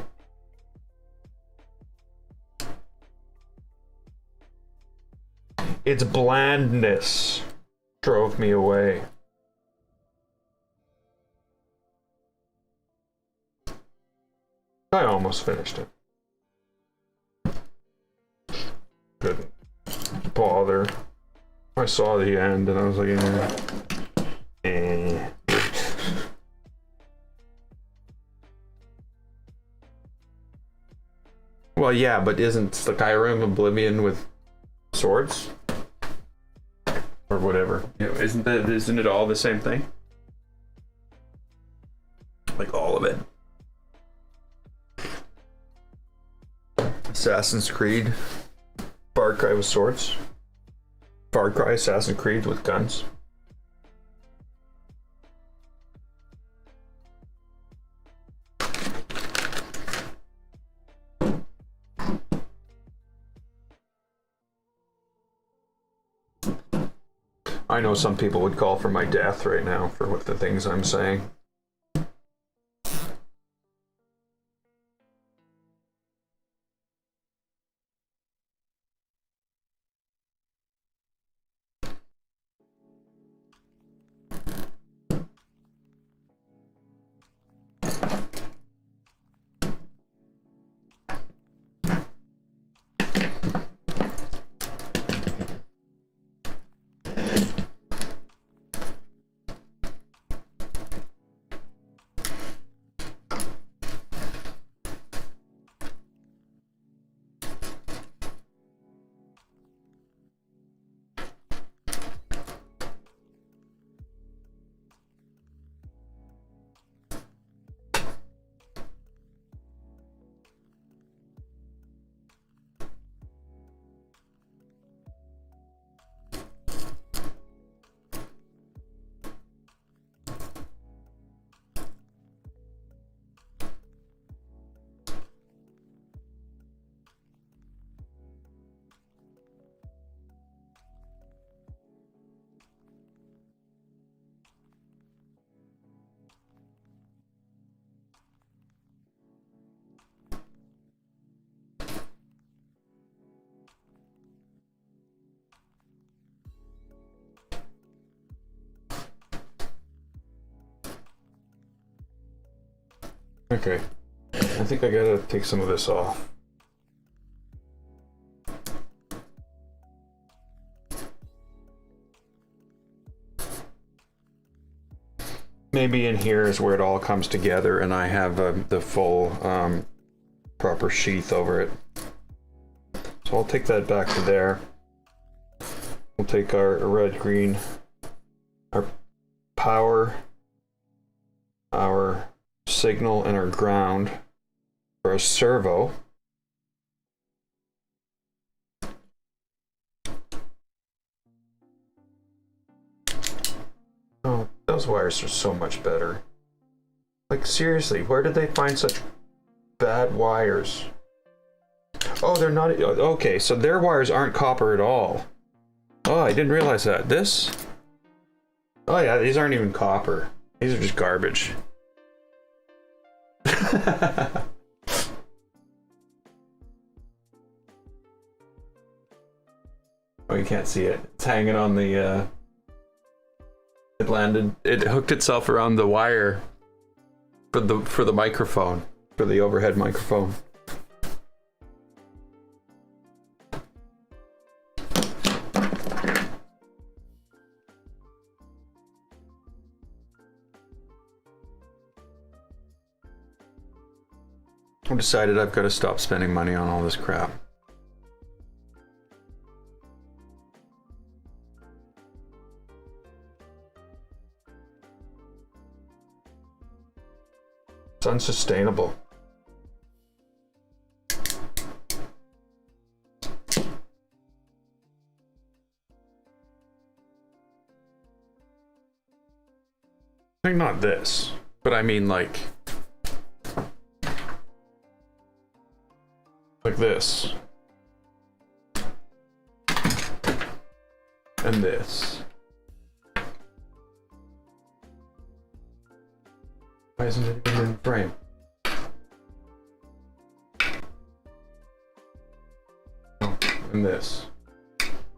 Its blandness drove me away. I almost finished it. Couldn't bother. I saw the end and I was like, Well, yeah, but isn't Skyrim Oblivion with swords? Or whatever. You know, isn't it all the same thing? Like all of it. Assassin's Creed, Far Cry with swords. Far Cry, Assassin's Creed with guns. I know some people would call for my death right now for what the things I'm saying. Okay, I think I gotta take some of this off. Maybe in here is where it all comes together and I have the full proper sheath over it. So I'll take that back to there. We'll take our red, green, our power, our signal, and our ground for a servo. Oh, those wires are so much better. Like, seriously, where did they find such bad wires? Oh, they're not... Okay, so their wires aren't copper at all. Oh, I didn't realize that. This? Oh yeah, these aren't even copper. These are just garbage. Oh, you can't see it. It's hanging on the... It landed... It hooked itself around the wire for the microphone. For the overhead microphone. I've decided I've got to stop spending money on all this crap. It's unsustainable. I think not this, but I mean like this. And this. Why isn't it even in frame? Oh, and this.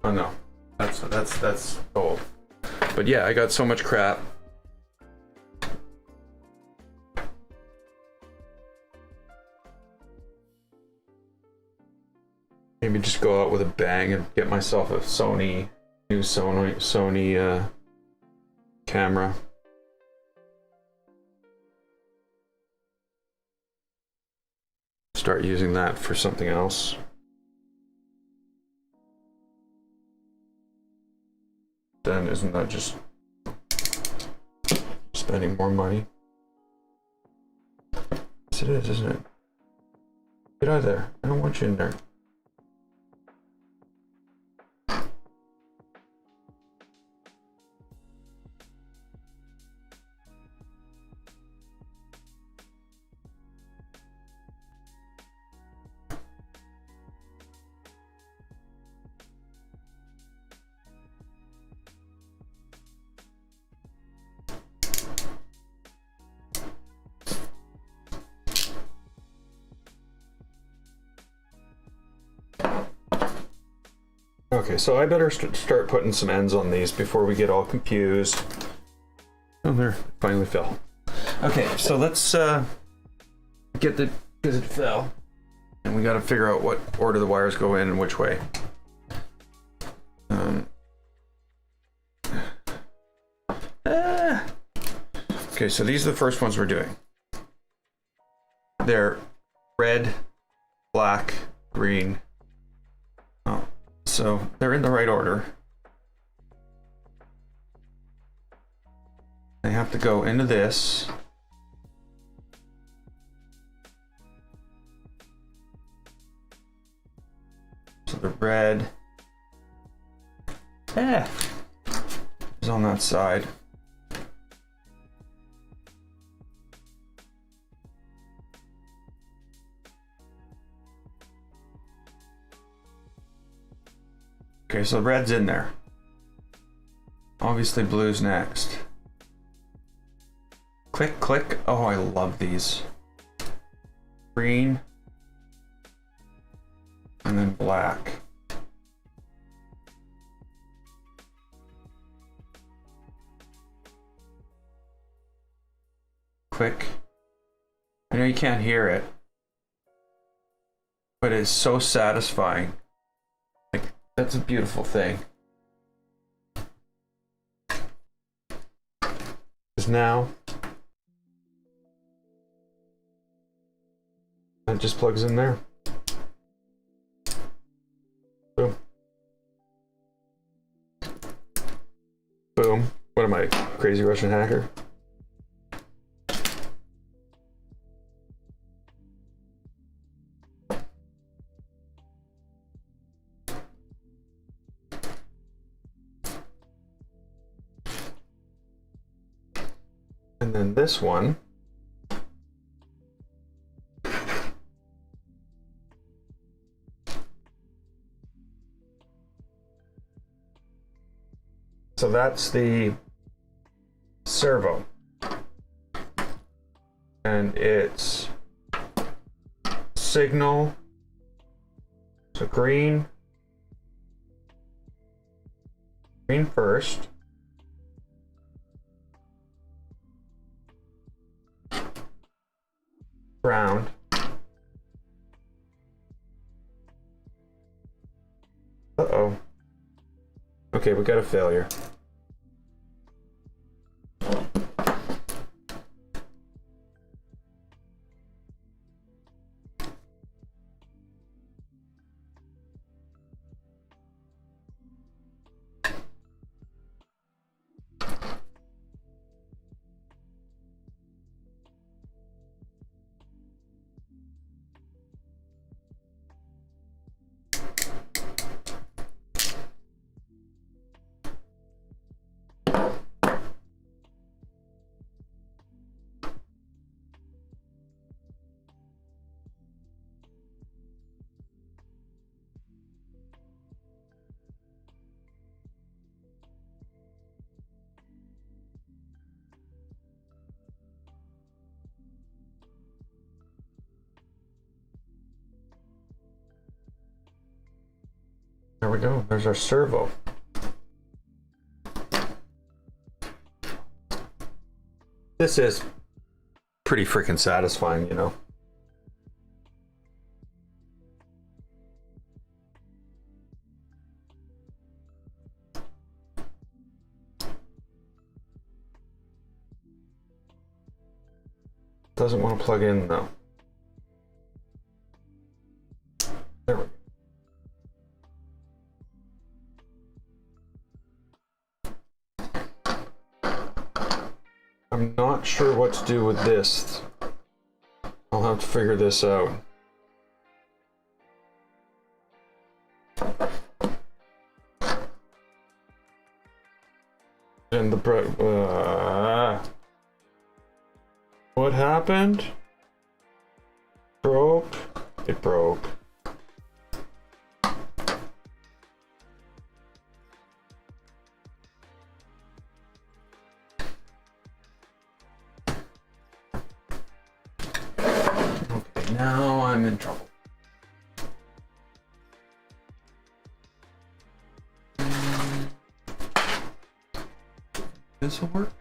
Oh no. That's old. But yeah, I got so much crap. Maybe just go out with a bang and get myself a new Sony camera. Start using that for something else. Then isn't that just spending more money? Yes, it is, isn't it? Get out of there. I don't want you in there. Okay, so I better start putting some ends on these before we get all confused. Oh, there, finally fell. Okay, so let's get the, because it fell. And we gotta figure out what order the wires go in and which way. Okay, so these are the first ones we're doing. They're red, black, green. Oh, so they're in the right order. They have to go into this. So the red is on that side. Okay, so red's in there. Obviously blue's next. Click, click. Oh, I love these. Green. And then black. Click. I know you can't hear it, but it's so satisfying. Like, that's a beautiful thing. Because now that just plugs in there. Boom. Boom. What am I, crazy Russian hacker? And then this one So that's the servo. And it's signal. So green first. Ground. Uh-oh. Okay, we got a failure. There we go. There's our servo. This is pretty freaking satisfying, you know. Doesn't want to plug in though. There we go. I'm not sure what to do with this. I'll have to figure this out. And the what happened? Broke? It broke. Okay, now I'm in trouble. This will work?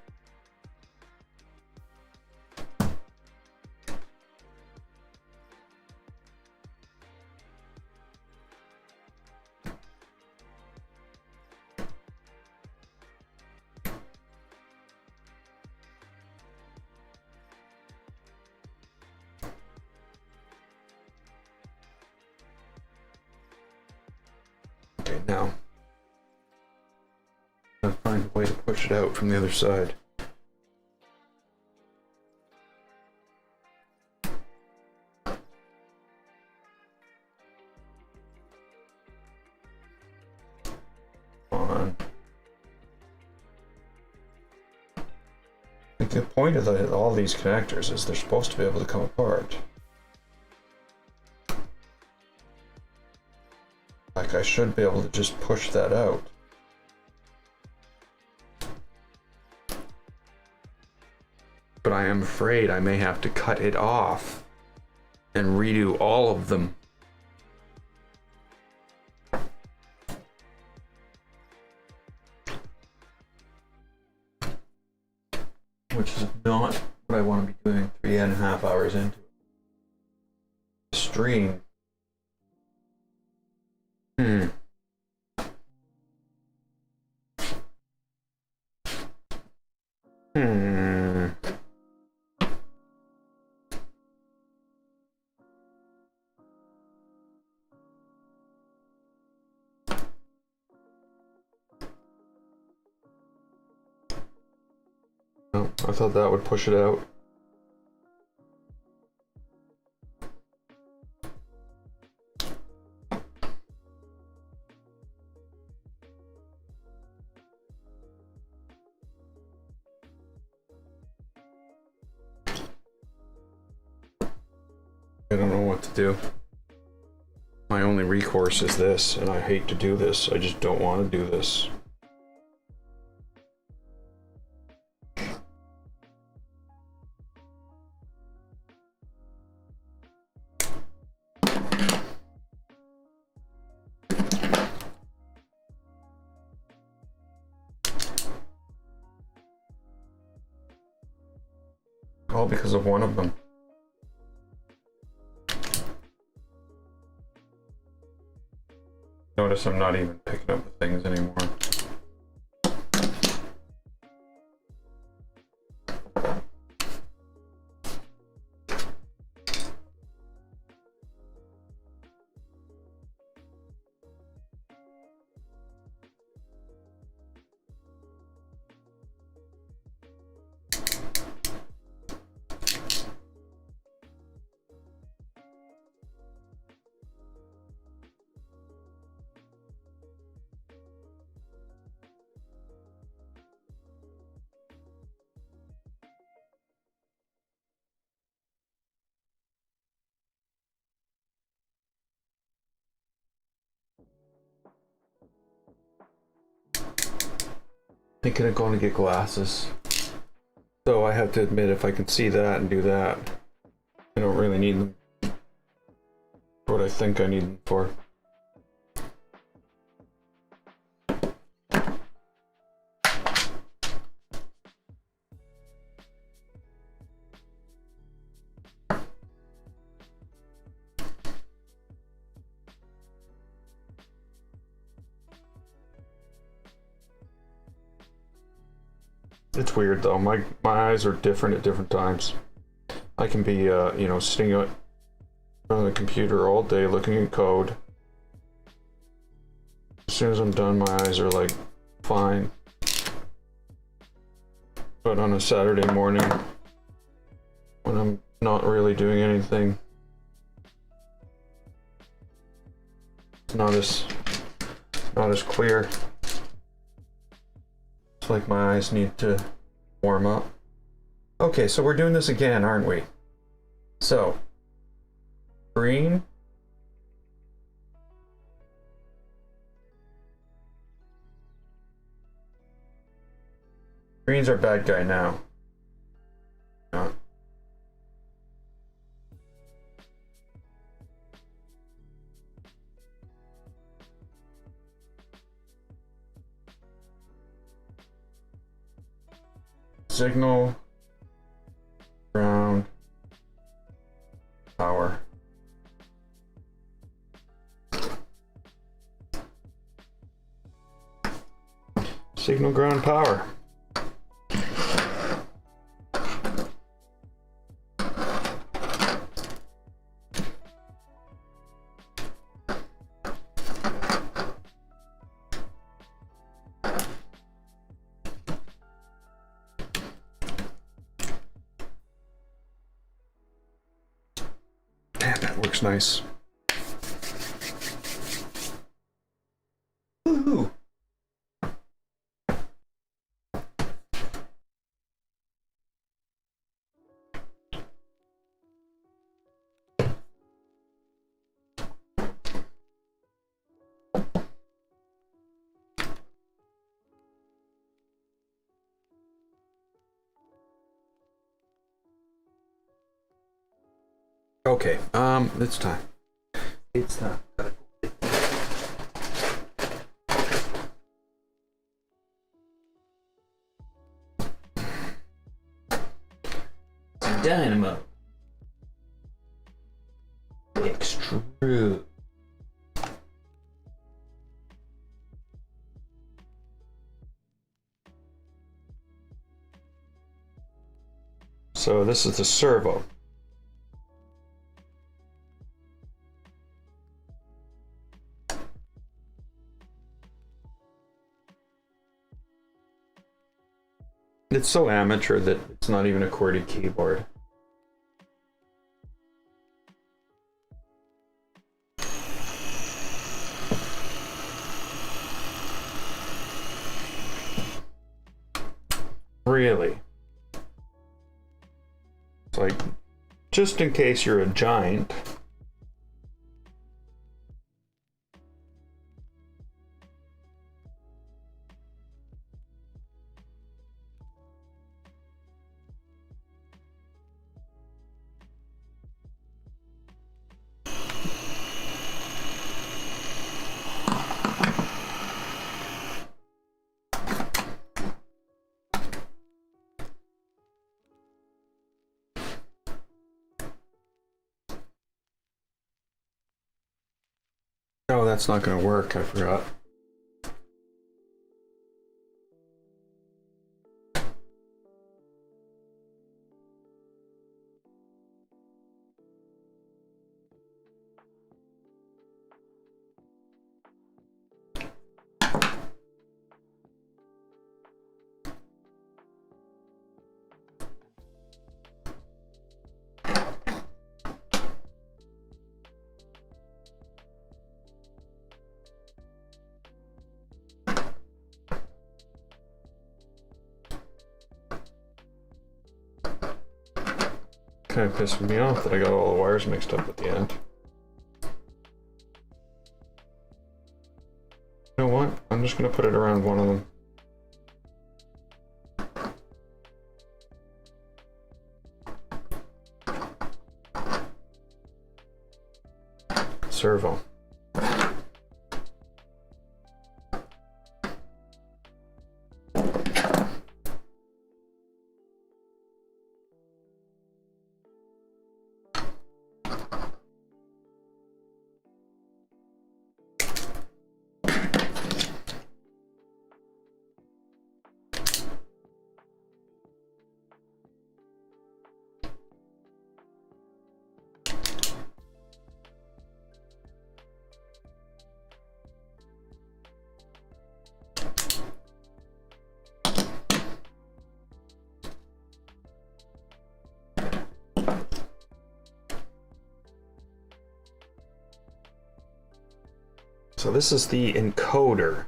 Okay, now I'll find a way to push it out from the other side. The point of all these connectors is they're supposed to be able to come apart. Like I should be able to just push that out. But I am afraid I may have to cut it off and redo all of them. Which is not what I want to be doing 3.5 hours into the stream. Oh, I thought that would push it out. I don't know what to do. My only recourse is this, and I hate to do this. I just don't want to do this. all because of one of them. Notice I'm not even picking up the things anymore. Thinking of going to get glasses. So I have to admit, if I can see that and do that, I don't really need them for what I think I need them for. It's weird though. My eyes are different at different times. I can be, you know, sitting on the computer all day looking at code. As soon as I'm done, my eyes are like fine. But on a Saturday morning, when I'm not really doing anything, it's not as clear. It's like my eyes need to warm up. Okay, so we're doing this again, aren't we? So, green. Green's our bad guy now. No. Signal, ground, power. Signal, ground, power. Looks nice. Woohoo! Okay, it's time. It's time. Dynamo. Extrude. So this is the servo. It's so amateur that it's not even a QWERTY keyboard. Really? It's like, just in case you're a giant. Oh, that's not gonna work, I forgot. Kind of pissed me off that I got all the wires mixed up at the end. You know what? I'm just gonna put it around one of them. Servo. So this is the encoder.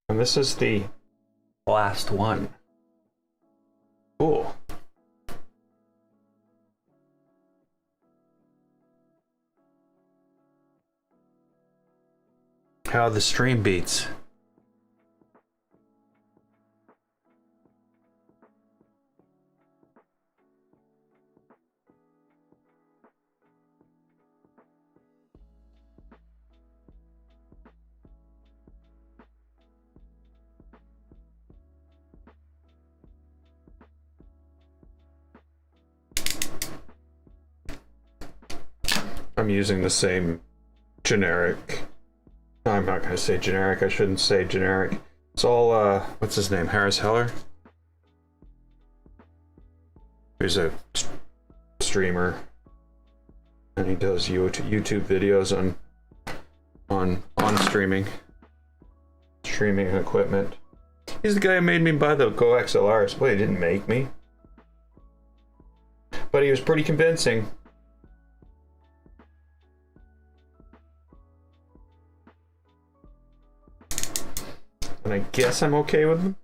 And this is the last one. Cool. How the stream beats. I'm using the same generic. No, I'm not going to say generic. I shouldn't say generic. It's all, what's his name? Harris Heller? He's a streamer. And he does YouTube videos on streaming equipment. He's the guy who made me buy the Go XLRs. Well, he didn't make me. But he was pretty convincing. And I guess I'm okay with them.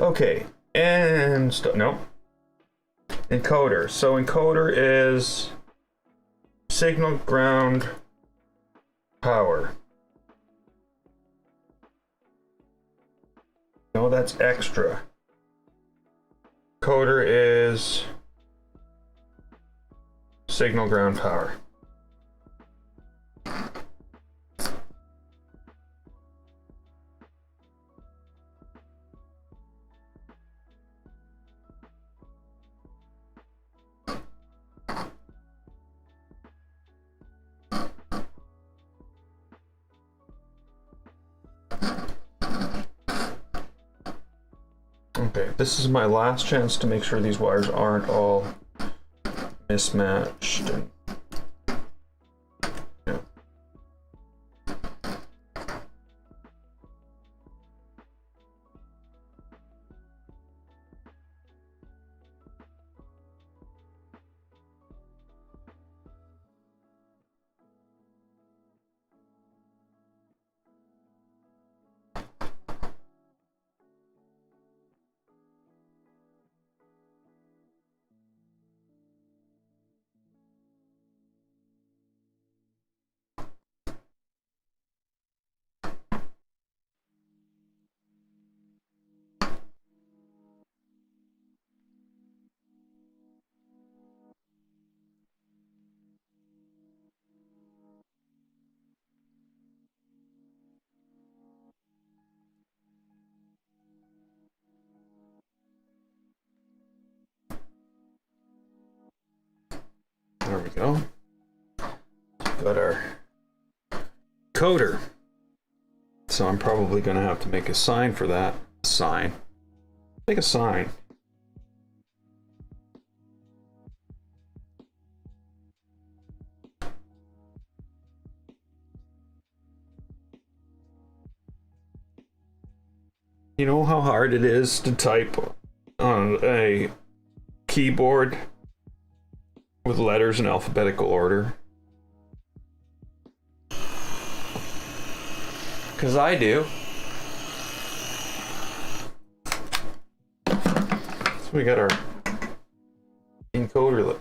Okay, and no. Encoder. So encoder is signal ground power. No, that's extra. Encoder is signal ground power. Okay, this is my last chance to make sure these wires aren't all mismatched. And, yeah. There we go. Got our coder. So I'm probably going to have to make a sign for that. Sign. Make a sign. You know how hard it is to type on a keyboard with letters in alphabetical order? Because I do. So we got our encoder.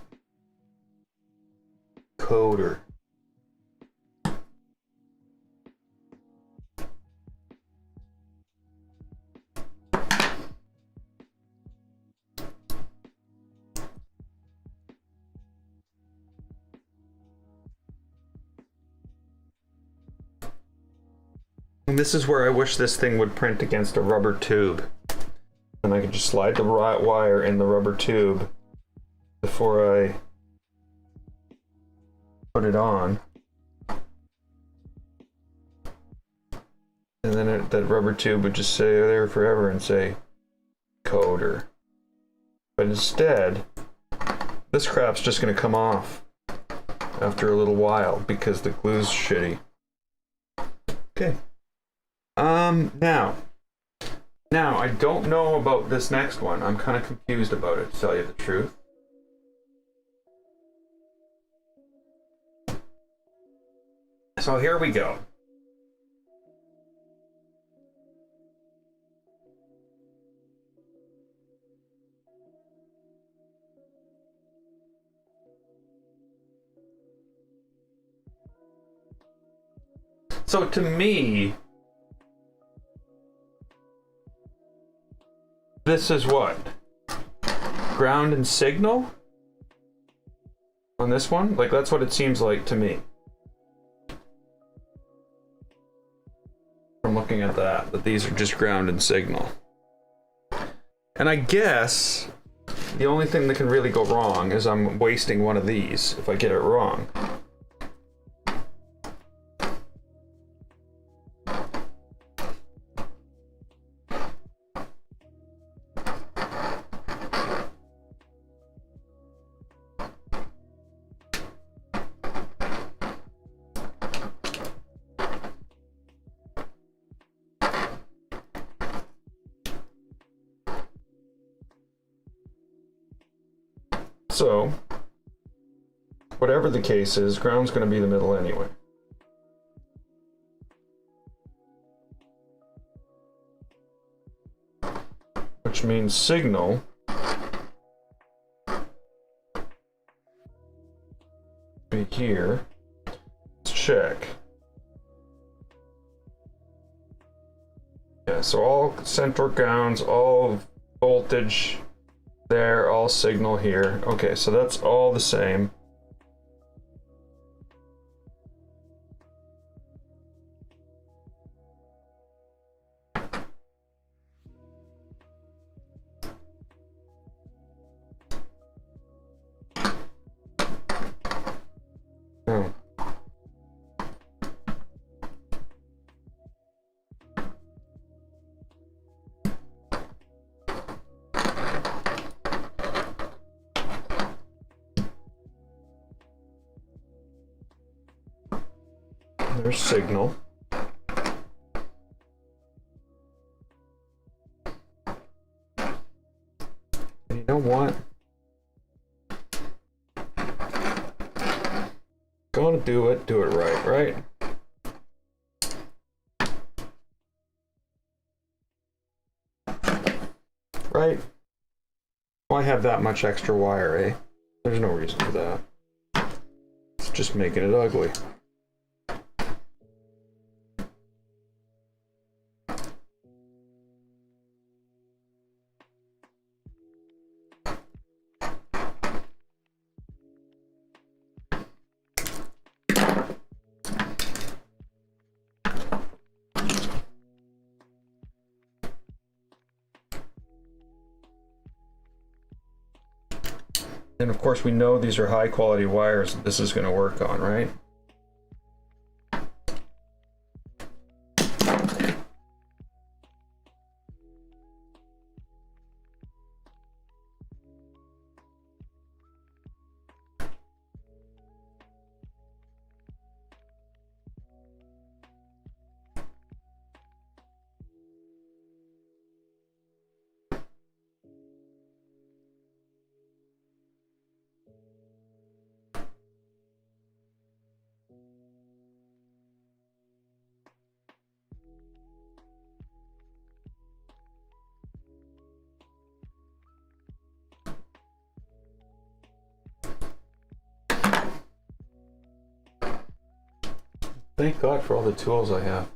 Coder. And this is where I wish this thing would print against a rubber tube. And I could just slide the wire in the rubber tube before I put it on. And then that rubber tube would just stay there forever and say coder. But instead, this crap's just going to come off after a little while because the glue's shitty. Okay. Now I don't know about this next one. I'm kind of confused about it, to tell you the truth. So here we go. So to me, this is what? Ground and signal? On this one? Like, that's what it seems like to me. From looking at that these are just ground and signal. And I guess the only thing that can really go wrong is I'm wasting one of these if I get it wrong. So, whatever the case is, ground's going to be the middle anyway. Which means signal be here. Let's check. Yeah, so all central grounds, all voltage there, all signal here. Okay, so that's all the same. Oh. There's signal. And you know what? Gonna do it right, right? Right? Why have that much extra wire, eh? There's no reason for that. It's just making it ugly. And of course we know these are high quality wires that this is going to work on, right? Thank God for all the tools I have.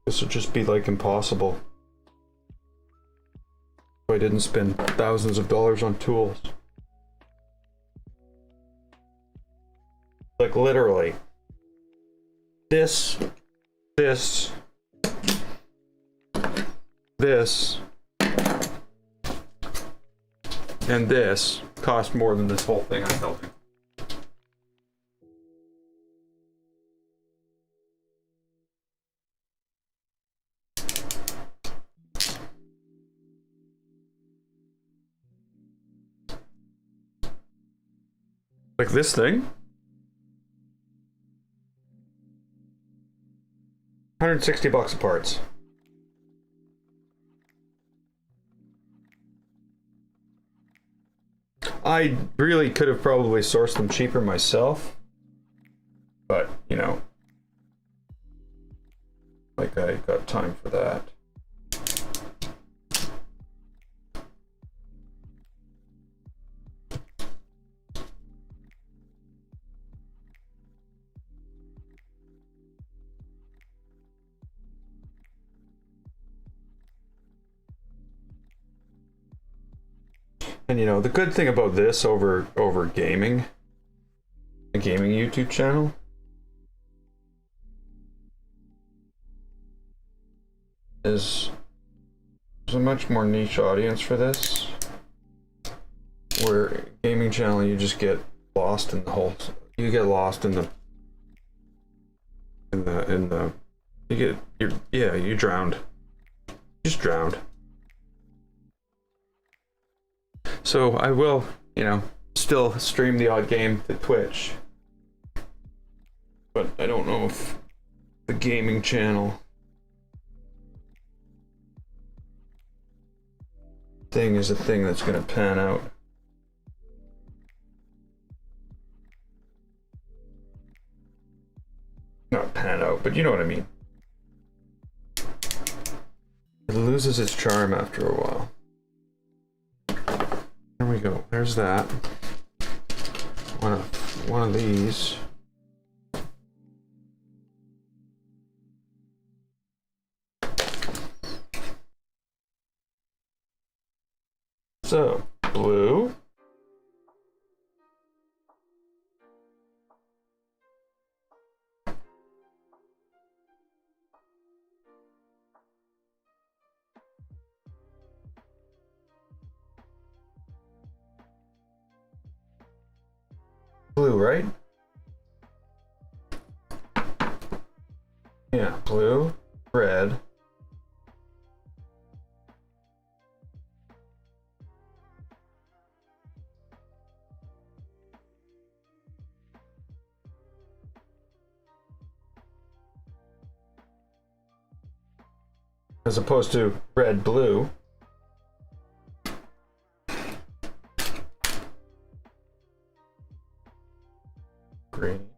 This would just be like impossible if I didn't spend thousands of dollars on tools. Like literally. This, and this cost more than this whole thing I'm building. Like this thing, 160 bucks a parts. I really could have probably sourced them cheaper myself, but you know, like I got time for that. And you know, the good thing about this over gaming, a gaming YouTube channel, is there's a much more niche audience for this. Where gaming channel, you just get lost in the whole, you get lost in the you drowned. You just drowned. So I will, you know, still stream the odd game to Twitch. But I don't know if the gaming channel thing is a thing that's gonna pan out. Not pan out, but you know what I mean. It loses its charm after a while. There we go. There's that. One of these. So, blue. Blue, right? Yeah, blue, red. As opposed to red, blue. Green.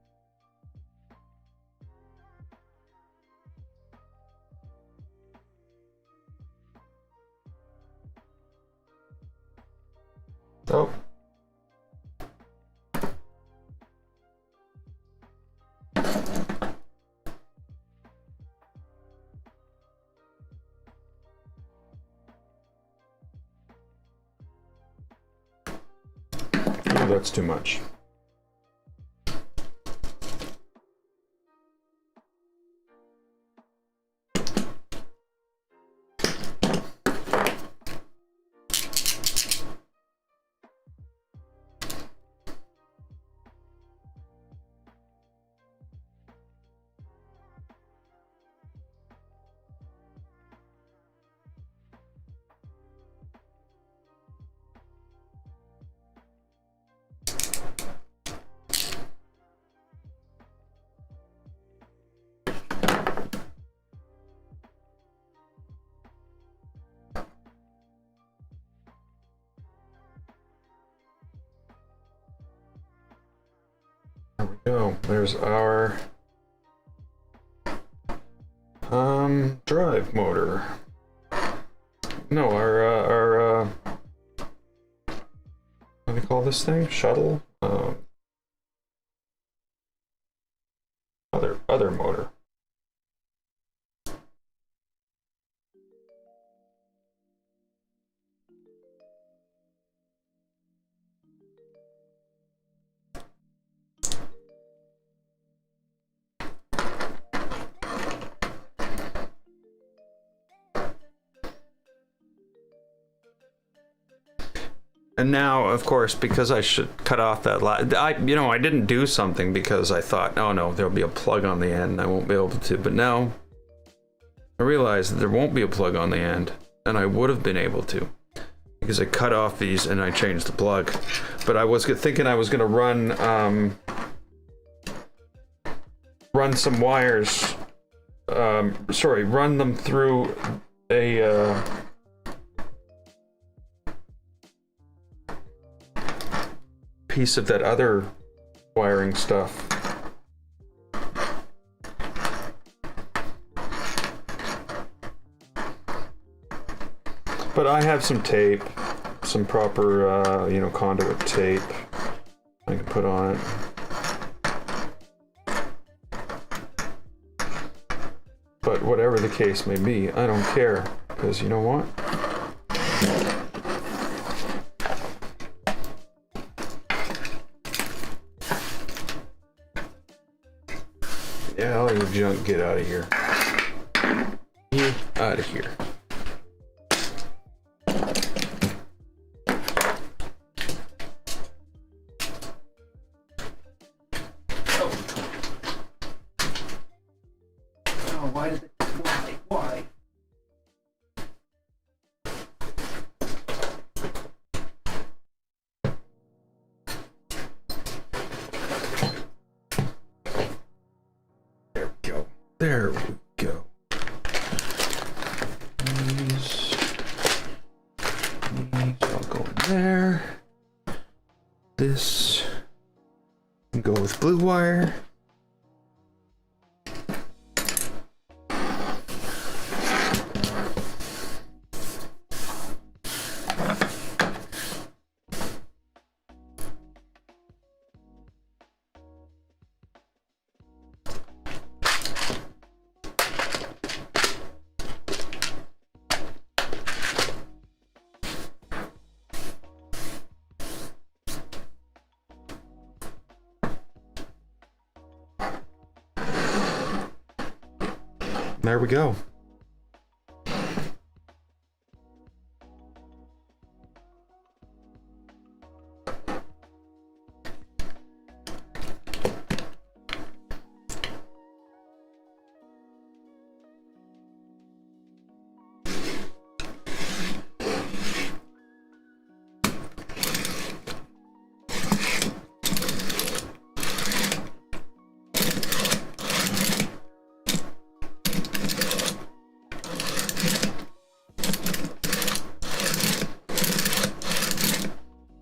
Oh. Oh, that's too much. There we go. There's our drive motor. No, our what do they call this thing? Shuttle? Other motor. And now, of course, because I should cut off that I didn't do something because I thought, oh no, there'll be a plug on the end and I won't be able to. But now I realize that there won't be a plug on the end, and I would have been able to because I cut off these and I changed the plug. But I was thinking I was going to run some wires. Run them through a piece of that other wiring stuff. But I have some tape, some proper, conduit tape I can put on it. But whatever the case may be, I don't care, because you know what? Yeah, all your junk, get out of here. Get out of here. There we go. These all go in there. This can go with blue wire. There we go.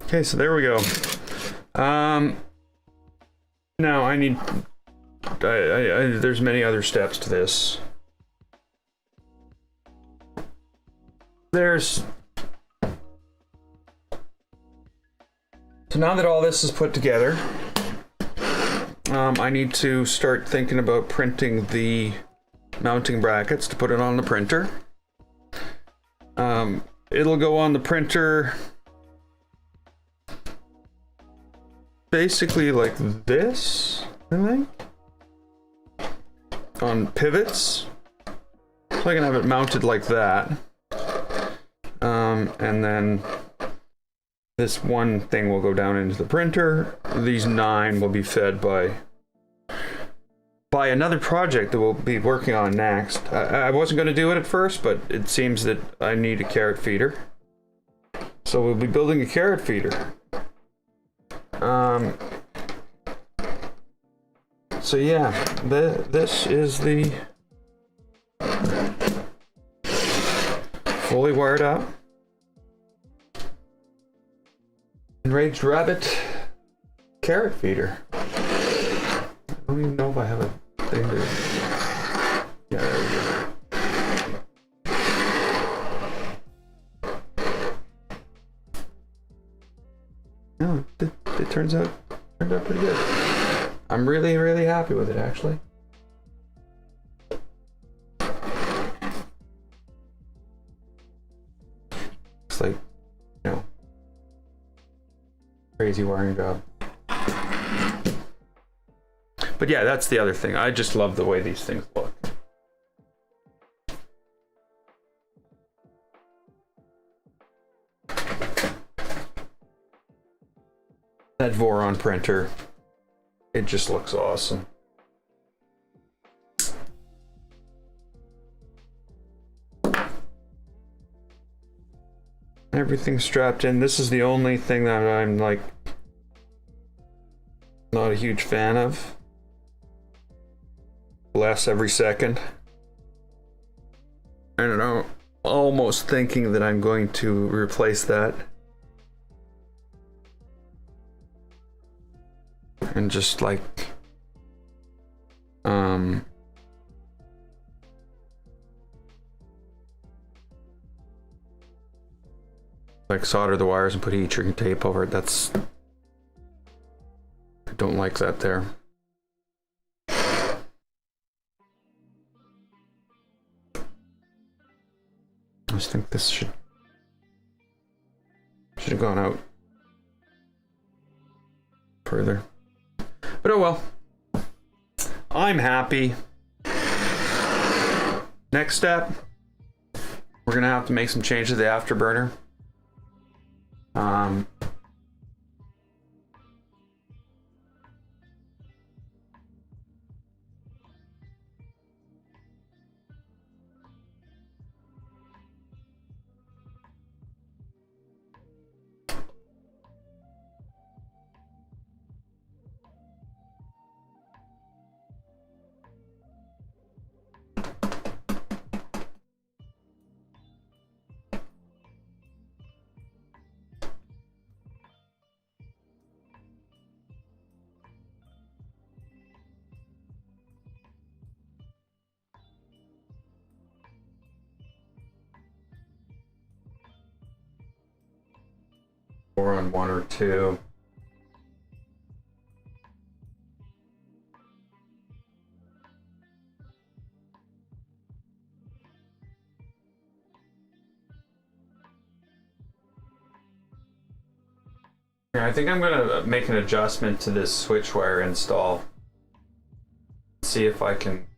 Okay, so there we go. Now I need. There's many other steps to this. So now that all this is put together, I need to start thinking about printing the mounting brackets to put it on the printer. It'll go on the printer basically like this, I think, on pivots. So I can have it mounted like that. And then this one thing will go down into the printer. These 9 will be fed by another project that we'll be working on next. I wasn't going to do it at first, but it seems that I need a carrot feeder. So we'll be building a carrot feeder. So yeah, this is the fully wired up Enraged rabbit carrot feeder. don't even know if I have a thing to... Yeah, there we go. No, it turned out pretty good. I'm really, really happy with it, actually. It's like, you know, crazy wiring job. But yeah, that's the other thing. I just love the way these things look. That Voron printer, it just looks awesome. Everything's strapped in. This is the only thing that I'm like not a huge fan of. Less every second. I don't know. Almost thinking that I'm going to replace that. And just like solder the wires and put heat shrink tape over it. I don't like that there. I just think this should have gone out further. But oh well. I'm happy. Next step, we're gonna have to make some changes to the afterburner. Or on 1 or 2. Yeah, I think I'm gonna make an adjustment to this switch wire install. See if I can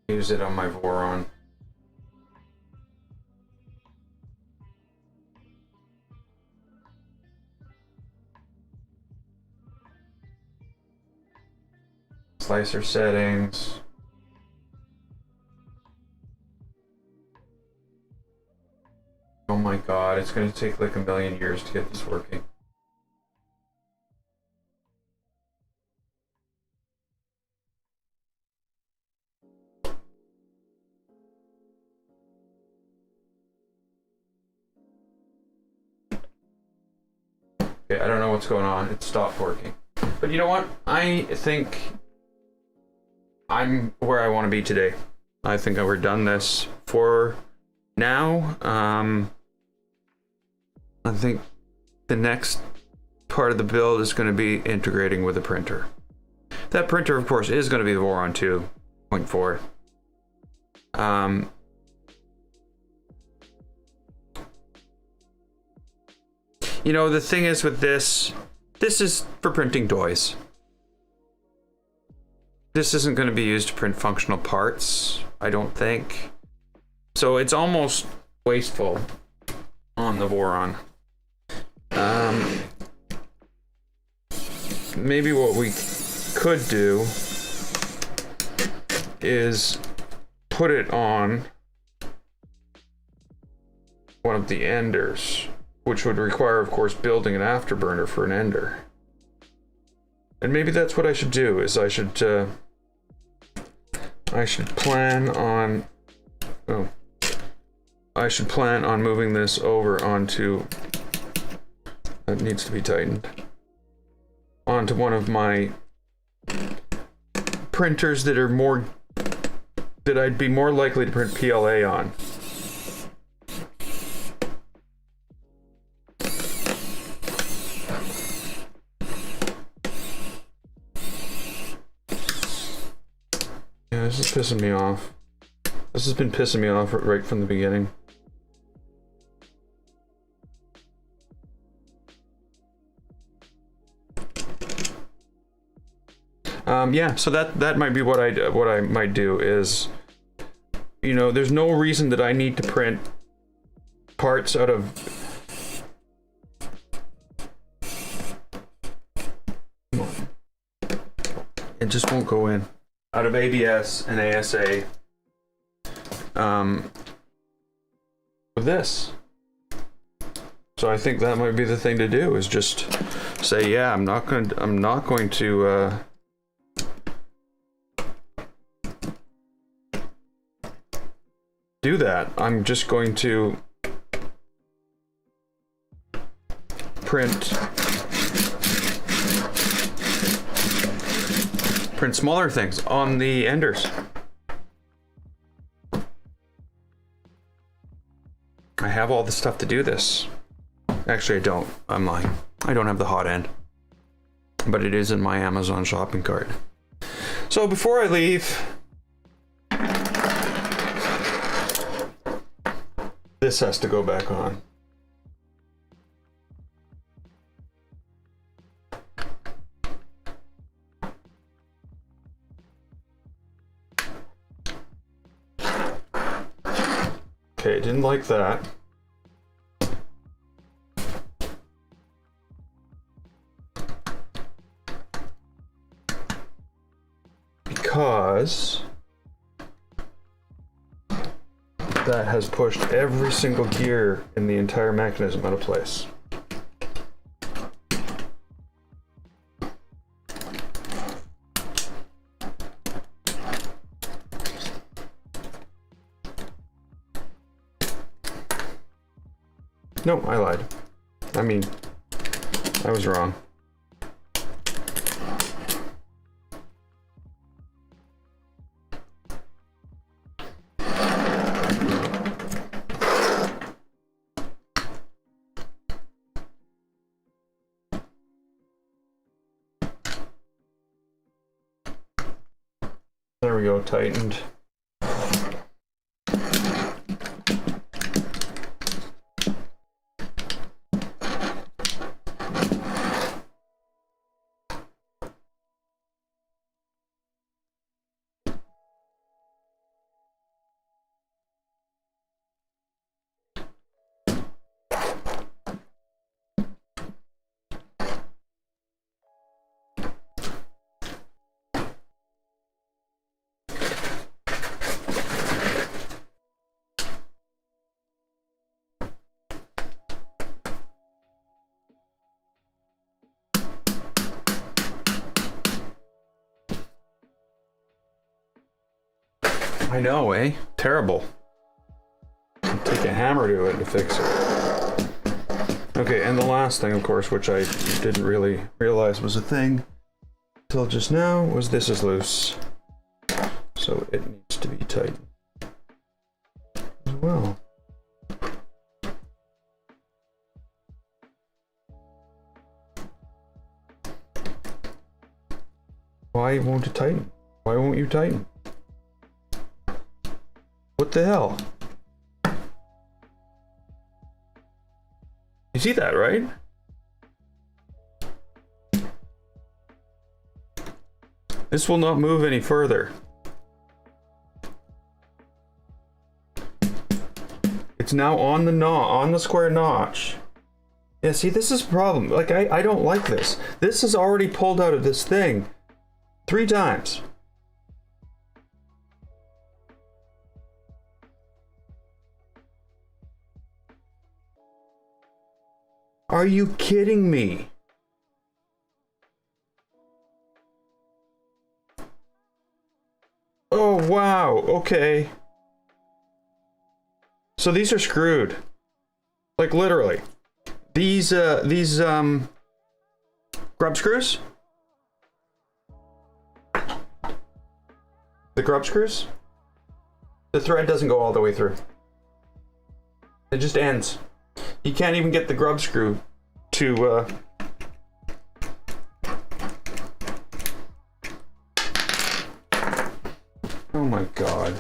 use it on my Voron. Slicer settings. Oh my god, it's going to take like a million years to get this working. Okay, I don't know what's going on. It stopped working. But you know what? I think I'm where I want to be today. I think we're done this for now. I think the next part of the build is going to be integrating with the printer. That printer, of course, is going to be the Voron 2.4. You know, the thing is with this is for printing toys. This isn't going to be used to print functional parts, I don't think. So it's almost wasteful on the Voron. Maybe what we could do is put it on one of the enders, which would require, of course, building an afterburner for an ender. And maybe that's what I should do, is I should plan on moving this over onto, that needs to be tightened, onto one of my printers that are more, that I'd be more likely to print PLA on. Yeah, this is pissing me off. This has been pissing me off right from the beginning. Yeah, so that might be what I might do is, you know, there's no reason that I need to print parts out of it just won't go in out of ABS and ASA with this. So I think that might be the thing to do, is just say, yeah, I'm not going to do that. I'm just going to print smaller things on the enders. I have all the stuff to do this. Actually, I don't. I'm lying. I don't have the hot end, but it is in my Amazon shopping cart. So before I leave, this has to go back on. Okay, didn't like that. Because that has pushed every single gear in the entire mechanism out of place. No, I lied. I mean, I was wrong. There we go, tightened. I know, eh? Terrible. Take a hammer to it to fix it. Okay, and the last thing, of course, which I didn't really realize was a thing until just now, was this is loose. So it needs to be tightened as well. Why won't it tighten? Why won't you tighten? What the hell? You see that, right? This will not move any further. It's now on the square notch. Yeah, see, this is a problem. Like, I don't like this. This is already pulled out of this thing 3 times. Are you kidding me? Oh, wow. Okay. So these are screwed. Like, literally. These grub screws The grub screws? The thread doesn't go all the way through. It just ends. You can't even get the grub screw to oh my god.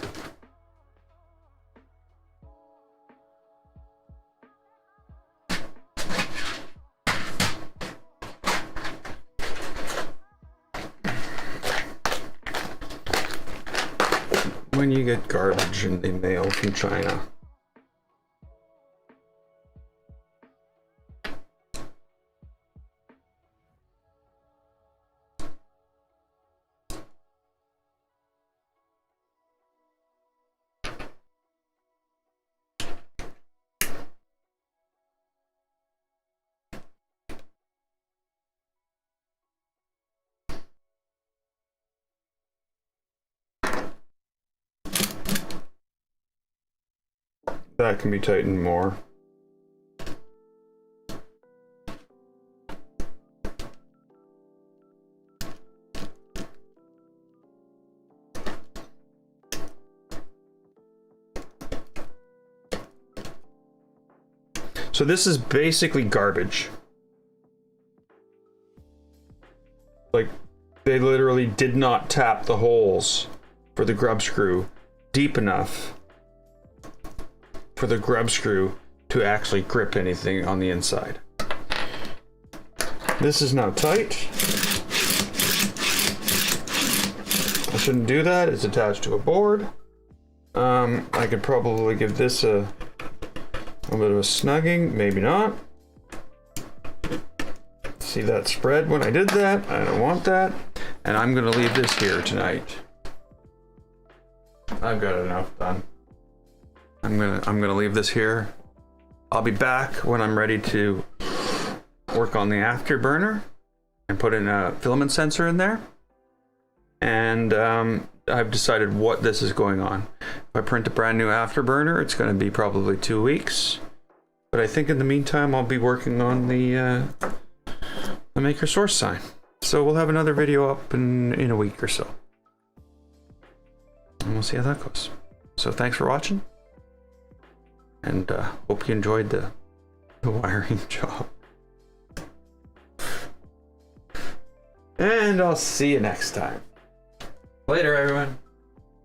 When you get garbage in the mail from China. That can be tightened more. So this is basically garbage. Like, they literally did not tap the holes for the grub screw deep enough for the grub screw to actually grip anything on the inside. This is now tight. I shouldn't do that. It's attached to a board. I could probably give this a bit of a snugging, maybe not. See that spread when I did that? I don't want that. And I'm gonna leave this here tonight. I've got enough done. I'm gonna leave this here. I'll be back when I'm ready to work on the afterburner and put in a filament sensor in there. And I've decided what this is going on. If I print a brand new afterburner, it's going to be probably 2 weeks. But I think in the meantime, I'll be working on the maker source sign. So we'll have another video up in a week or so. And we'll see how that goes. So thanks for watching. And hope you enjoyed the wiring job. And I'll see you next time. Later, everyone.